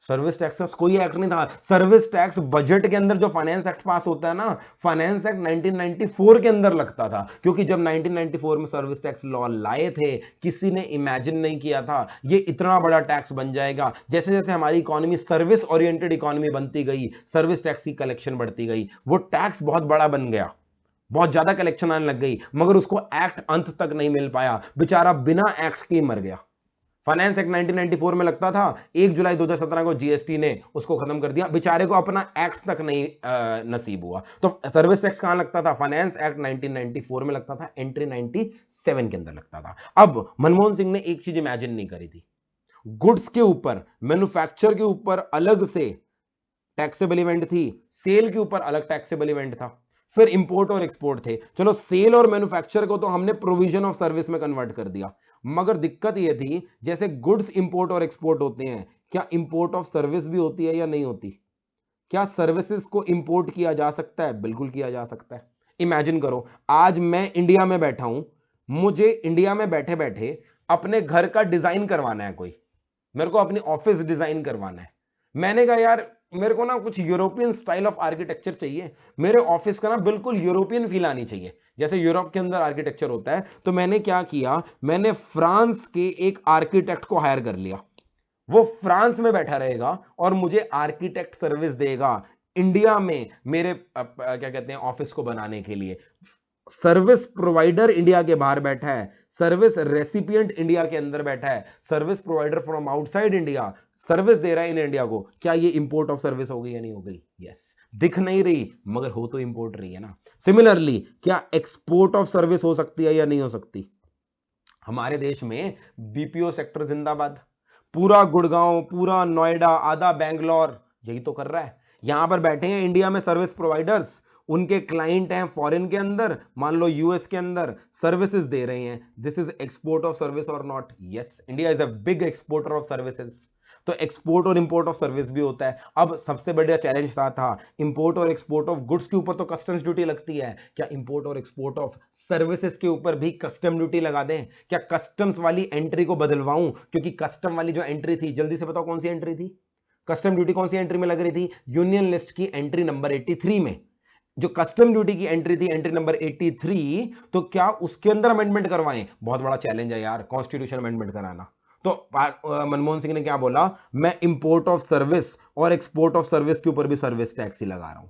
सर्विस टैक्स का कोई एक्ट नहीं था। सर्विस टैक्स बजट के अंदर जो फाइनेंस एक्ट पास होता है ना, फाइनेंस एक्ट 1994 के अंदर लगता था, क्योंकि जब 1994 में सर्विस टैक्स लॉ लाए थे, किसी ने इमेजिन नहीं किया था ये इतना बड़ा टैक्स बन जाएगा। जैसे जैसे हमारी इकोनॉमी सर्विस ओरिएंटेड इकोनॉमी बनती गई, सर्विस टैक्स की कलेक्शन बढ़ती गई, वो टैक्स बहुत बड़ा बन गया, बहुत ज्यादा कलेक्शन आने लग गई, मगर उसको एक्ट अंत तक नहीं मिल पाया, बेचारा बिना एक्ट के मर गया। फाइनेंस एक्ट 1994 में लगता था, 1 जुलाई 2017 को जीएसटी ने उसको खत्म कर दिया, बेचारे को अपना एक्ट तक नहीं नसीब हुआ। तो सर्विस टैक्स कहां लगता था? फाइनेंस एक्ट 1994 में लगता था, एंट्री 97 के अंदर लगता था। अब मनमोहन सिंह ने एक चीज इमेजिन नहीं करी थी, गुड्स के ऊपर, मैन्युफैक्चर के ऊपर अलग से टैक्सेबल इवेंट थी, सेल के ऊपर अलग टैक्सेबल इवेंट था, फिर इंपोर्ट और एक्सपोर्ट थे। चलो सेल और मैन्युफैक्चर को तो हमने प्रोविजन ऑफ सर्विस में कन्वर्ट कर दिया, मगर दिक्कत यह थी जैसे गुड्स इंपोर्ट और एक्सपोर्ट होते हैं, क्या इंपोर्ट ऑफ सर्विस भी होती है या नहीं होती? क्या सर्विसेज को इंपोर्ट किया जा सकता है? बिल्कुल किया जा सकता है। इमेजिन करो, आज मैं इंडिया में बैठा हूं, मुझे इंडिया में बैठे बैठे अपने घर का डिजाइन करवाना है, कोई मेरे को अपनी ऑफिस डिजाइन करवाना है। मैंने कहा यार मेरे को ना कुछ यूरोपियन स्टाइल ऑफ आर्किटेक्चर चाहिए, मेरे ऑफिस का ना बिल्कुल यूरोपियन फील आनी चाहिए, जैसे यूरोप के अंदर आर्किटेक्चर होता है। तो मैंने क्या किया, मैंने फ्रांस के एक आर्किटेक्ट को हायर कर लिया, वो फ्रांस में बैठा रहेगा और मुझे आर्किटेक्ट सर्विस देगा इंडिया में मेरे क्या कहते हैं ऑफिस को बनाने के लिए। सर्विस प्रोवाइडर इंडिया के बाहर बैठा है, सर्विस रेसिपिएंट इंडिया के अंदर बैठा है, service provider from outside India service दे रहा है इन इंडिया को। क्या ये इंपोर्ट ऑफ सर्विस हो गई या नहीं हो गई? यस। दिख नहीं रही मगर हो तो इंपोर्ट रही है ना। सिमिलरली क्या एक्सपोर्ट ऑफ सर्विस हो सकती है या नहीं हो सकती? हमारे देश में बीपीओ सेक्टर जिंदाबाद, पूरा गुड़गांव, पूरा नोएडा, आधा बैंगलोर यही तो कर रहा है। यहां पर बैठे हैं इंडिया में सर्विस प्रोवाइडर्स, उनके क्लाइंट हैं फॉरेन के अंदर, मान लो यूएस के अंदर, सर्विसेज दे रहे हैं। This is export of service और not? Yes, India is a big exporter of services. तो एक्सपोर्ट और इंपोर्ट ऑफ सर्विस भी होता है। अब सबसे बड़ा चैलेंज था इंपोर्ट और एक्सपोर्ट ऑफ गुड्स के ऊपर तो कस्टम्स ड्यूटी लगती है, क्या इंपोर्ट और एक्सपोर्ट ऑफ सर्विसेज के ऊपर भी कस्टम ड्यूटी लगा दें? क्या कस्टम्स वाली एंट्री को बदलवाऊं? क्योंकि कस्टम वाली जो एंट्री थी, जल्दी से बताओ कौन सी एंट्री थी? कस्टम ड्यूटी कौन सी एंट्री में लग रही थी? यूनियन लिस्ट की एंट्री नंबर 83 में जो कस्टम ड्यूटी की एंट्री थी, एंट्री नंबर 83, तो क्या उसके अंदर अमेंडमेंट करवाएं? बहुत बड़ा चैलेंज है यार कॉन्स्टिट्यूशन अमेंडमेंट कराना। तो मनमोहन सिंह ने क्या बोला, मैं इंपोर्ट ऑफ सर्विस और एक्सपोर्ट ऑफ सर्विस के ऊपर भी सर्विस टैक्स ही लगा रहा हूं।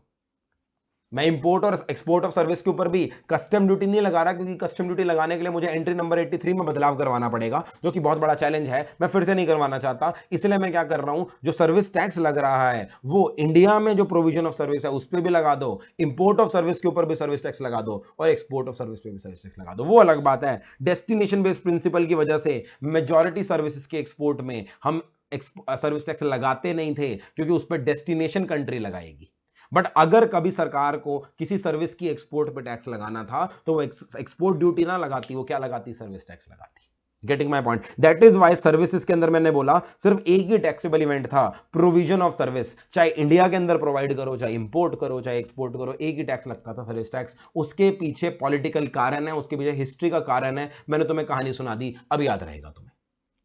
मैं इंपोर्ट और एक्सपोर्ट ऑफ सर्विस के ऊपर भी कस्टम ड्यूटी नहीं लगा रहा, क्योंकि कस्टम ड्यूटी लगाने के लिए मुझे एंट्री नंबर 83 में बदलाव करवाना पड़ेगा, जो कि बहुत बड़ा चैलेंज है, मैं फिर से नहीं करवाना चाहता। इसलिए मैं क्या कर रहा हूं, जो सर्विस टैक्स लग रहा है वो इंडिया में जो प्रोविजन ऑफ सर्विस है उस पर भी लगा दो, इंपोर्ट ऑफ सर्विस के ऊपर भी सर्विस टैक्स लगा दो, और एक्सपोर्ट ऑफ सर्विस पे भी सर्विस टैक्स लगा दो। वो अलग बात है, डेस्टिनेशन बेस्ड प्रिंसिपल की वजह से मेजॉरिटी सर्विसेज के एक्सपोर्ट में हम सर्विस टैक्स लगाते नहीं थे, क्योंकि उस पर डेस्टिनेशन कंट्री लगाएगी। बट अगर कभी सरकार को किसी सर्विस की एक्सपोर्ट पे टैक्स लगाना था तो वो एक्सपोर्ट ड्यूटी ना लगाती, वो क्या लगाती? सर्विस टैक्स लगाती। Getting my point? That is why services के अंदर मैंने बोला सिर्फ एक ही टैक्सेबल इवेंट था, प्रोविजन ऑफ सर्विस। चाहे इंडिया के अंदर प्रोवाइड करो, चाहे इंपोर्ट करो, चाहे एक्सपोर्ट करो, एक ही टैक्स लगता था, सर्विस टैक्स। उसके पीछे पॉलिटिकल कारण है, उसके पीछे हिस्ट्री का कारण है, मैंने तुम्हें कहानी सुना दी, अब याद रहेगा तुम्हें।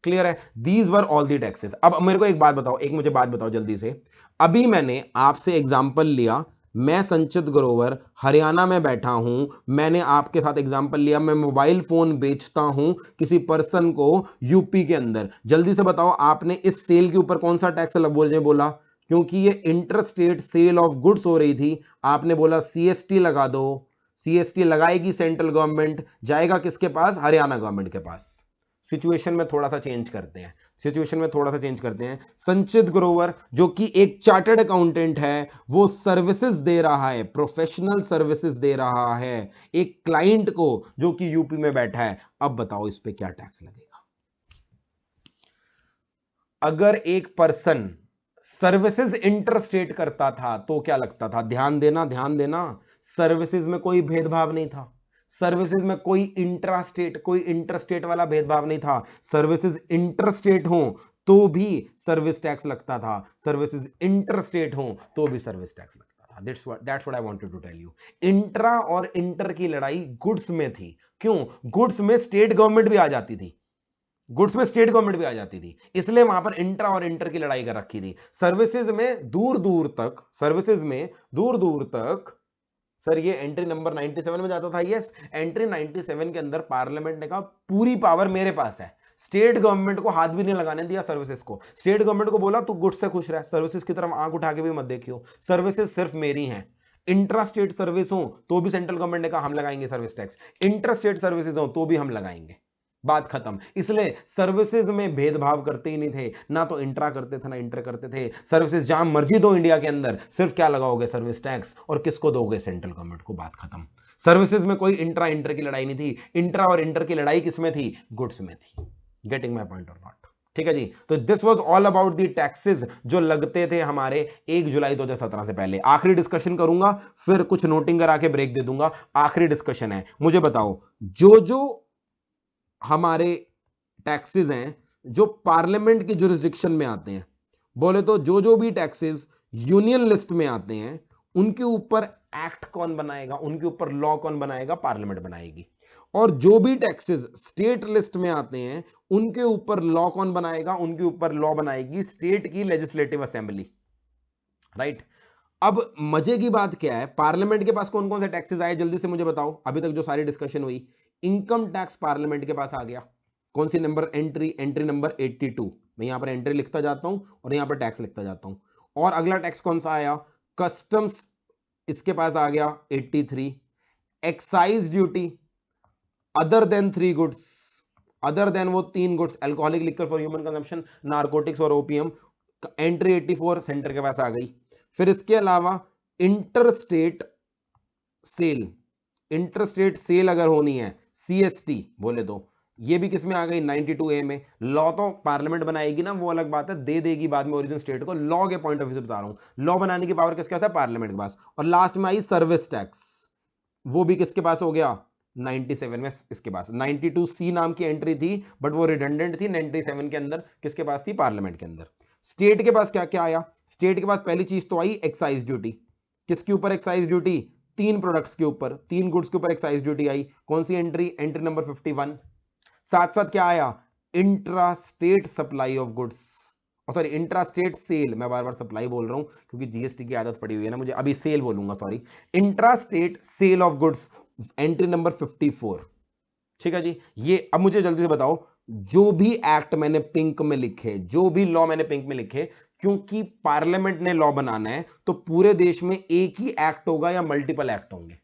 क्लियर है? These were all the taxes. अब मेरे को एक बात बताओ, एक मुझे बात बताओ जल्दी से। अभी मैंने आपसे एग्जांपल लिया, मैं संचित ग्रोवर हरियाणा में बैठा हूं, मैंने आपके साथ एग्जांपल लिया, मैं मोबाइल फोन बेचता हूं किसी पर्सन को यूपी के अंदर। जल्दी से बताओ, आपने इस सेल के ऊपर कौन सा टैक्स बोला? क्योंकि ये inter state sale of goods हो रही थी, आपने बोला सीएसटी लगा दो। सीएसटी लगाएगी सेंट्रल गवर्नमेंट, जाएगा किसके पास? हरियाणा गवर्नमेंट के पास। सिचुएशन में थोड़ा सा चेंज करते हैं, संचित ग्रोवर जो कि एक चार्टर्ड अकाउंटेंट है, वो सर्विसेज दे रहा है, प्रोफेशनल सर्विसेज दे रहा है एक क्लाइंट को जो कि यूपी में बैठा है। अब बताओ इस पे क्या टैक्स लगेगा? अगर एक पर्सन सर्विसेज इंटरस्टेट करता था तो क्या लगता था? ध्यान देना, सर्विसेज में कोई भेदभाव नहीं था, सर्विसेज में कोई इंटरस्टेट वाला भेदभाव नहीं था। सर्विसेज इंटरस्टेट हो तो भी सर्विस टैक्स लगता था, सर्विसेज इंटरस्टेट हो तो भी सर्विस टैक्स लगता था। That's what I wanted to tell you. Intra और इंटर की लड़ाई गुड्स में थी। क्यों? गुड्स में स्टेट गवर्नमेंट भी आ जाती थी, इसलिए वहां पर इंट्रा और इंटर की लड़ाई कर रखी थी। सर्विसेज में दूर दूर तक सर ये एंट्री नंबर 97 में जाता था। यस, एंट्री 97 के अंदर पार्लियामेंट ने कहा पूरी पावर मेरे पास है, स्टेट गवर्नमेंट को हाथ भी नहीं लगाने दिया सर्विसेज को। स्टेट गवर्नमेंट को बोला तू गुड्स से खुश रह, सर्विसेज की तरफ आंख उठा के भी मत देखियो, सर्विसेज सिर्फ मेरी हैं। इंट्रा स्टेट सर्विस हो तो भी सेंट्रल गवर्नमेंट ने कहा हम लगाएंगे service tax, inter state services हो तो भी हम लगाएंगे, बात खत्म। इसलिए सर्विसेज में भेदभाव करते ही नहीं थे, ना तो इंट्रा करते थे ना इंटर करते थे। सर्विसेज जहां मर्जी दो इंडिया के अंदर, सिर्फ क्या लगाओगे? सर्विस टैक्स, और किसको दोगे? सेंट्रल गवर्नमेंट को, बात खत्म। सर्विसेज में कोई इंट्रा इंटर की लड़ाई नहीं थी, इंट्रा और इंटर की लड़ाई किसमें थी? गुड्स में थी। गेटिंग माई पॉइंट और नॉट? ठीक है जी। तो this was all about the taxes जो लगते थे हमारे 1 जुलाई 2017 से पहले। आखिरी डिस्कशन करूंगा, फिर कुछ नोटिंग करा के ब्रेक दे दूंगा। आखिरी डिस्कशन है, मुझे बताओ जो हमारे टैक्सेस हैं जो पार्लियामेंट की जुरिस्डिक्शन में आते हैं, बोले तो जो भी टैक्सेस यूनियन लिस्ट में आते हैं उनके ऊपर एक्ट कौन बनाएगा, उनके ऊपर लॉ कौन बनाएगा? पार्लियामेंट बनाएगी। और जो भी टैक्सेस स्टेट लिस्ट में आते हैं उनके ऊपर लॉ कौन बनाएगा? उनके ऊपर लॉ बनाएगी स्टेट की लेजिस्लेटिव असेंबली, राइट। अब मजे की बात क्या है, पार्लियामेंट के पास कौन कौन से टैक्सेस आए जल्दी से मुझे बताओ। अभी तक जो सारी डिस्कशन हुई, इनकम टैक्स पार्लियामेंट के पास आ गया। कौन सी नंबर एंट्री नंबर 82। मैं यहां पर एंट्री लिखता जाता हूं और यहां पर टैक्स लिखता जाता हूं। और अगला टैक्स कौन सा आया? कस्टम्स, इसके पास आ गया 83। Excise duty, other than 3 goods, other than वो 3 goods, alcoholic liquor for human consumption, narcotics और ओपियम, एंट्री 84 सेंटर के पास आ गई। फिर इसके अलावा इंटरस्टेट सेल अगर होनी है, सीएसटी बोले तो ये भी किसमें आ गई? 92A में। लॉ तो पार्लियामेंट बनाएगी ना, वो अलग बात है, दे देगी बाद में ओरिजिन स्टेट को। लॉ के पॉइंट ऑफ व्यू से बता रहा हूं, लॉ बनाने की पावर किसके पास है? पार्लियामेंट के पास। और लास्ट में आई सर्विस टैक्स, वो भी किसके पास हो गया? 97 में इसके पास। 92C नाम की एंट्री थी बट वो रिडंडेंट थी, 97 के अंदर किसके पास थी? पार्लियामेंट के अंदर। स्टेट के पास क्या क्या आया? स्टेट के पास पहली चीज तो आई एक्साइज ड्यूटी। किसके ऊपर एक्साइज ड्यूटी? 3 प्रोडक्ट्स के ऊपर, 3 गुड्स के ऊपर एक्साइज ड्यूटी आई। कौन सी एंट्री? Entry number 51। साथ साथ क्या आया? Intra state supply of goods, sorry intra state sale, मैं बार बार सप्लाई बोल रहा हूं क्योंकि जीएसटी की आदत पड़ी हुई है ना मुझे, अभी सेल बोलूंगा, sorry, intra state sale of goods, entry number 54। ठीक है जी। ये अब मुझे जल्दी से बताओ, जो भी एक्ट मैंने पिंक में लिखे, जो भी लॉ मैंने पिंक में लिखे, क्योंकि पार्लियामेंट ने लॉ बनाना है तो पूरे देश में एक ही एक्ट होगा या मल्टीपल एक्ट होंगे?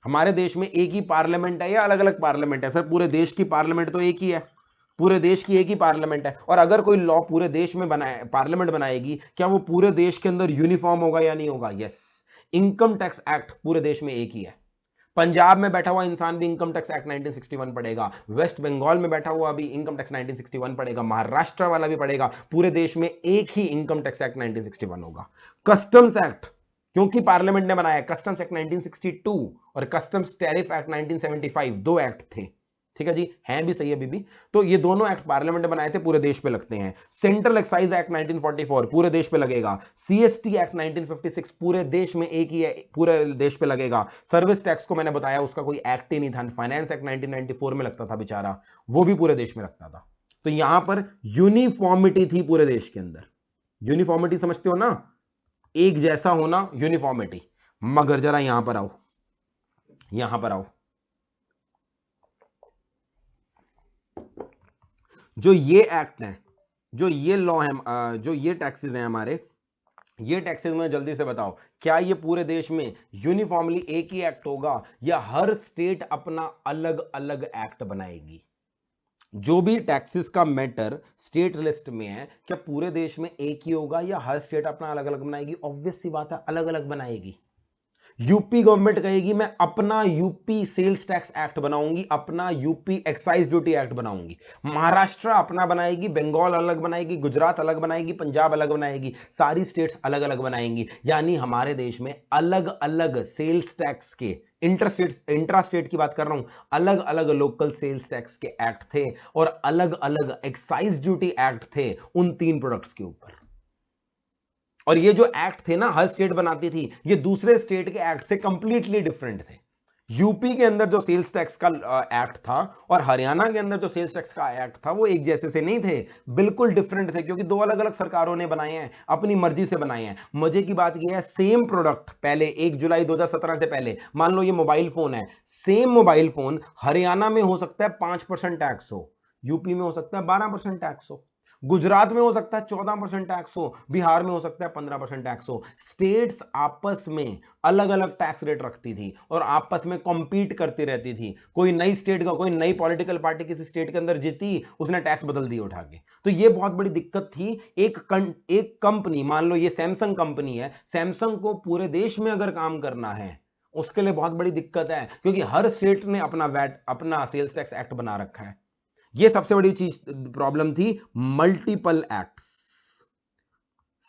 हमारे देश में एक ही पार्लियामेंट है या अलग अलग पार्लियामेंट है? सर पूरे देश की पार्लियामेंट तो एक ही है, पूरे देश की एक ही पार्लियामेंट है। और अगर कोई लॉ पूरे देश में बनाए, पार्लियामेंट बनाएगी, क्या वो पूरे देश के अंदर यूनिफॉर्म होगा या नहीं होगा? यस। इनकम टैक्स एक्ट पूरे देश में एक ही है। पंजाब में बैठा हुआ इंसान भी इनकम टैक्स एक्ट 1961 पढ़ेगा, वेस्ट बंगाल में बैठा हुआ भी इनकम टैक्स 1961 पढ़ेगा, महाराष्ट्र वाला भी पढ़ेगा। पूरे देश में एक ही इनकम टैक्स एक्ट 1961 होगा। कस्टम्स एक्ट, क्योंकि पार्लियामेंट ने बनाया, कस्टम्स एक्ट 1962 और कस्टम्स टैरिफ एक्ट 1975, दो एक्ट थे। ठीक है जी, हैं भी सही है अभी भी। तो ये दोनों एक्ट पार्लियामेंट ने बनाए थे, पूरे देश पे लगते हैं। सेंट्रल एक्साइज एक्ट 1944 पूरे देश पे लगेगा। सीएसटी एक्ट 1956 पूरे देश में एक ही है, पूरे देश पे लगेगा। सर्विस टैक्स को मैंने बताया उसका कोई एक्ट ही नहीं था, फाइनेंस एक्ट 1994 में लगता था बेचारा, वो भी पूरे देश में लगता था। तो यहां पर यूनिफॉर्मिटी थी पूरे देश के अंदर। यूनिफॉर्मिटी समझते हो ना, एक जैसा होना, यूनिफॉर्मिटी। मगर जरा यहां पर आओ, यहां पर आओ, जो ये एक्ट है, जो ये लॉ है, जो ये टैक्सेस हैं हमारे, ये टैक्सेस में जल्दी से बताओ, क्या ये पूरे देश में यूनिफॉर्मली एक ही एक्ट होगा या हर स्टेट अपना अलग अलग एक्ट बनाएगी? जो भी टैक्सेस का मैटर स्टेट लिस्ट में है, क्या पूरे देश में एक ही होगा या हर स्टेट अपना अलग अलग बनाएगी? ऑब्वियस सी बात है, अलग अलग बनाएगी। यूपी गवर्नमेंट कहेगी मैं अपना यूपी सेल्स टैक्स एक्ट बनाऊंगी, अपना यूपी एक्साइज ड्यूटी एक्ट बनाऊंगी। महाराष्ट्र अपना बनाएगी, बंगाल अलग बनाएगी, गुजरात अलग बनाएगी, पंजाब अलग बनाएगी, सारी स्टेट्स अलग अलग बनाएंगी। यानी हमारे देश में अलग अलग सेल्स टैक्स के, इंट्रा स्टेट की बात कर रहा हूं, अलग अलग लोकल सेल्स टैक्स के एक्ट थे और अलग अलग एक्साइज ड्यूटी एक्ट थे उन 3 प्रोडक्ट्स के ऊपर। और ये जो एक्ट थे ना, हर स्टेट बनाती थी, ये दूसरे स्टेट के एक्ट से कंप्लीटली डिफरेंट थे। यूपी के अंदर जो सेल्स टैक्स का एक्ट था और हरियाणा के अंदर जो सेल्स टैक्स का एक्ट था, वो एक जैसे से नहीं थे, बिल्कुल डिफरेंट थे, क्योंकि दो अलग अलग सरकारों ने बनाए हैं, अपनी मर्जी से बनाए हैं। मजे की बात यह है, सेम प्रोडक्ट पहले 1 जुलाई 2017 से पहले, मान लो ये मोबाइल फोन है, सेम मोबाइल फोन हरियाणा में हो सकता है 5% टैक्स हो, यूपी में हो सकता है 12% टैक्स हो, गुजरात में हो सकता है 14% टैक्स हो, बिहार में हो सकता है 15% टैक्स हो। स्टेट्स आपस में अलग अलग टैक्स रेट रखती थी और आपस में कॉम्पीट करती रहती थी। कोई नई स्टेट का, कोई नई पॉलिटिकल पार्टी किसी स्टेट के अंदर जीती, उसने टैक्स बदल दिए उठा के। तो ये बहुत बड़ी दिक्कत थी। एक कंपनी, मान लो ये सैमसंग कंपनी है, सैमसंग को पूरे देश में अगर काम करना है, उसके लिए बहुत बड़ी दिक्कत है, क्योंकि हर स्टेट ने अपना वैट, अपना सेल्स टैक्स एक्ट बना रखा है। ये सबसे बड़ी चीज, प्रॉब्लम थी, मल्टीपल एक्ट्स,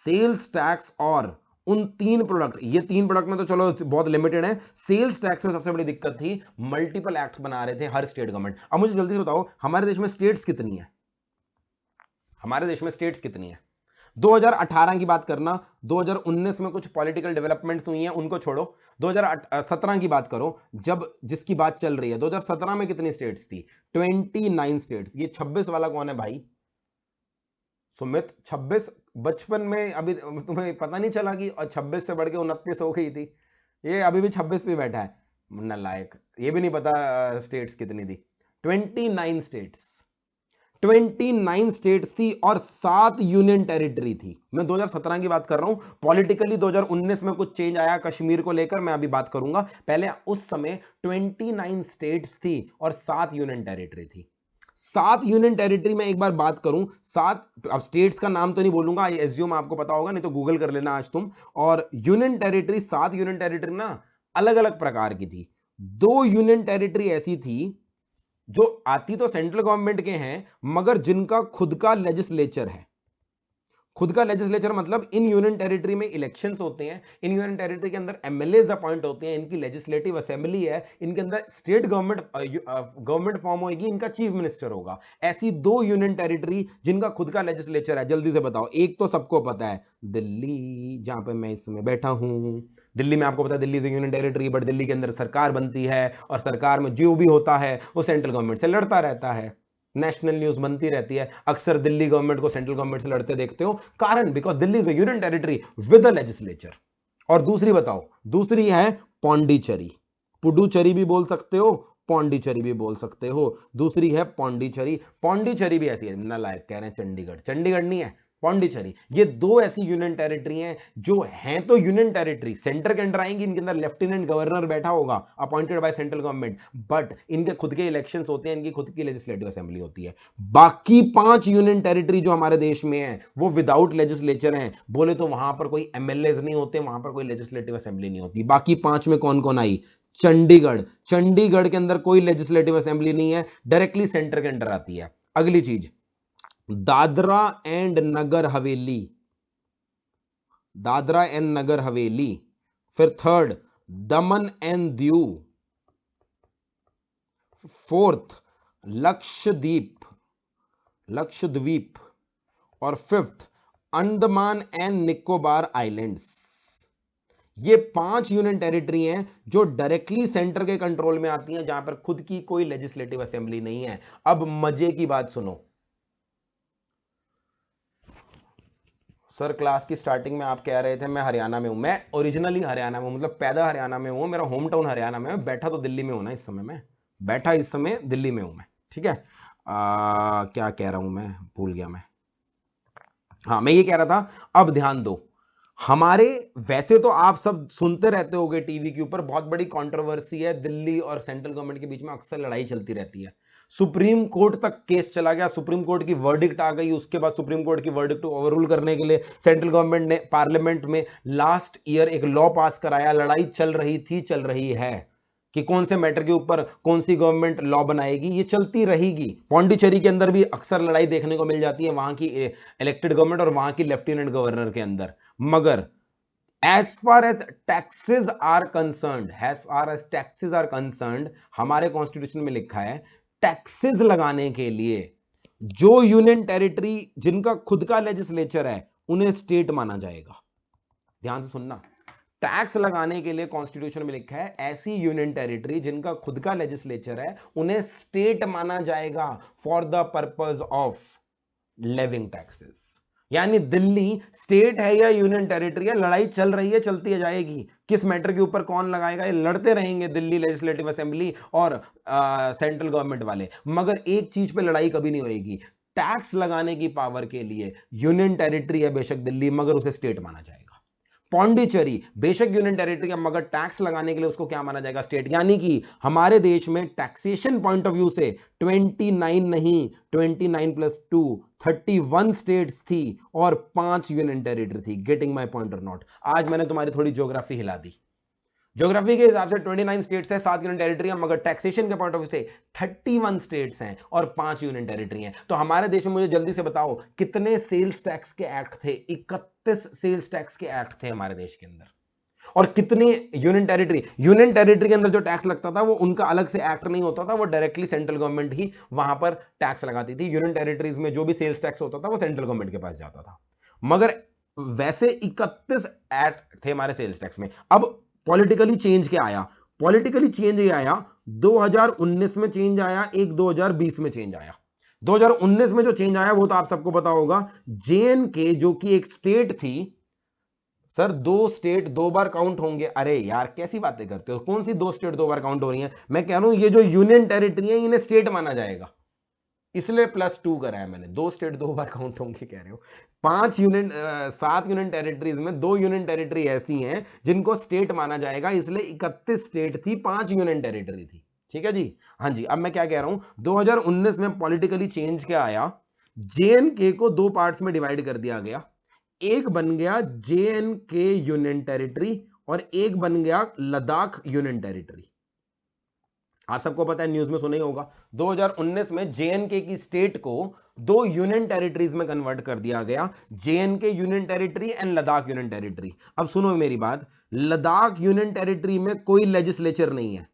सेल्स टैक्स और उन 3 प्रोडक्ट, ये 3 प्रोडक्ट में तो चलो बहुत लिमिटेड है, सेल्स टैक्स में सबसे बड़ी दिक्कत थी, मल्टीपल एक्ट बना रहे थे हर स्टेट गवर्नमेंट। अब मुझे जल्दी से बताओ, हमारे देश में स्टेट्स कितनी है? हमारे देश में स्टेट्स कितनी है? 2018 की बात करना, 2019 में कुछ पॉलिटिकल डेवलपमेंट्स हुई हैं, उनको छोड़ो, 2017 की बात करो, जब जिसकी बात चल रही है, 2017 में कितनी स्टेट्स थी? 29 स्टेट्स। ये 26 वाला कौन है भाई? सुमित, 26 बचपन में अभी तुम्हें पता नहीं चला कि 26 से बढ़ के 29 हो गई थी? ये अभी भी 26 पे बैठा है, नालायक, ये भी नहीं पता स्टेट्स कितनी थी। 29 स्टेट्स, 29 स्टेट्स थी और 7 यूनियन टेरिटरी थी। मैं 2017 की बात कर रहा हूं, पॉलिटिकली 2019 में कुछ चेंज आया कश्मीर को लेकर, मैं अभी बात करूंगा। पहले उस समय 29 स्टेट्स थी और 7 यूनियन टेरिटरी थी। 7 यूनियन टेरिटरी में एक बार बात करूं, 7, अब स्टेट्स का नाम तो नहीं बोलूंगा, ये एसजीओ आपको पता होगा, नहीं तो गूगल कर लेना आज तुम। और यूनियन टेरिटरी, 7 यूनियन टेरिटरी ना अलग अलग प्रकार की थी। 2 यूनियन टेरिटरी ऐसी थी जो आती तो सेंट्रल गवर्नमेंट के हैं, मगर जिनका खुद का लेजिस्लेचर है, खुद का लेजिस्लेचर मतलब इन यूनियन टेरिटरी में इलेक्शंस होते हैं, इन यूनियन टेरिटरी के अंदर एमएलएज अपॉइंट होते हैं, इनकी लेजिस्लेटिव असेंबली है, इनके अंदर स्टेट गवर्नमेंट फॉर्म होगी, इनका चीफ मिनिस्टर होगा। ऐसी 2 यूनियन टेरिटरी जिनका खुद का लेजिस्लेचर है, जल्दी से बताओ। एक तो सबको पता है, दिल्ली, जहां पे मैं इस समय बैठा हूं। दिल्ली में आपको पता है दिल्ली से यूनियन टेरिटरी, बट दिल्ली के अंदर सरकार बनती है और सरकार में जो भी होता है वो सेंट्रल गवर्नमेंट से लड़ता रहता है। नेशनल न्यूज बनती रहती है, अक्सर दिल्ली गवर्नमेंट को सेंट्रल गवर्नमेंट से लड़ते देखते हो, कारण because Delhi is a union territory with a legislature. और दूसरी बताओ, दूसरी है पौंडीचेरी। पुडुचेरी भी बोल सकते हो, पौंडीचेरी भी बोल सकते हो। दूसरी है पौंडीचेरी। पौंडीचेरी भी ऐसी है, नालायक कह रहे हैं चंडीगढ़, चंडीगढ़ नहीं है, पौंडीचेरी। ये 2 ऐसी यूनियन टेरिटरी हैं जो हैं तो यूनियन टेरिटरी, सेंटर के अंडर आएंगी, इनके अंदर लेफ्टिनेंट गवर्नर बैठा होगा appointed by central government, but इनके खुद के इलेक्शंस होते हैं, इनकी खुद की लेजिस्लेटिव असेंबली होती है। बाकी 5 यूनियन टेरिटरी जो हमारे देश में है वो विदाउट लेजिस्लेचर हैं। बोले तो वहां पर कोई एमएलएज नहीं होते, वहां पर कोई लेजिस्लेटिव असेंबली नहीं होती। बाकी 5 में कौन कौन आई? चंडीगढ़। चंडीगढ़ के अंदर कोई लेजिस्लेटिव असेंबली नहीं है, डायरेक्टली सेंटर के अंडर आती है। अगली चीज, Dadra and Nagar Haveli, Dadra and Nagar हवेली। फिर third, Daman and Diu. Fourth, Lakshadweep, Lakshadweep. और fifth, Andaman and Nicobar islands. ये 5 यूनियन टेरिटरी हैं जो डायरेक्टली सेंटर के कंट्रोल में आती हैं, जहां पर खुद की कोई लेजिस्लेटिव असेंबली नहीं है। अब मजे की बात सुनो, सर क्लास की स्टार्टिंग में आप कह रहे थे मैं हरियाणा में हूं। मैं ओरिजिनली हरियाणा में हूं, मतलब पैदा हरियाणा में हूं, मेरा होम टाउन हरियाणा में है, बैठा तो दिल्ली में हूं ना इस समय। मैं बैठा इस समय दिल्ली में हूं मैं, ठीक है। क्या कह रहा हूं मैं, भूल गया मैं। हाँ, मैं ये कह रहा था, अब ध्यान दो। हमारे, वैसे तो आप सब सुनते रहते होगे टीवी के ऊपर, बहुत बड़ी कंट्रोवर्सी है दिल्ली और सेंट्रल गवर्नमेंट के बीच में, अक्सर लड़ाई चलती रहती है। सुप्रीम कोर्ट तक केस चला गया, सुप्रीम कोर्ट की वर्डिक्ट आ गई, उसके बाद सुप्रीम कोर्ट की वर्डिक्ट ओवररूल करने के लिए सेंट्रल गवर्नमेंट ने पार्लियामेंट में लास्ट ईयर एक लॉ पास कराया। लड़ाई चल रही थी, चल रही है कि कौन से मैटर के ऊपर कौन सी गवर्नमेंट लॉ बनाएगी, ये चलती रहेगी। पौंडीचेरी के अंदर भी अक्सर लड़ाई देखने को मिल जाती है, वहां की इलेक्टेड गवर्नमेंट और वहां की लेफ्टिनेंट गवर्नर के अंदर। मगर as far as taxes are concerned, as far as taxes are concerned, हमारे कॉन्स्टिट्यूशन में लिखा है, टैक्सेस लगाने के लिए जो यूनियन टेरिटरी जिनका खुद का लेजिस्लेचर है उन्हें स्टेट माना जाएगा। ध्यान से सुनना, टैक्स लगाने के लिए कॉन्स्टिट्यूशन में लिखा है ऐसी यूनियन टेरिटरी जिनका खुद का लेजिस्लेचर है उन्हें स्टेट माना जाएगा for the purpose of levying taxes. यानी दिल्ली स्टेट है या यूनियन टेरिटरी है, लड़ाई चल रही है, चलती है जाएगी। किस मैटर के ऊपर कौन लगाएगा, ये लड़ते रहेंगे दिल्ली लेजिस्लेटिव असेंबली और सेंट्रल गवर्नमेंट वाले, मगर एक चीज पे लड़ाई कभी नहीं होगी, टैक्स लगाने की पावर के लिए। यूनियन टेरिटरी है बेशक दिल्ली, मगर उसे स्टेट माना जाएगा। पौंडीचेरी बेशक यूनियन टेरिटरी है, मगर टैक्स लगाने के लिए उसको क्या माना जाएगा, स्टेट। यानी कि हमारे देश में टैक्सेशन पॉइंट ऑफ व्यू से 29 नहीं, 29 प्लस 2 31 स्टेट्स थी और 5 यूनियन टेरिटरी थी। गेटिंग माय पॉइंट और नॉट? आज मैंने तुम्हारी थोड़ी ज्योग्राफी हिला दी। ज्योग्राफी के हिसाब से 29 स्टेट्स है, 7 यूनियन टेरिटरी है, मगर टैक्सेशन के पॉइंट ऑफ व्यू से 31 स्टेट्स हैं और 5 यूनियन टेरिटरी हैं। तो हमारे देश में, मुझे जल्दी से बताओ, कितने सेल्स टैक्स के एक्ट थे? 31 सेल्स टैक्स के एक्ट थे हमारे देश के अंदर। और कितने यूनियन टेरिटरी? यूनियन टेरिटरी के अंदर जो टैक्स लगता था वो उनका अलग से एक्ट नहीं होता था, वो डायरेक्टली सेंट्रल गवर्नमेंट ही वहां पर टैक्स लगाती थी। यूनियन टेरिटरीज में जो भी सेल्स टैक्स होता था वो सेंट्रल गवर्नमेंट के पास जाता था। मगर वैसे 31 एक्ट थे हमारे सेल्स टैक्स में। अब पॉलिटिकली चेंज क्या आया? पॉलिटिकली चेंज ये आया, 2019 में चेंज आया, एक 2020 में चेंज आया। 2019 में जो चेंज आया वो तो आप सबको पता होगा, जेएनके जो कि एक स्टेट थी। सर 2 स्टेट 2 बार काउंट होंगे? अरे यार कैसी बातें करते हो, कौन सी 2 स्टेट 2 बार काउंट हो रही हैं? मैं कह रहा हूं ये जो यूनियन टेरिटरी है इन्हें स्टेट माना जाएगा, इसलिए +2 करा है मैंने। 2 स्टेट 2 बार काउंट होंगे कह रहे हो। 7 यूनियन टेरिटरीज में 2 यूनियन टेरिटरी ऐसी हैं जिनको स्टेट माना जाएगा, इसलिए 31 स्टेट थी, 5 यूनियन टेरिटरी थी। ठीक है जी, हाँ जी। अब मैं क्या कह रहा हूं, 2019 में पॉलिटिकली चेंज क्या आया, जेएनके को 2 पार्ट्स में डिवाइड कर दिया गया। एक बन गया जेएनके यूनियन टेरिटरी और एक बन गया लद्दाख यूनियन टेरिटरी। आप सबको पता है, न्यूज में सुना ही होगा, 2019 में जेएनके की स्टेट को दो यूनियन टेरिटरीज में कन्वर्ट कर दिया गया, JNK union territory and Ladakh union territory. अब सुनो मेरी बात, लद्दाख यूनियन टेरिटरी में कोई लेजिस्लेचर नहीं है,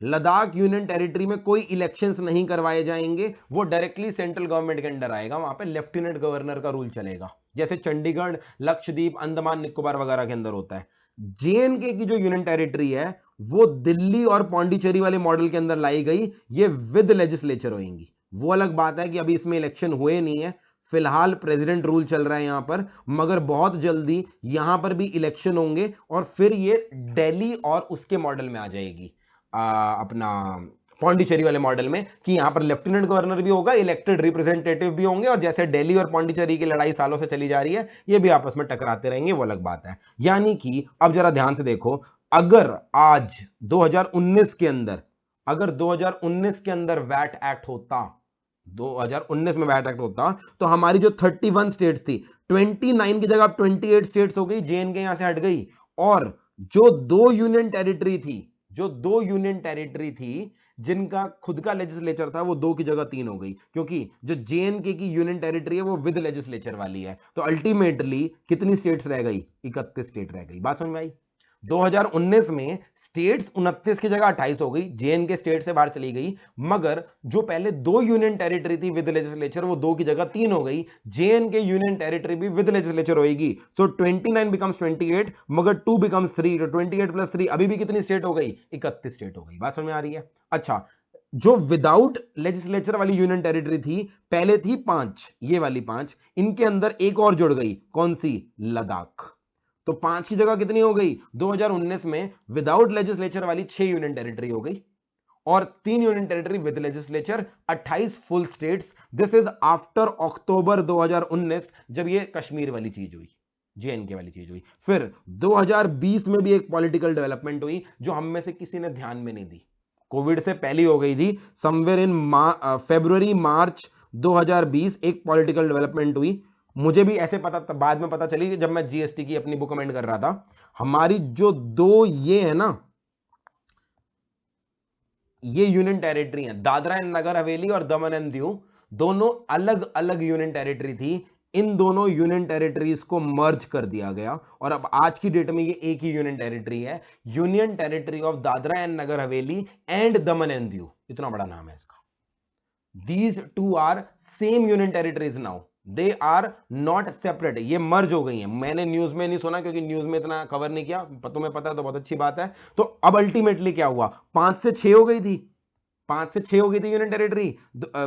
लद्दाख यूनियन टेरिटरी में कोई इलेक्शंस नहीं करवाए जाएंगे, वो डायरेक्टली सेंट्रल गवर्नमेंट के अंडर आएगा, वहां पे लेफ्टिनेंट गवर्नर का रूल चलेगा, जैसे चंडीगढ़, लक्षद्वीप, अंडमान निकोबार वगैरह के अंदर होता है। जेएनके की जो यूनियन टेरिटरी है वो दिल्ली और पौंडीचेरी वाले मॉडल के अंदर लाई गई, ये विद लेजिस्लेचर होंगी। वो अलग बात है कि अभी इसमें इलेक्शन हुए नहीं है, फिलहाल प्रेसिडेंट रूल चल रहा है यहां पर, मगर बहुत जल्दी यहां पर भी इलेक्शन होंगे और फिर ये दिल्ली और उसके मॉडल में आ जाएगी, अपना पौंडीचेरी वाले मॉडल में, कि यहां पर लेफ्टिनेंट गवर्नर भी होगा, इलेक्टेड रिप्रेजेंटेटिव भी होंगे, और जैसे दिल्ली और पौंडीचेरी की लड़ाई सालों से चली जा रही है, ये भी आपस में टकराते रहेंगे, वो अलग बात है। यानी कि अब जरा ध्यान से देखो, अगर आज 2019 के अंदर, अगर 2019 के अंदर वैट एक्ट होता, 2019 में वैट एक्ट होता, तो हमारी जो 31 स्टेट्स थी, 29 की जगह अब 28 स्टेट्स हो गई, जेएनके यहां से हट गई, और जो दो यूनियन टेरिटरी थी, जो दो यूनियन टेरिटरी थी जिनका खुद का लेजिस्लेचर था, वो दो की जगह तीन हो गई, क्योंकि जो जेएनके की यूनियन टेरिटरी है वो विद लेजिस्लेचर वाली है। तो अल्टीमेटली कितनी स्टेट्स रह गई? 31 स्टेट रह गई। बात समझ में आई? 2019 में स्टेट्स 29 की जगह 28 हो गई, जेएनके स्टेट से बाहर चली गई, मगर जो पहले दो यूनियन टेरिटरी थी विद लेजिस्लेचर, वो दो की जगह तीन हो गई, जेएनके यूनियन टेरिटरी भी विद लेजिस्लेचर होगी। सो 29 बिकम्स 28, मगर 2 बिकम्स 3, तो 28 प्लस 3 अभी भी कितनी स्टेट हो गई? 31 स्टेट हो गई। बात समझ में आ रही है? अच्छा, जो विदाउट लेजिस्लेचर वाली यूनियन टेरिटरी थी, पहले थी 5, ये वाली 5, इनके अंदर एक और जुड़ गई, कौन सी? लद्दाख। तो 5 की जगह कितनी हो गई? 2019 में विदाउट लेजिस्लेचर वाली 6 यूनियन टेरिटरी हो गई, और 3 union territory with legislature, 28 full states. This is after October 2019, जब ये कश्मीर वाली चीज हुई, जेएनके वाली चीज हुई। फिर 2020 में भी एक पॉलिटिकल डेवलपमेंट हुई जो हम में से किसी ने ध्यान में नहीं दी, कोविड से पहले हो गई थी, समवेयर इन फरवरी मार्च 2020 एक पॉलिटिकल डेवलपमेंट हुई। मुझे भी ऐसे पता, बाद में पता चली जब मैं जीएसटी की अपनी बुक कमेंट कर रहा था। हमारी जो दो ये है ना, ये यूनियन टेरिटरी है, दादरा एंड नगर हवेली और दमन एंड दीव, दोनों अलग अलग यूनियन टेरिटरी थी। इन दोनों यूनियन टेरिटरीज को मर्ज कर दिया गया, और अब आज की डेट में ये एक ही यूनियन टेरिटरी है, union territory of Dadra and Nagar Haveli and Daman and Diu. इतना बड़ा नाम है इसका। These two are same union territories now. They are not separate. ये मर्ज हो गई हैं। मैंने न्यूज में नहीं सुना क्योंकि न्यूज में इतना कवर नहीं किया, तुम्हें पता है तो बहुत अच्छी बात है। तो अब अल्टीमेटली क्या हुआ? 5 से 6 हो गई थी, 5 से 6 हो गई थी यूनियन टेरिटरी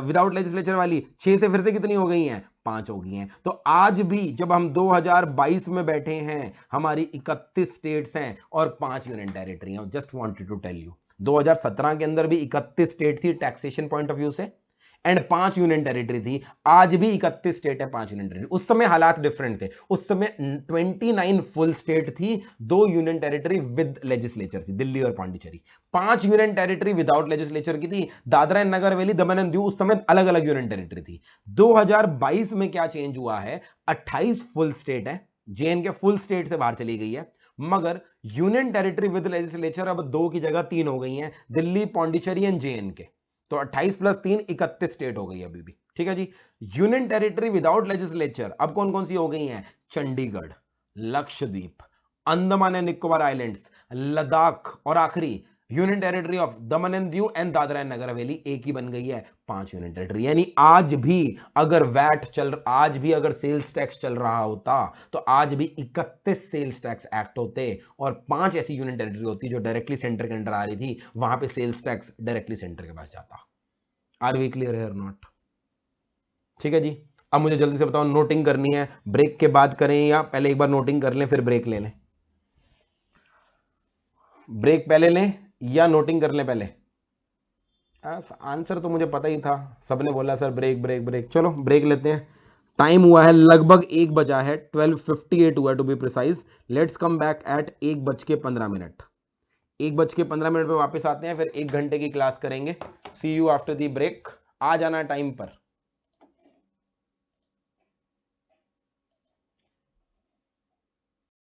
विदाउट लेजिस्लेचर वाली, 6 से फिर से कितनी हो गई हैं? 5 हो गई हैं। तो आज भी जब हम 2022 में बैठे हैं, हमारी 31 स्टेट्स हैं और 5 यूनियन टेरिटरी हैं। Just wanted to tell you, 2017 के अंदर भी 31 स्टेट थी टैक्सेशन पॉइंट ऑफ व्यू से, एंड 5 यूनियन टेरिटरी थी। आज भी 31 स्टेट है, 5 यूनियन टेरिटरी। उस समय हालात डिफरेंट थे, उस समय 29 फुल स्टेट थी, 2 यूनियन टेरिटरी विद लेजिस्लेचर थी, दिल्ली और Pondicherry. 5 union territory without legislature की थी, Dadra and Nagar Haveli, Daman and Diu उस समय अलग अलग यूनियन टेरिटरी थी। 2022 में क्या चेंज हुआ है? 28 फुल स्टेट है, जेएनके फुल स्टेट से बाहर चली गई है, मगर यूनियन टेरिटरी विद लेजिस्लेचर अब 2 की जगह 3 हो गई हैं, दिल्ली, पौंडीचेरी एंड जेएनके। तो 28 प्लस 3 31 स्टेट हो गई अभी भी। ठीक है जी। यूनियन टेरिटरी विदाउट लेजिस्लेचर अब कौन कौन सी हो गई हैं? चंडीगढ़, लक्षद्वीप, अंडमान एंड निकोबार आइलैंड्स, लद्दाख, और आखिरी union territory of Daman and Diu and Dadra and Nagar Haveli एक ही बन गई है, 5 यूनियन टेरिटरी। यानी आज भी अगर आज भी अगर सेल्स टैक्स चल रहा होता, तो आज भी 31 सेल्स टैक्स एक्ट होते और 5 ऐसी यूनियन टेरिटरी होती जो डायरेक्टली सेंटर के अंडर आ रही थी, वहां पे सेल्स टैक्स डायरेक्टली सेंटर के पास जाता। आर वी क्लियर है और नॉट? ठीक है जी। अब मुझे जल्दी से बताओ, नोटिंग करनी है, ब्रेक के बाद करें या पहले एक बार नोटिंग कर लें फिर ब्रेक ले लें? ब्रेक पहले लें या नोटिंग कर लें पहले? आंसर तो मुझे पता ही था, सबने बोला सर ब्रेक ब्रेक ब्रेक। चलो ब्रेक लेते हैं। टाइम हुआ है लगभग 1 बजा है, 12:58 हुआ to be precise. Let's come back at 1:15। 1:15 पे वापस आते हैं, फिर 1 घंटे की क्लास करेंगे। सी यू आफ्टर दी ब्रेक। आ जाना टाइम पर।